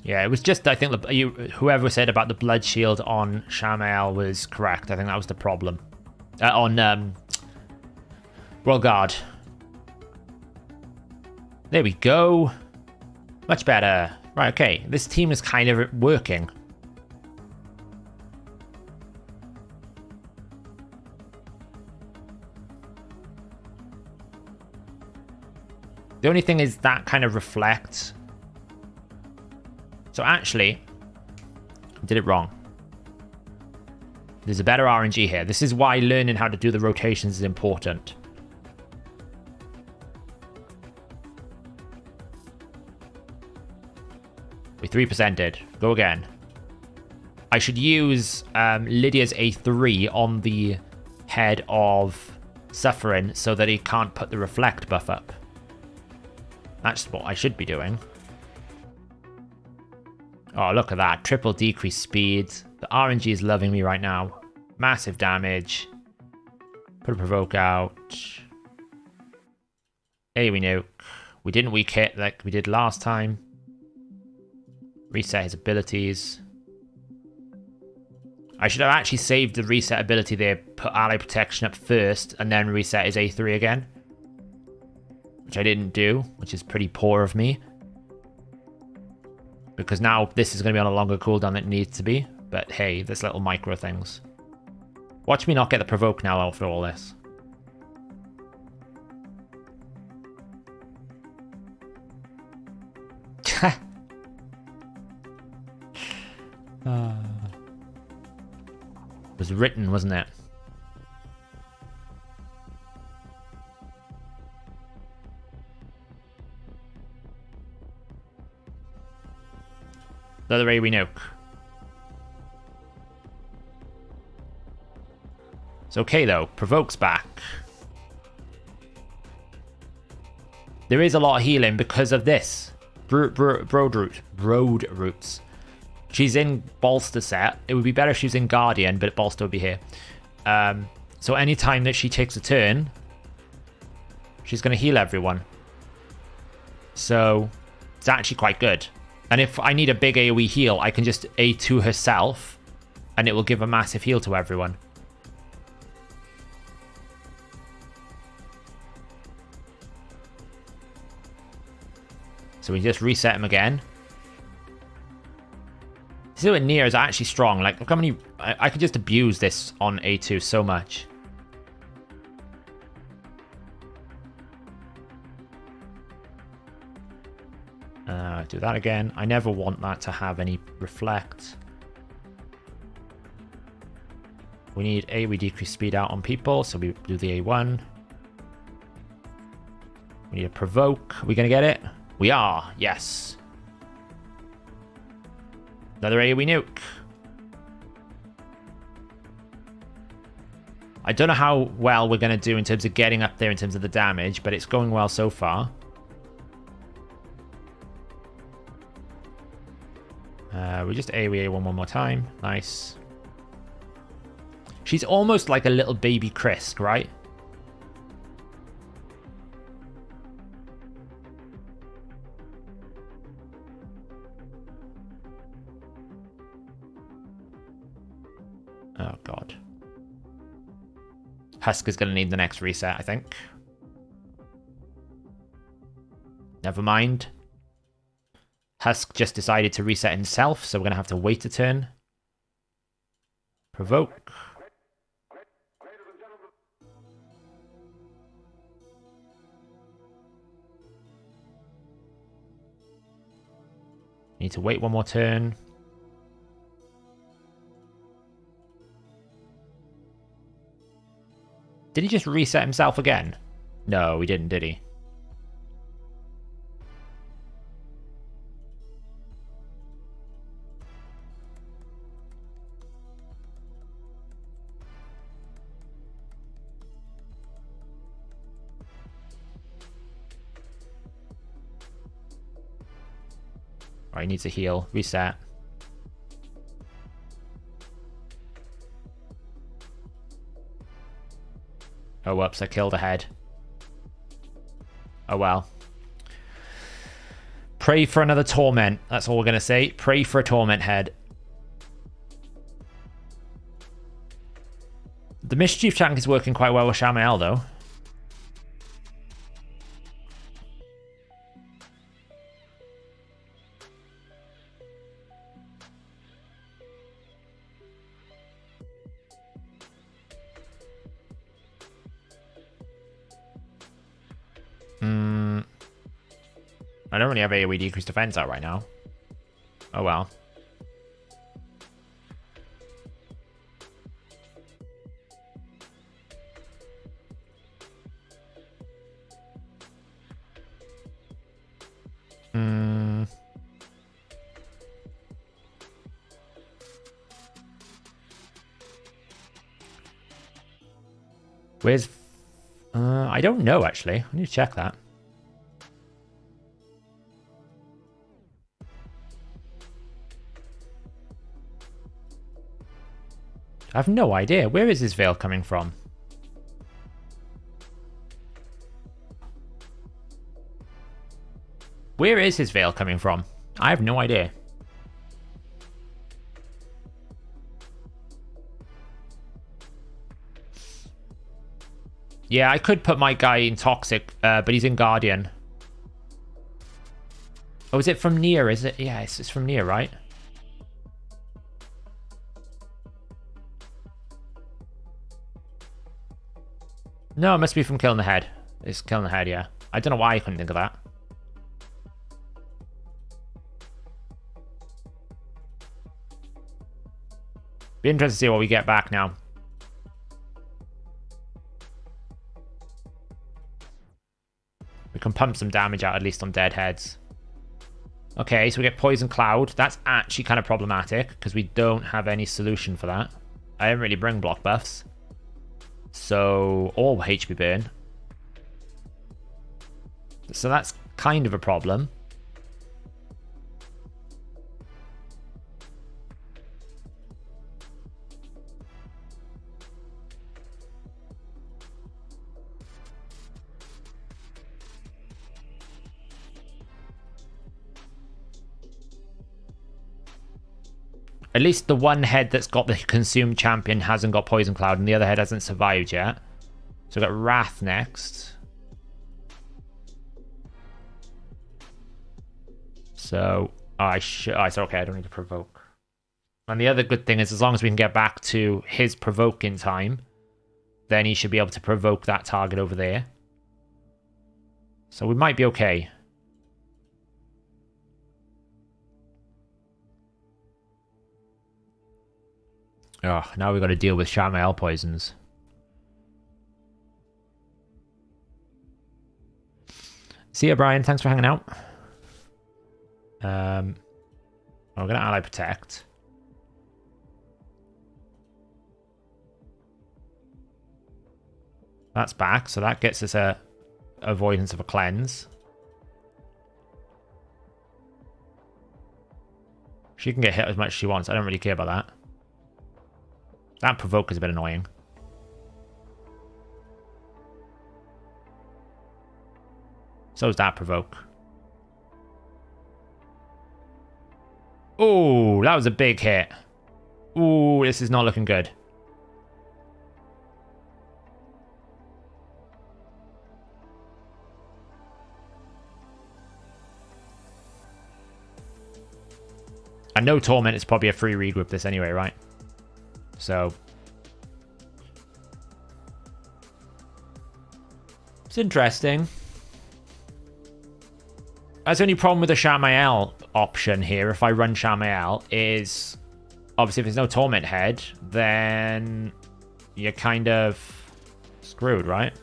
Yeah, it was just, I think, whoever said about the blood shield on Shamael was correct. I think that was the problem. On Royal Guard. There we go. Much better. Right, okay. This team is kind of working. The only thing is that kind of reflects. So actually, I did it wrong. There's a better RNG here. This is why learning how to do the rotations is important. We 3%ed. Go again. I should use Lydia's A3 on the head of Suffering so that he can't put the reflect buff up. That's what I should be doing. Oh, look at that. Triple decrease speed. The RNG is loving me right now. Massive damage. Put a provoke out. Hey, we nuke. We didn't weak hit like we did last time. Reset his abilities. I should have actually saved the reset ability there, put ally protection up first, and then reset his A3 again. Which I didn't do, which is pretty poor of me. Because now this is going to be on a longer cooldown than it needs to be. But hey, there's little micro things. Watch me not get the provoke now after all this. It was written, wasn't it? The other way we nuke. It's okay though. Provoke's back. There is a lot of healing because of this. Broad roots. She's in Bolster set. It would be better if she was in Guardian, but Bolster would be here. So anytime that she takes a turn, she's going to heal everyone. So it's actually quite good. And if I need a big AoE heal, I can just A2 herself, and it will give a massive heal to everyone. So we just reset him again. Zero near is actually strong. Like, look how many... I could just abuse this on A2 so much. Do that again. I never want that to have any reflect. We need A. We decrease speed out on people, so we do the A1. We need a provoke. Are we going to get it? We are. Yes. Another AoE nuke. I don't know how well we're going to do in terms of getting up there in terms of the damage, but it's going well so far. We just AoE one more time. Nice. She's almost like a little baby Krisk, right? Oh, God. Husk is going to need the next reset, I think. Never mind. Husk just decided to reset himself, so we're going to have to wait a turn. Provoke. Need to wait one more turn. Did he just reset himself again? No, he didn't, did he? Oh, he needs a heal. Reset. Oh, whoops, I killed a head. Oh, well. Pray for another torment. That's all we're going to say. Pray for a torment head. The mischief tank is working quite well with Shamael, though. I don't really have AoE decreased defense out right now. Oh well. Where's... I don't know, actually. I need to check that. I have no idea. Where is his veil coming from? Where is his veil coming from? I have no idea. Yeah, I could put my guy in Toxic, but he's in Guardian. Oh, is it from near? Is it? Yeah, it's from near, right? No, it must be from killing the head. It's killing the head, yeah. I don't know why I couldn't think of that. Be interested to see what we get back now. We can pump some damage out, at least on dead heads. Okay, so we get Poison Cloud. That's actually kind of problematic, because we don't have any solution for that. I didn't really bring block buffs. So, or HP burn. So that's kind of a problem. At least the one head that's got the consumed champion hasn't got Poison Cloud, and the other head hasn't survived yet. So we've got Wrath next. So, I said, okay, I don't need to provoke. And the other good thing is, as long as we can get back to his provoke in time, then he should be able to provoke that target over there. So we might be okay. Oh, now we've got to deal with Shamael poisons. See ya, Brian. Thanks for hanging out. We're going to ally protect. That's back, so that gets us a avoidance of a cleanse. She can get hit as much as she wants. I don't really care about that. That provoke is a bit annoying. So is that provoke. Oh, that was a big hit. Ooh, this is not looking good. And no Torment is probably a free regroup this anyway, right? So... it's interesting. That's the only problem with the Shamael option here, if I run Shamael, is... obviously, if there's no Torment head, then... you're kind of... screwed, right?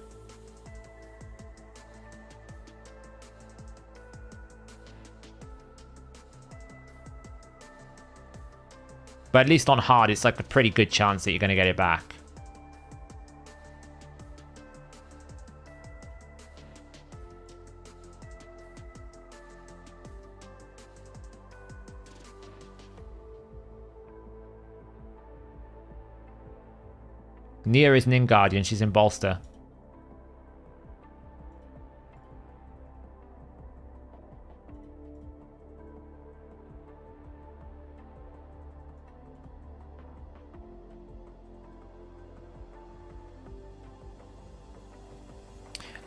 But at least on hard, it's like a pretty good chance that you're going to get it back. Nia isn't in Guardian, she's in Bolster.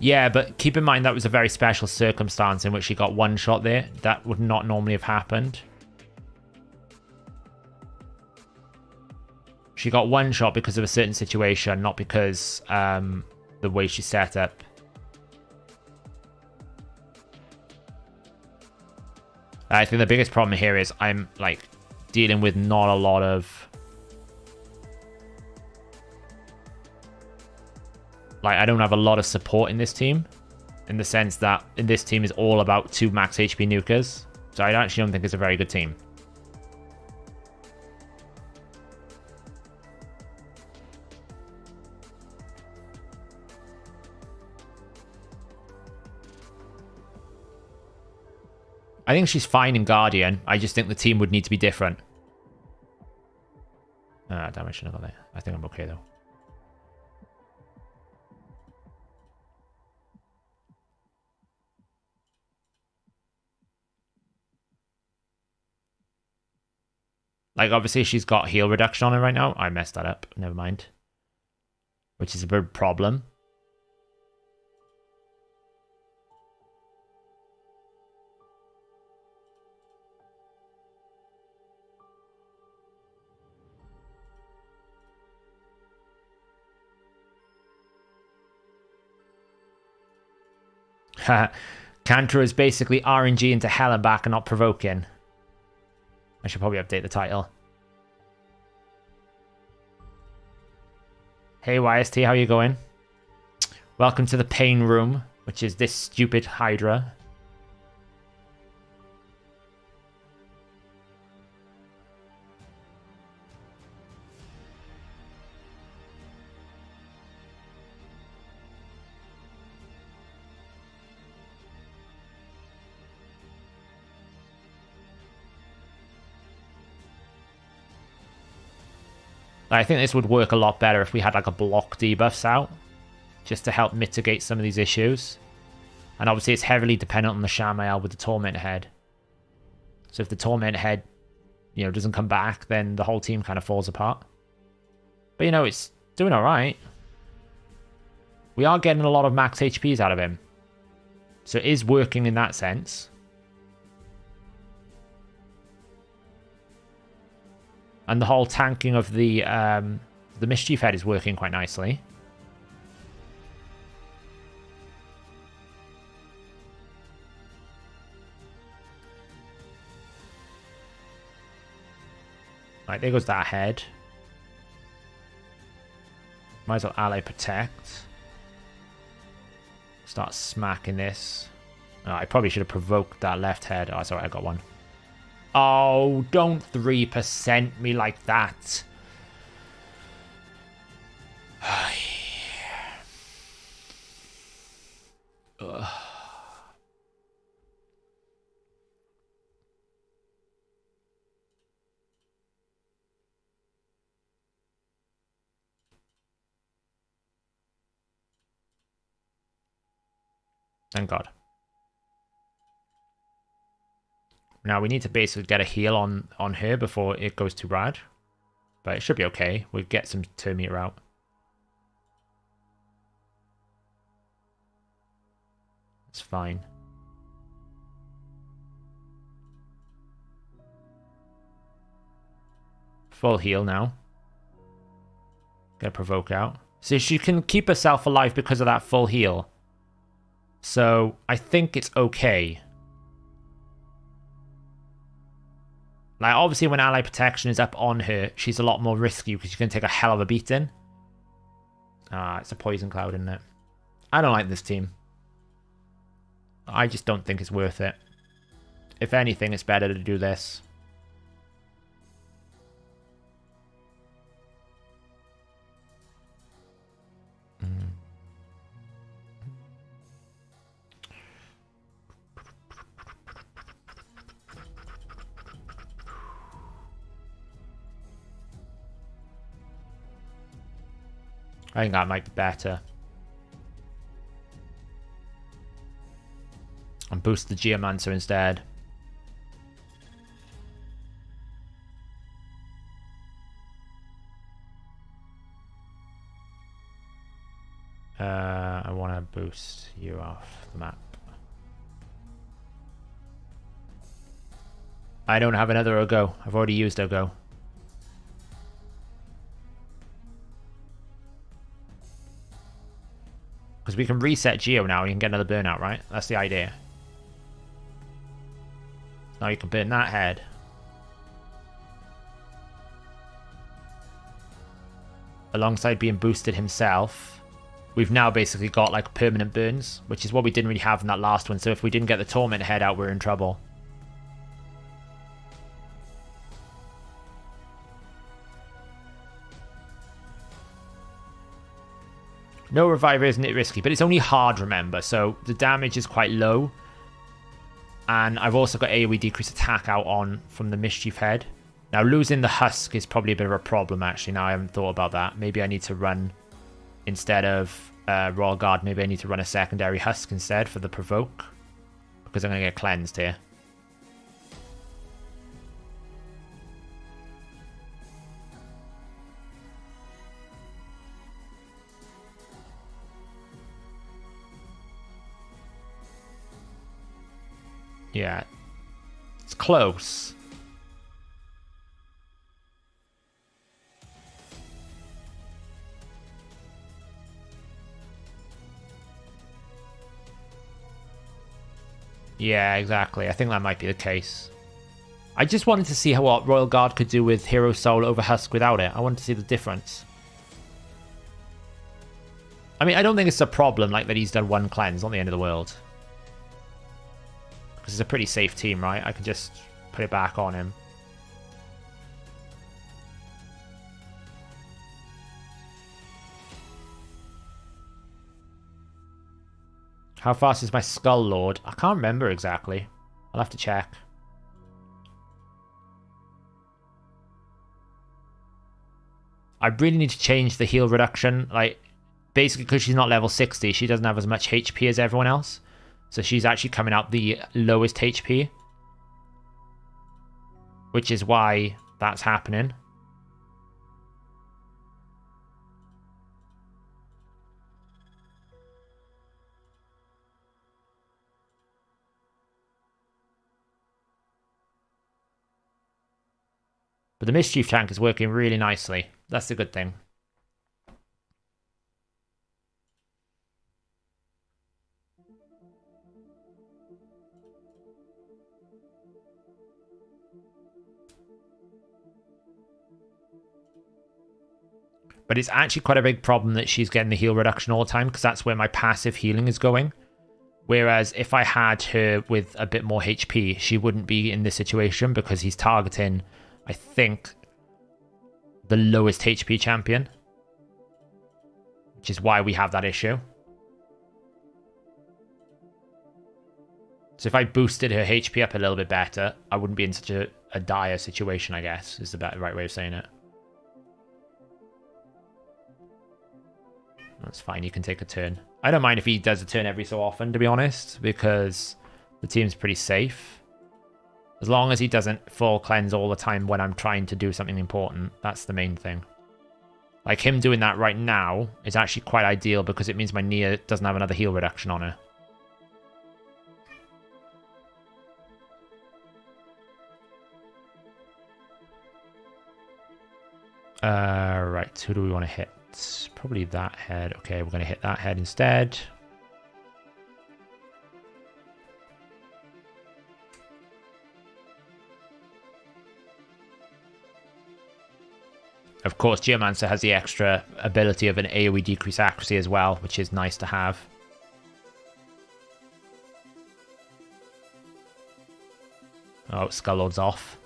Yeah, but keep in mind that was a very special circumstance in which she got one shot there. That would not normally have happened. She got one shot because of a certain situation, not because the way she's set up. I think the biggest problem here is I'm like dealing with not a lot of... like, I don't have a lot of support in this team, in the sense that in this team is all about 2 max HP nukers. So I actually don't think it's a very good team. I think she's fine in Guardian. I just think the team would need to be different. Ah, damn, I shouldn't have got that. I think I'm okay, though. Like, obviously, she's got heal reduction on her right now. I messed that up. Never mind. Which is a big problem. Cantor is basically RNG into hell and back and not provoking. I should probably update the title. Hey YST, how you going? Welcome to the pain room, which is this stupid Hydra. I think this would work a lot better if we had like a block debuffs out, just to help mitigate some of these issues. And obviously it's heavily dependent on the Shamael with the Torment head. So if the Torment head, you know, doesn't come back, then the whole team kind of falls apart. But you know, it's doing alright. We are getting a lot of max HPs out of him. So it is working in that sense. And the whole tanking of the Mischief Head is working quite nicely. Right, there goes that head. Might as well ally protect. Start smacking this. Oh, I probably should have provoked that left head. Oh, sorry, I got one. Oh, don't 3% me like that. Ugh. Thank God. Now we need to basically get a heal on her before it goes to Rad. But it should be okay. We'll get some turn meter out. It's fine. full heal now. Get a provoke out. So she can keep herself alive because of that full heal. So I think it's okay. Like, obviously when ally protection is up on her, she's a lot more risky because she can take a hell of a beating. Ah, it's a poison cloud, isn't it? I don't like this team. I just don't think it's worth it. If anything, it's better to do this. I think that might be better. And boost the Geomancer instead. I want to boost you off the map. I don't have another Ogo. I've already used Ogo. Because we can reset Geo now, you can get another burnout, right? That's the idea. Now you can burn that head. Alongside being boosted himself, we've now basically got like permanent burns, which is what we didn't really have in that last one. So if we didn't get the Torment head out, we're in trouble. No reviver isn't it risky, but it's only hard, remember, so the damage is quite low. And I've also got AoE decrease attack out on from the Mischief Head. Now losing the Husk is probably a bit of a problem actually, now I haven't thought about that. Maybe I need to run, instead of Royal Guard, maybe I need to run a secondary Husk instead for the provoke. Because I'm going to get cleansed here. Yeah, it's close. Yeah, exactly. I think that might be the case. I just wanted to see what Royal Guard could do with Hero Soul over Husk without it. I wanted to see the difference. I mean, I don't think it's a problem like that he's done one cleanse, not the end of the world. Because it's a pretty safe team, right? I can just put it back on him. How fast is my Skull Lord? I can't remember exactly. I'll have to check. I really need to change the heal reduction. Like, basically because she's not level 60, she doesn't have as much HP as everyone else. So she's actually coming out the lowest HP. Which is why that's happening. But the Mischief tank is working really nicely. That's the good thing. But it's actually quite a big problem that she's getting the heal reduction all the time, because that's where my passive healing is going. Whereas if I had her with a bit more HP, she wouldn't be in this situation because he's targeting, I think, the lowest HP champion. Which is why we have that issue. So if I boosted her HP up a little bit better, I wouldn't be in such a dire situation, I guess, is the right way of saying it. That's fine, you can take a turn. I don't mind if he does a turn every so often, to be honest, because the team's pretty safe. As long as he doesn't full cleanse all the time when I'm trying to do something important, that's the main thing. Like, him doing that right now is actually quite ideal because it means my Nia doesn't have another heal reduction on her. Right, who do we want to hit? Probably that head. Okay, we're going to hit that head instead. Of course, Geomancer has the extra ability of an AoE decrease accuracy as well, which is nice to have. Oh, Skull-Lord's off.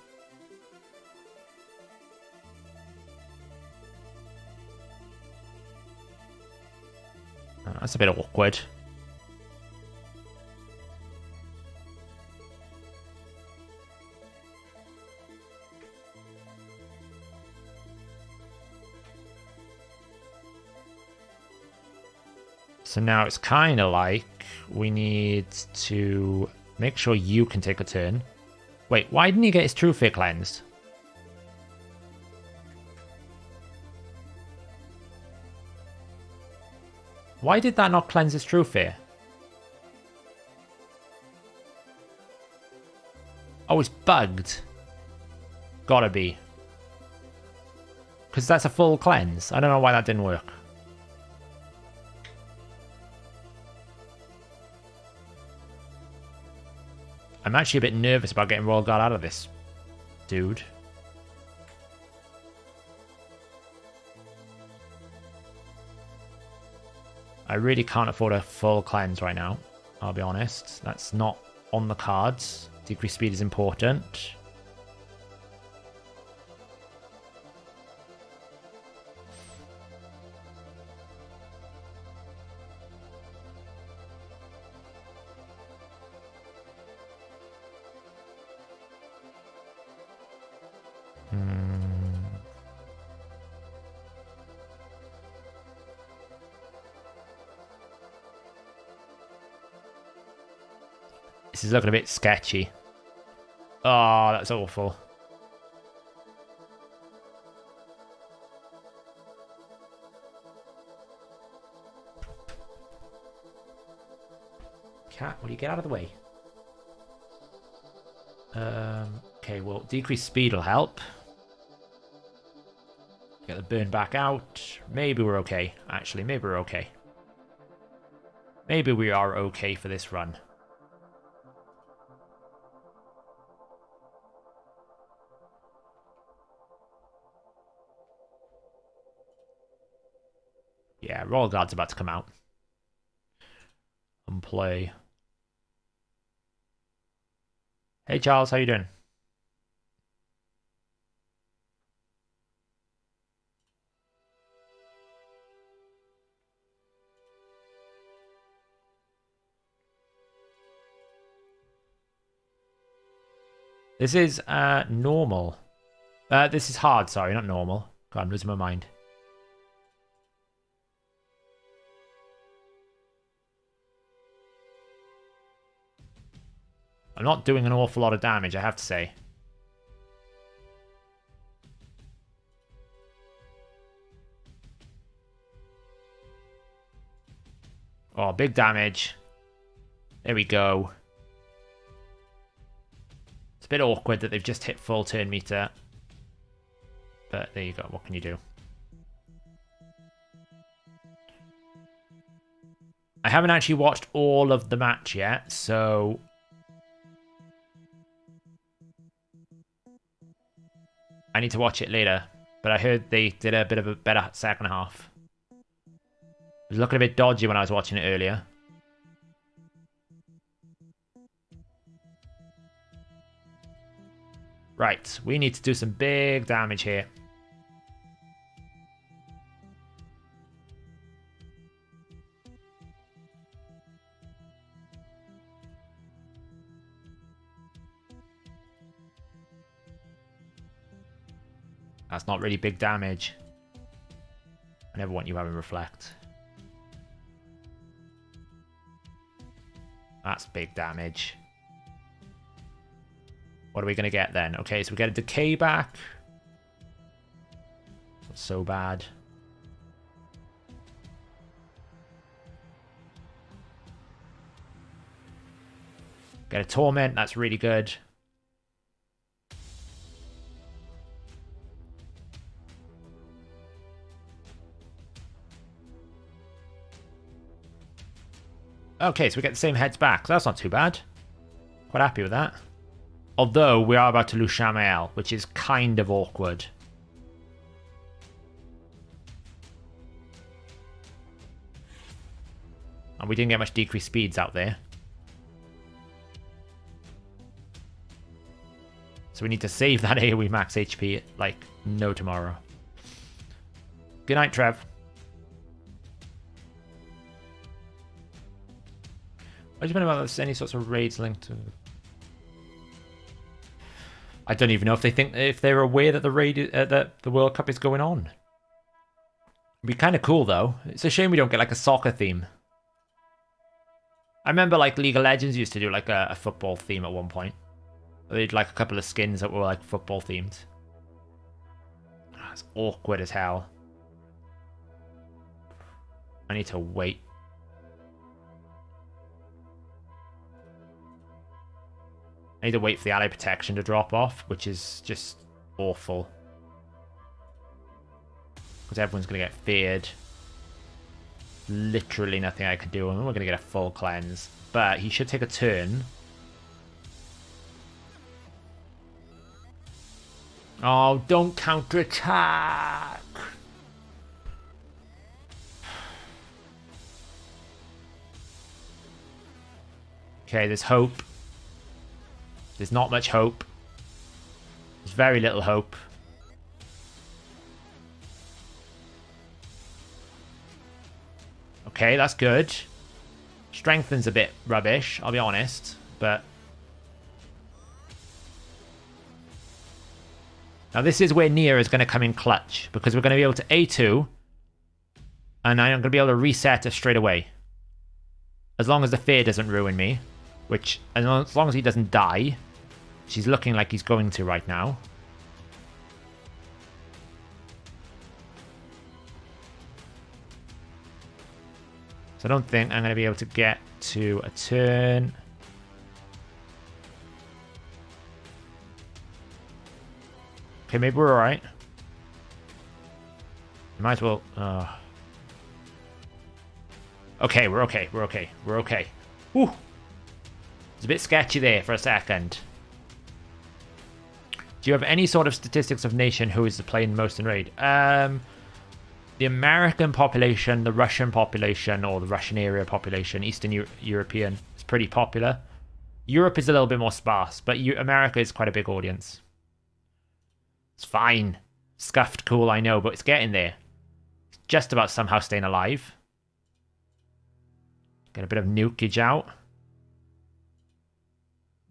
That's a bit awkward. So now it's kind of like we need to make sure you can take a turn. Wait, why didn't he get his True Fear cleansed? Why did that not cleanse his True Fear? Oh, it's bugged. Gotta be. Because that's a full cleanse. I don't know why that didn't work. I'm actually a bit nervous about getting Royal Guard out of this dude. I really can't afford a full cleanse right now, I'll be honest. That's not on the cards. Decreased speed is important. This is looking a bit sketchy. Oh, that's awful. Cat, will you get out of the way? Okay, well, decreased speed will help. Get the burn back out. Maybe we're okay. Actually, maybe we're okay. Maybe we are okay for this run. Yeah, Royal Guard's about to come out and play. Hey Charles, how you doing? This is normal. This is hard, sorry, not normal. God, I'm losing my mind. I'm not doing an awful lot of damage, I have to say. Oh, big damage. There we go. It's a bit awkward that they've just hit full turn meter. But there you go, what can you do? I haven't actually watched all of the match yet, so... I need to watch it later, but I heard they did a bit of a better second half. It was looking a bit dodgy when I was watching it earlier. Right, we need to do some big damage here. That's not really big damage. I never want you having reflect. That's big damage. What are we going to get then? Okay, so we get a decay back. Not so bad. Get a torment, that's really good. Okay, so we get the same heads back. So that's not too bad. Quite happy with that. Although we are about to lose Shamael, which is kind of awkward. And we didn't get much decreased speeds out there. So we need to save that AoE max HP like no tomorrow. Good night, Trev. What do you mean about this? Any sorts of raids linked to... I don't even know if they're aware that that the World Cup is going on. It'd be kind of cool though. It's a shame we don't get like a soccer theme. I remember like League of Legends used to do like a football theme at one point. They had like a couple of skins that were like football themed. Oh, it's awkward as hell. I need to wait. I need to wait for the ally protection to drop off, which is just awful. Because everyone's going to get feared. Literally nothing I can do, and we're going to get a full cleanse. But he should take a turn. Oh, don't counter-attack! Okay, there's hope. There's not much hope. There's very little hope. Okay, that's good. Strengthen's a bit rubbish, I'll be honest, but... Now this is where Nia is going to come in clutch, because we're going to be able to A2, and I'm going to be able to reset her straight away. As long as the fear doesn't ruin me, which, as long as he doesn't die, she's looking like he's going to right now. So I don't think I'm going to be able to get to a turn. Okay, maybe we're alright. Might as well... Okay, we're okay. We're okay. We're okay. Whew. It's a bit sketchy there for a second. Do you have any sort of statistics of nation who is playing most in raid? The American population, the Russian population, or the Russian area population, Eastern European, is pretty popular. Europe is a little bit more sparse, but America is quite a big audience. It's fine. Scuffed cool, I know, but it's getting there. It's just about somehow staying alive. Get a bit of nukage out.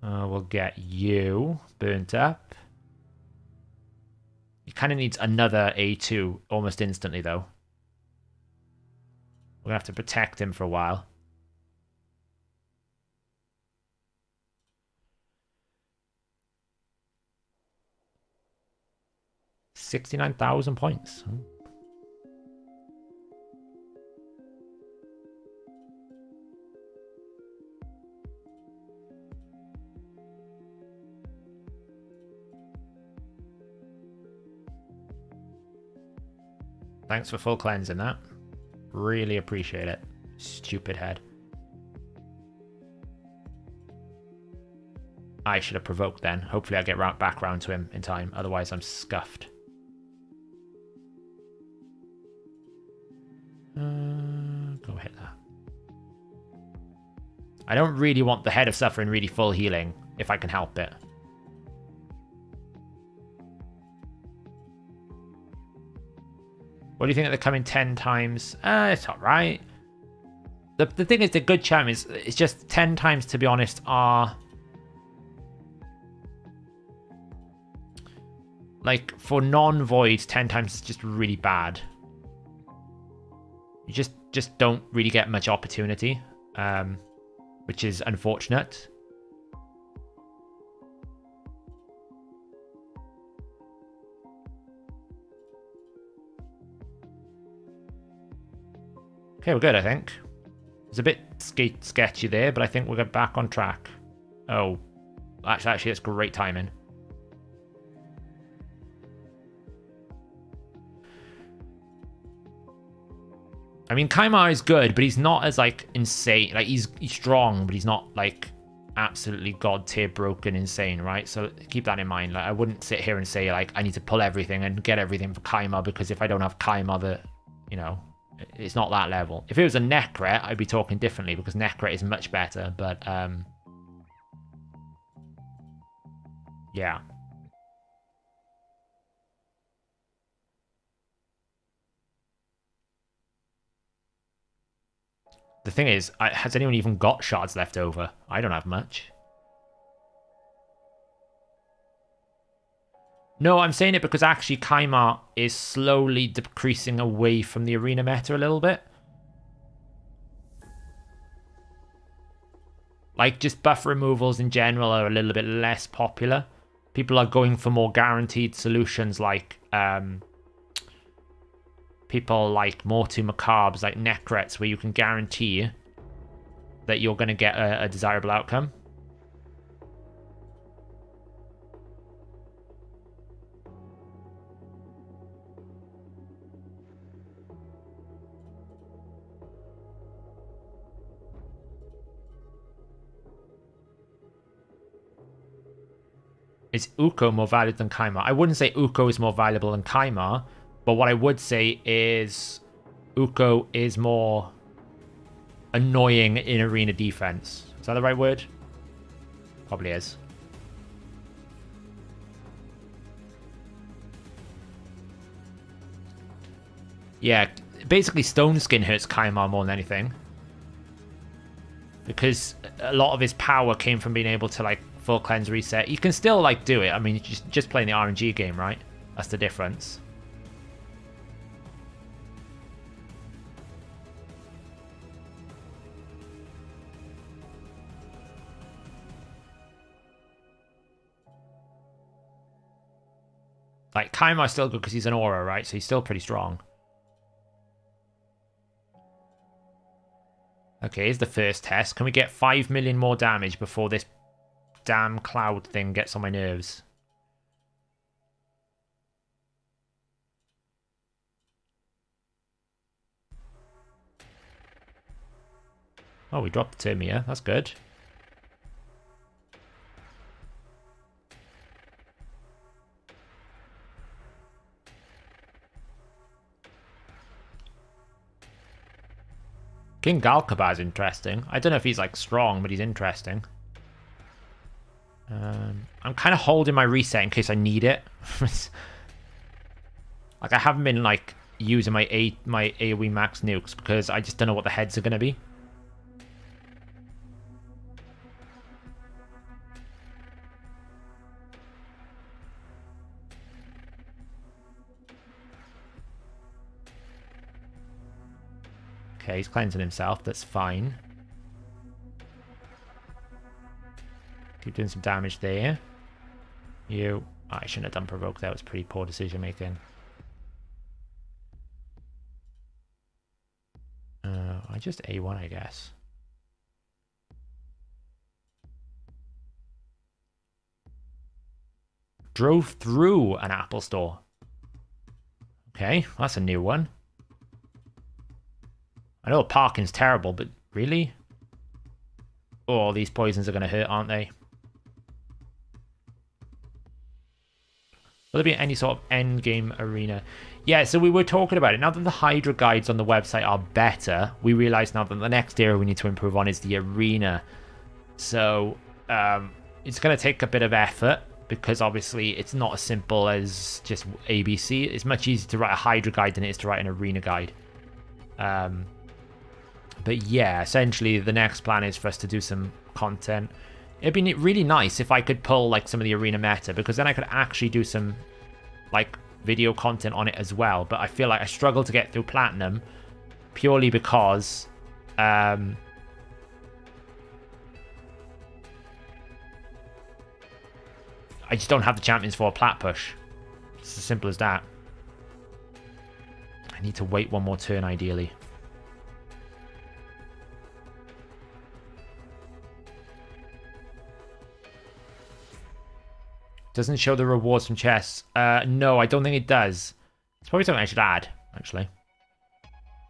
We'll get you burnt up. He kind of needs another A2 almost instantly, though. We're going to have to protect him for a while. $69,000 points. Thanks for full cleansing that. Really appreciate it. Stupid head. I should have provoked then. Hopefully I get back round to him in time. Otherwise I'm scuffed. Go hit that. I don't really want the Head of Suffering really full healing, if I can help it. What do you think that they're coming 10 times? It's alright. The thing is, the good champ is, it's just 10 times, to be honest, are... Like, for non-void, 10 times is just really bad. You just don't really get much opportunity, which is unfortunate. Okay, we're good, I think. It's a bit sketchy there, but I think we'll get back on track. Oh, actually, that's great timing. I I mean, Kaimar is good, but he's not as, like, insane. Like, he's strong, but he's not, like, absolutely god tier broken insane, right? So keep that in mind. Like, I wouldn't sit here and say, like, I need to pull everything and get everything for Kaimar, because if I don't have Kaimar, that, you know, it's not that level. If it was a Necret, I'd be talking differently, because Necret is much better, but, yeah. The thing is, has anyone even got shards left over? I don't have much. No, I'm saying it because actually Kaimar is slowly decreasing away from the arena meta a little bit. Like, just buff removals in general are a little bit less popular. People are going for more guaranteed solutions, like people like Mortu Macabres, like Necrets, where you can guarantee that you're going to get a desirable outcome. Is Uko more valuable than Kaimar? I wouldn't say Uko is more valuable than Kaimar, but what I would say is Uko is more annoying in arena defense. Is that the right word? Probably is. Yeah, basically Stone Skin hurts Kaimar more than anything, because a lot of his power came from being able to, like, full cleanse reset. You can still, like, do it. I mean, just playing the RNG game, right? That's the difference. Like, Kaimar's still good because he's an aura, right? So he's still pretty strong. Okay, here's the first test. Can we get 5 million more damage before this damn cloud thing gets on my nerves? Oh, we dropped the Termia. That's good. King Galkabar is interesting. I don't know if he's, like, strong, but he's interesting. I'm kind of holding my reset in case I need it. Like, I haven't been, like, using my AoE max nukes because I just don't know what the heads are going to be. Okay, he's cleansing himself. That's fine. Keep doing some damage there. You... Oh, I shouldn't have done provoke. That was pretty poor decision making. I just A1, I guess. Drove through an Apple store. Okay, that's a new one. I know parking's terrible, but really? Oh, these poisons are going to hurt, aren't they? Will there be any sort of end game arena? Yeah, so we were talking about it. Now that the Hydra guides on the website are better, we realize now that the next area we need to improve on is the arena. So it's going to take a bit of effort, because obviously it's not as simple as just ABC. It's much easier to write a Hydra guide than it is to write an arena guide. But yeah, essentially the next plan is for us to do some content. It'd be really nice if I could pull, like, some of the arena meta, because then I could actually do some, like, video content on it as well. But I feel like I struggle to get through Platinum purely because I just don't have the champions for a plat push. It's as simple as that. I need to wait one more turn, ideally. Doesn't show the rewards from chests. No, I don't think it does. It's probably something I should add, actually.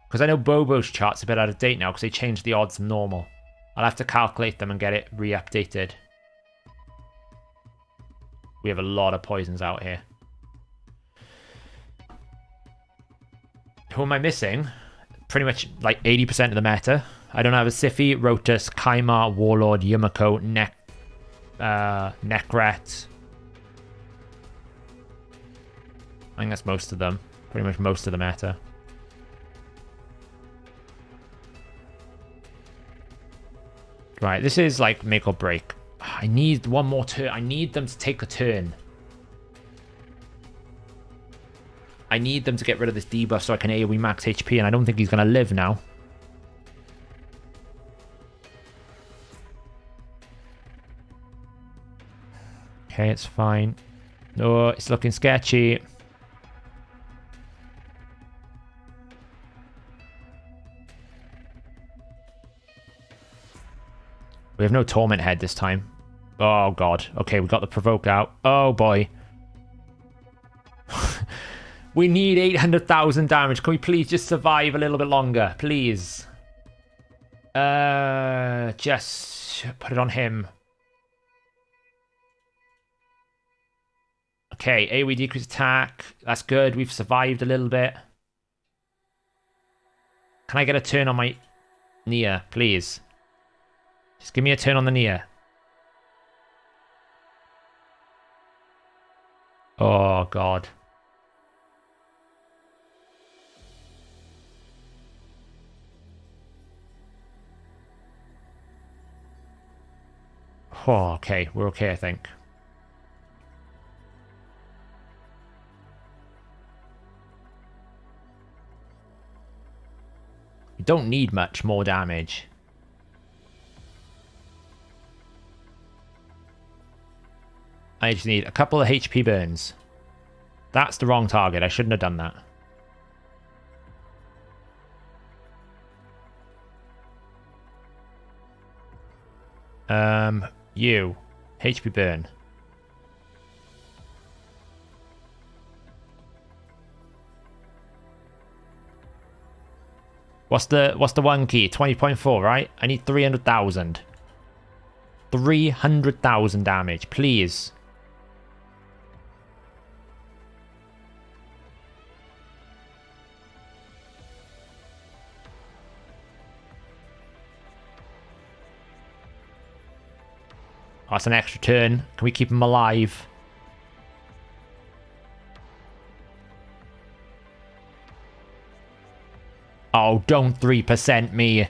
Because I know Bobo's chart's a bit out of date now because they changed the odds to normal. I'll have to calculate them and get it re-updated. We have a lot of poisons out here. Who am I missing? Pretty much like 80% of the meta. I don't have a Siphi, Rotus, Kaimar, Warlord, Yumiko, Nekret. I think that's most of them. Pretty much most of the meta. Right, this is like make or break. I need one more turn. I need them to take a turn. I need them to get rid of this debuff so I can AoE max HP, and I don't think he's going to live now. Okay, it's fine. No, it's looking sketchy. We have no Torment Head this time. Oh, God. Okay, we got the Provoke out. Oh, boy. We need 800,000 damage. Can we please just survive a little bit longer? Please. Just put it on him. Okay, AoE decrease attack. That's good. We've survived a little bit. Can I get a turn on my Nia, please? Just give me a turn on the Nia. Oh, God. Oh, okay. We're okay, I think. We don't need much more damage. I just need a couple of HP burns. That's the wrong target. I shouldn't have done that. You. HP burn. What's the one key? 20.4, right? I need 300,000. 300,000 damage, please. Oh, that's an extra turn. Can we keep him alive? Oh, don't 3% me.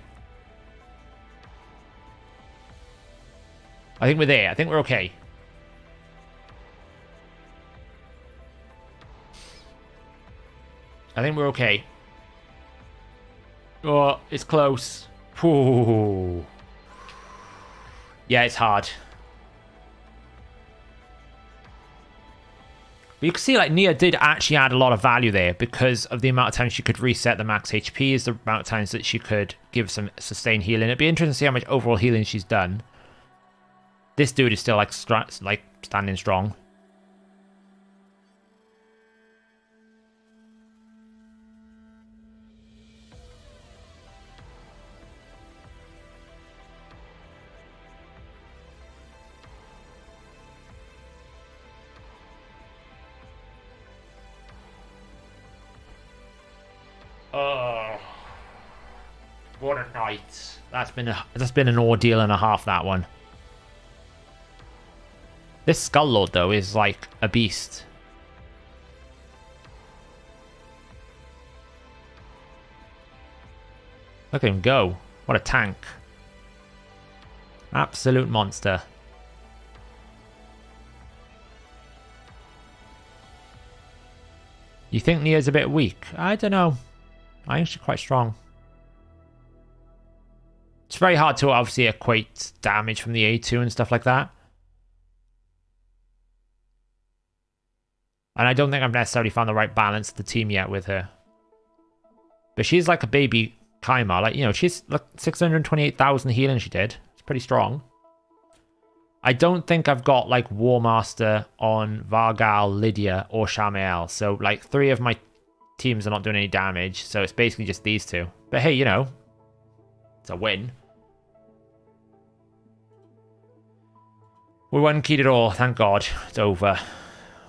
I think we're there. I think we're okay. I think we're okay. Oh, it's close. Ooh. Yeah, it's hard. But you can see, like, Nia did actually add a lot of value there because of the amount of times she could reset the max HPs, the amount of times that she could give some sustained healing. It'd be interesting to see how much overall healing she's done. This dude is still, like standing strong. Oh, what a night! That's been an ordeal and a half, that one. This Skull Lord though is like a beast. Look at him go! What a tank! Absolute monster. You think Nia's a bit weak? I don't know. I think she's quite strong. It's very hard to obviously equate damage from the A2 and stuff like that. And I don't think I've necessarily found the right balance of the team yet with her. But she's like a baby Kaimar. Like, you know, she's like 628,000 healing she did. It's pretty strong. I don't think I've got like War Master on Vargal, Lydia, or Shamael. So like 3 of my teams are not doing any damage, so it's basically just these two. But hey, you know, it's a win. We one keyed it all, thank God. It's over.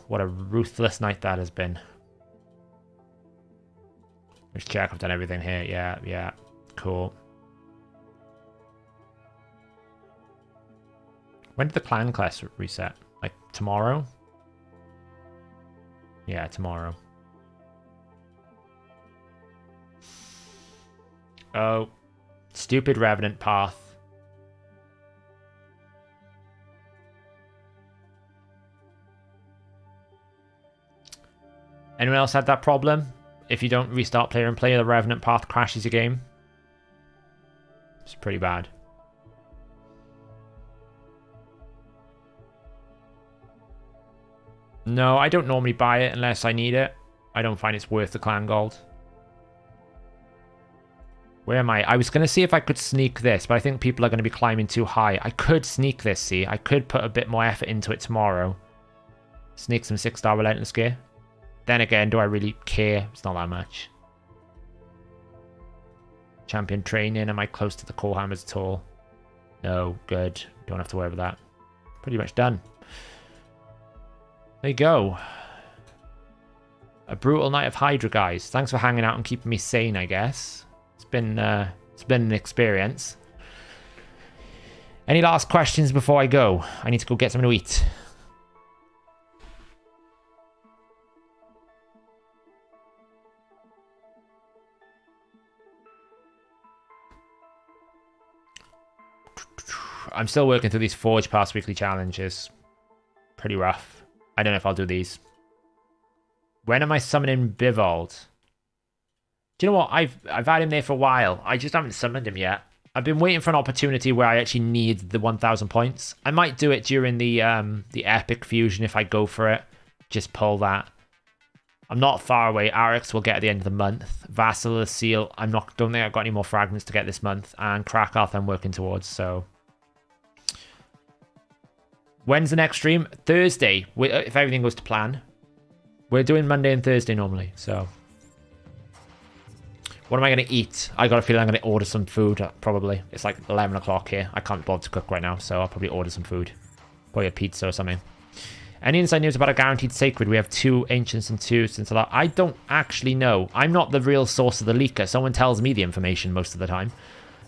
What a ruthless night that has been. Let's check, I've done everything here. Yeah, cool. When did the clan class reset? Like tomorrow? Yeah, tomorrow. Oh, stupid Revenant path. Anyone else had that problem? If you don't restart player and player, the Revenant path crashes your game. It's pretty bad. No, I don't normally buy it unless I need it. I don't find it's worth the clan gold. Where am I? I was going to see if I could sneak this, but I think people are going to be climbing too high. I could sneak this, see? I could put a bit more effort into it tomorrow. Sneak some 6-star Relentless gear. Then again, do I really care? It's not that much. Champion training. Am I close to the core hammers at all? No, good. Don't have to worry about that. Pretty much done. There you go. A brutal night of Hydra, guys. Thanks for hanging out and keeping me sane, I guess. It's been an experience. Any last questions before I go? I need to go get something to eat. I'm still working through these Forge Pass weekly challenges. Pretty rough. I don't know if I'll do these. When am I summoning Bivald? Do you know what? I've had him there for a while. I just haven't summoned him yet. I've been waiting for an opportunity where I actually need the 1,000 points. I might do it during the epic fusion if I go for it. Just pull that. I'm not far away. Arix will get at the end of the month. Vassal of the Seal. Don't think I've got any more fragments to get this month. And Krakoth I'm working towards, so. When's the next stream? Thursday, if everything goes to plan. We're doing Monday and Thursday normally, so. What am I going to eat? I got a feeling I'm going to order some food, probably. It's like 11 o'clock here. I can't bother to cook right now, so I'll probably order some food. Probably a pizza or something. Any inside news about a guaranteed sacred? We have 2 ancients and 2 since a lot. I don't actually know. I'm not the real source of the leaker. Someone tells me the information most of the time.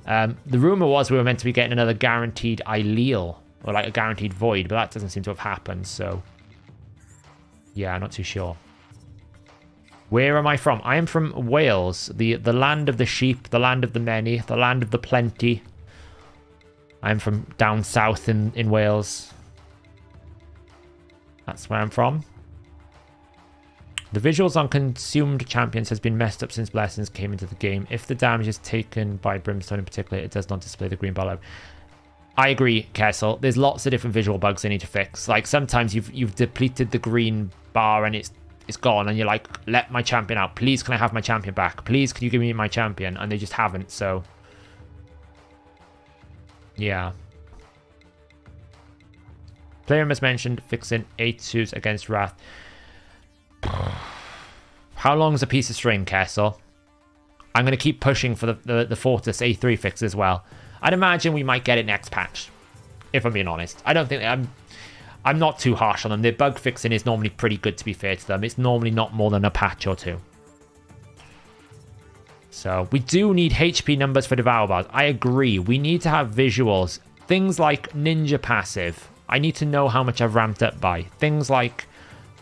The rumor was we were meant to be getting another guaranteed Ileal. Or like a guaranteed void, but that doesn't seem to have happened, so. Yeah, I'm not too sure. Where am I from? I am from Wales, the land of the sheep, the land of the many, the land of the plenty. I'm from down south in Wales. That's where I'm from. The visuals on consumed champions has been messed up since Blessings came into the game. If the damage is taken by Brimstone in particular, it does not display the green bar. I agree, Kessel. There's lots of different visual bugs they need to fix. Like sometimes you've depleted the green bar and it's gone, and you're like, let my champion out. Please, can I have my champion back? Please, can you give me my champion? And they just haven't. So, yeah. Player has mentioned fixing 8 suits against Wrath. How long is a piece of string, Kessel? I'm going to keep pushing for the Fortis A3 fix as well. I'd imagine we might get it next patch, if I'm being honest. I don't think I'm not too harsh on them. Their bug fixing is normally pretty good, to be fair to them. It's normally not more than a patch or 2. So we do need HP numbers for Devour Bars. I agree. We need to have visuals. Things like Ninja Passive. I need to know how much I've ramped up by. Things like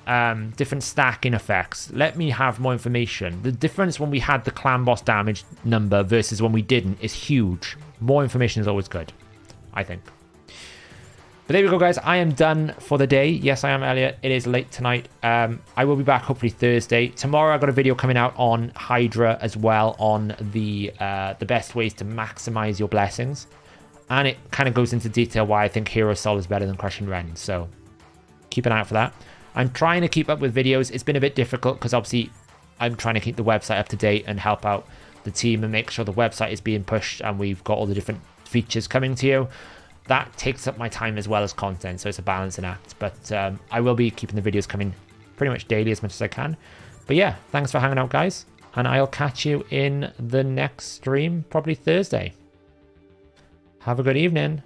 different stacking effects. Let me have more information. The difference when we had the clan boss damage number versus when we didn't is huge. More information is always good, I think. But there we go, guys. I am done for the day. Yes, I am, Elliot. It is late tonight. I will be back hopefully Thursday. Tomorrow I've got a video coming out on Hydra as well, on the best ways to maximize your blessings. And it kind of goes into detail why I think Hero Soul is better than Crushing Ren. So keep an eye out for that. I'm trying to keep up with videos. It's been a bit difficult because obviously I'm trying to keep the website up to date and help out the team and make sure the website is being pushed and we've got all the different features coming to you. That takes up my time as well as content, so it's a balancing act. But I will be keeping the videos coming pretty much daily as much as I can. But yeah, thanks for hanging out, guys. And I'll catch you in the next stream, probably Thursday. Have a good evening.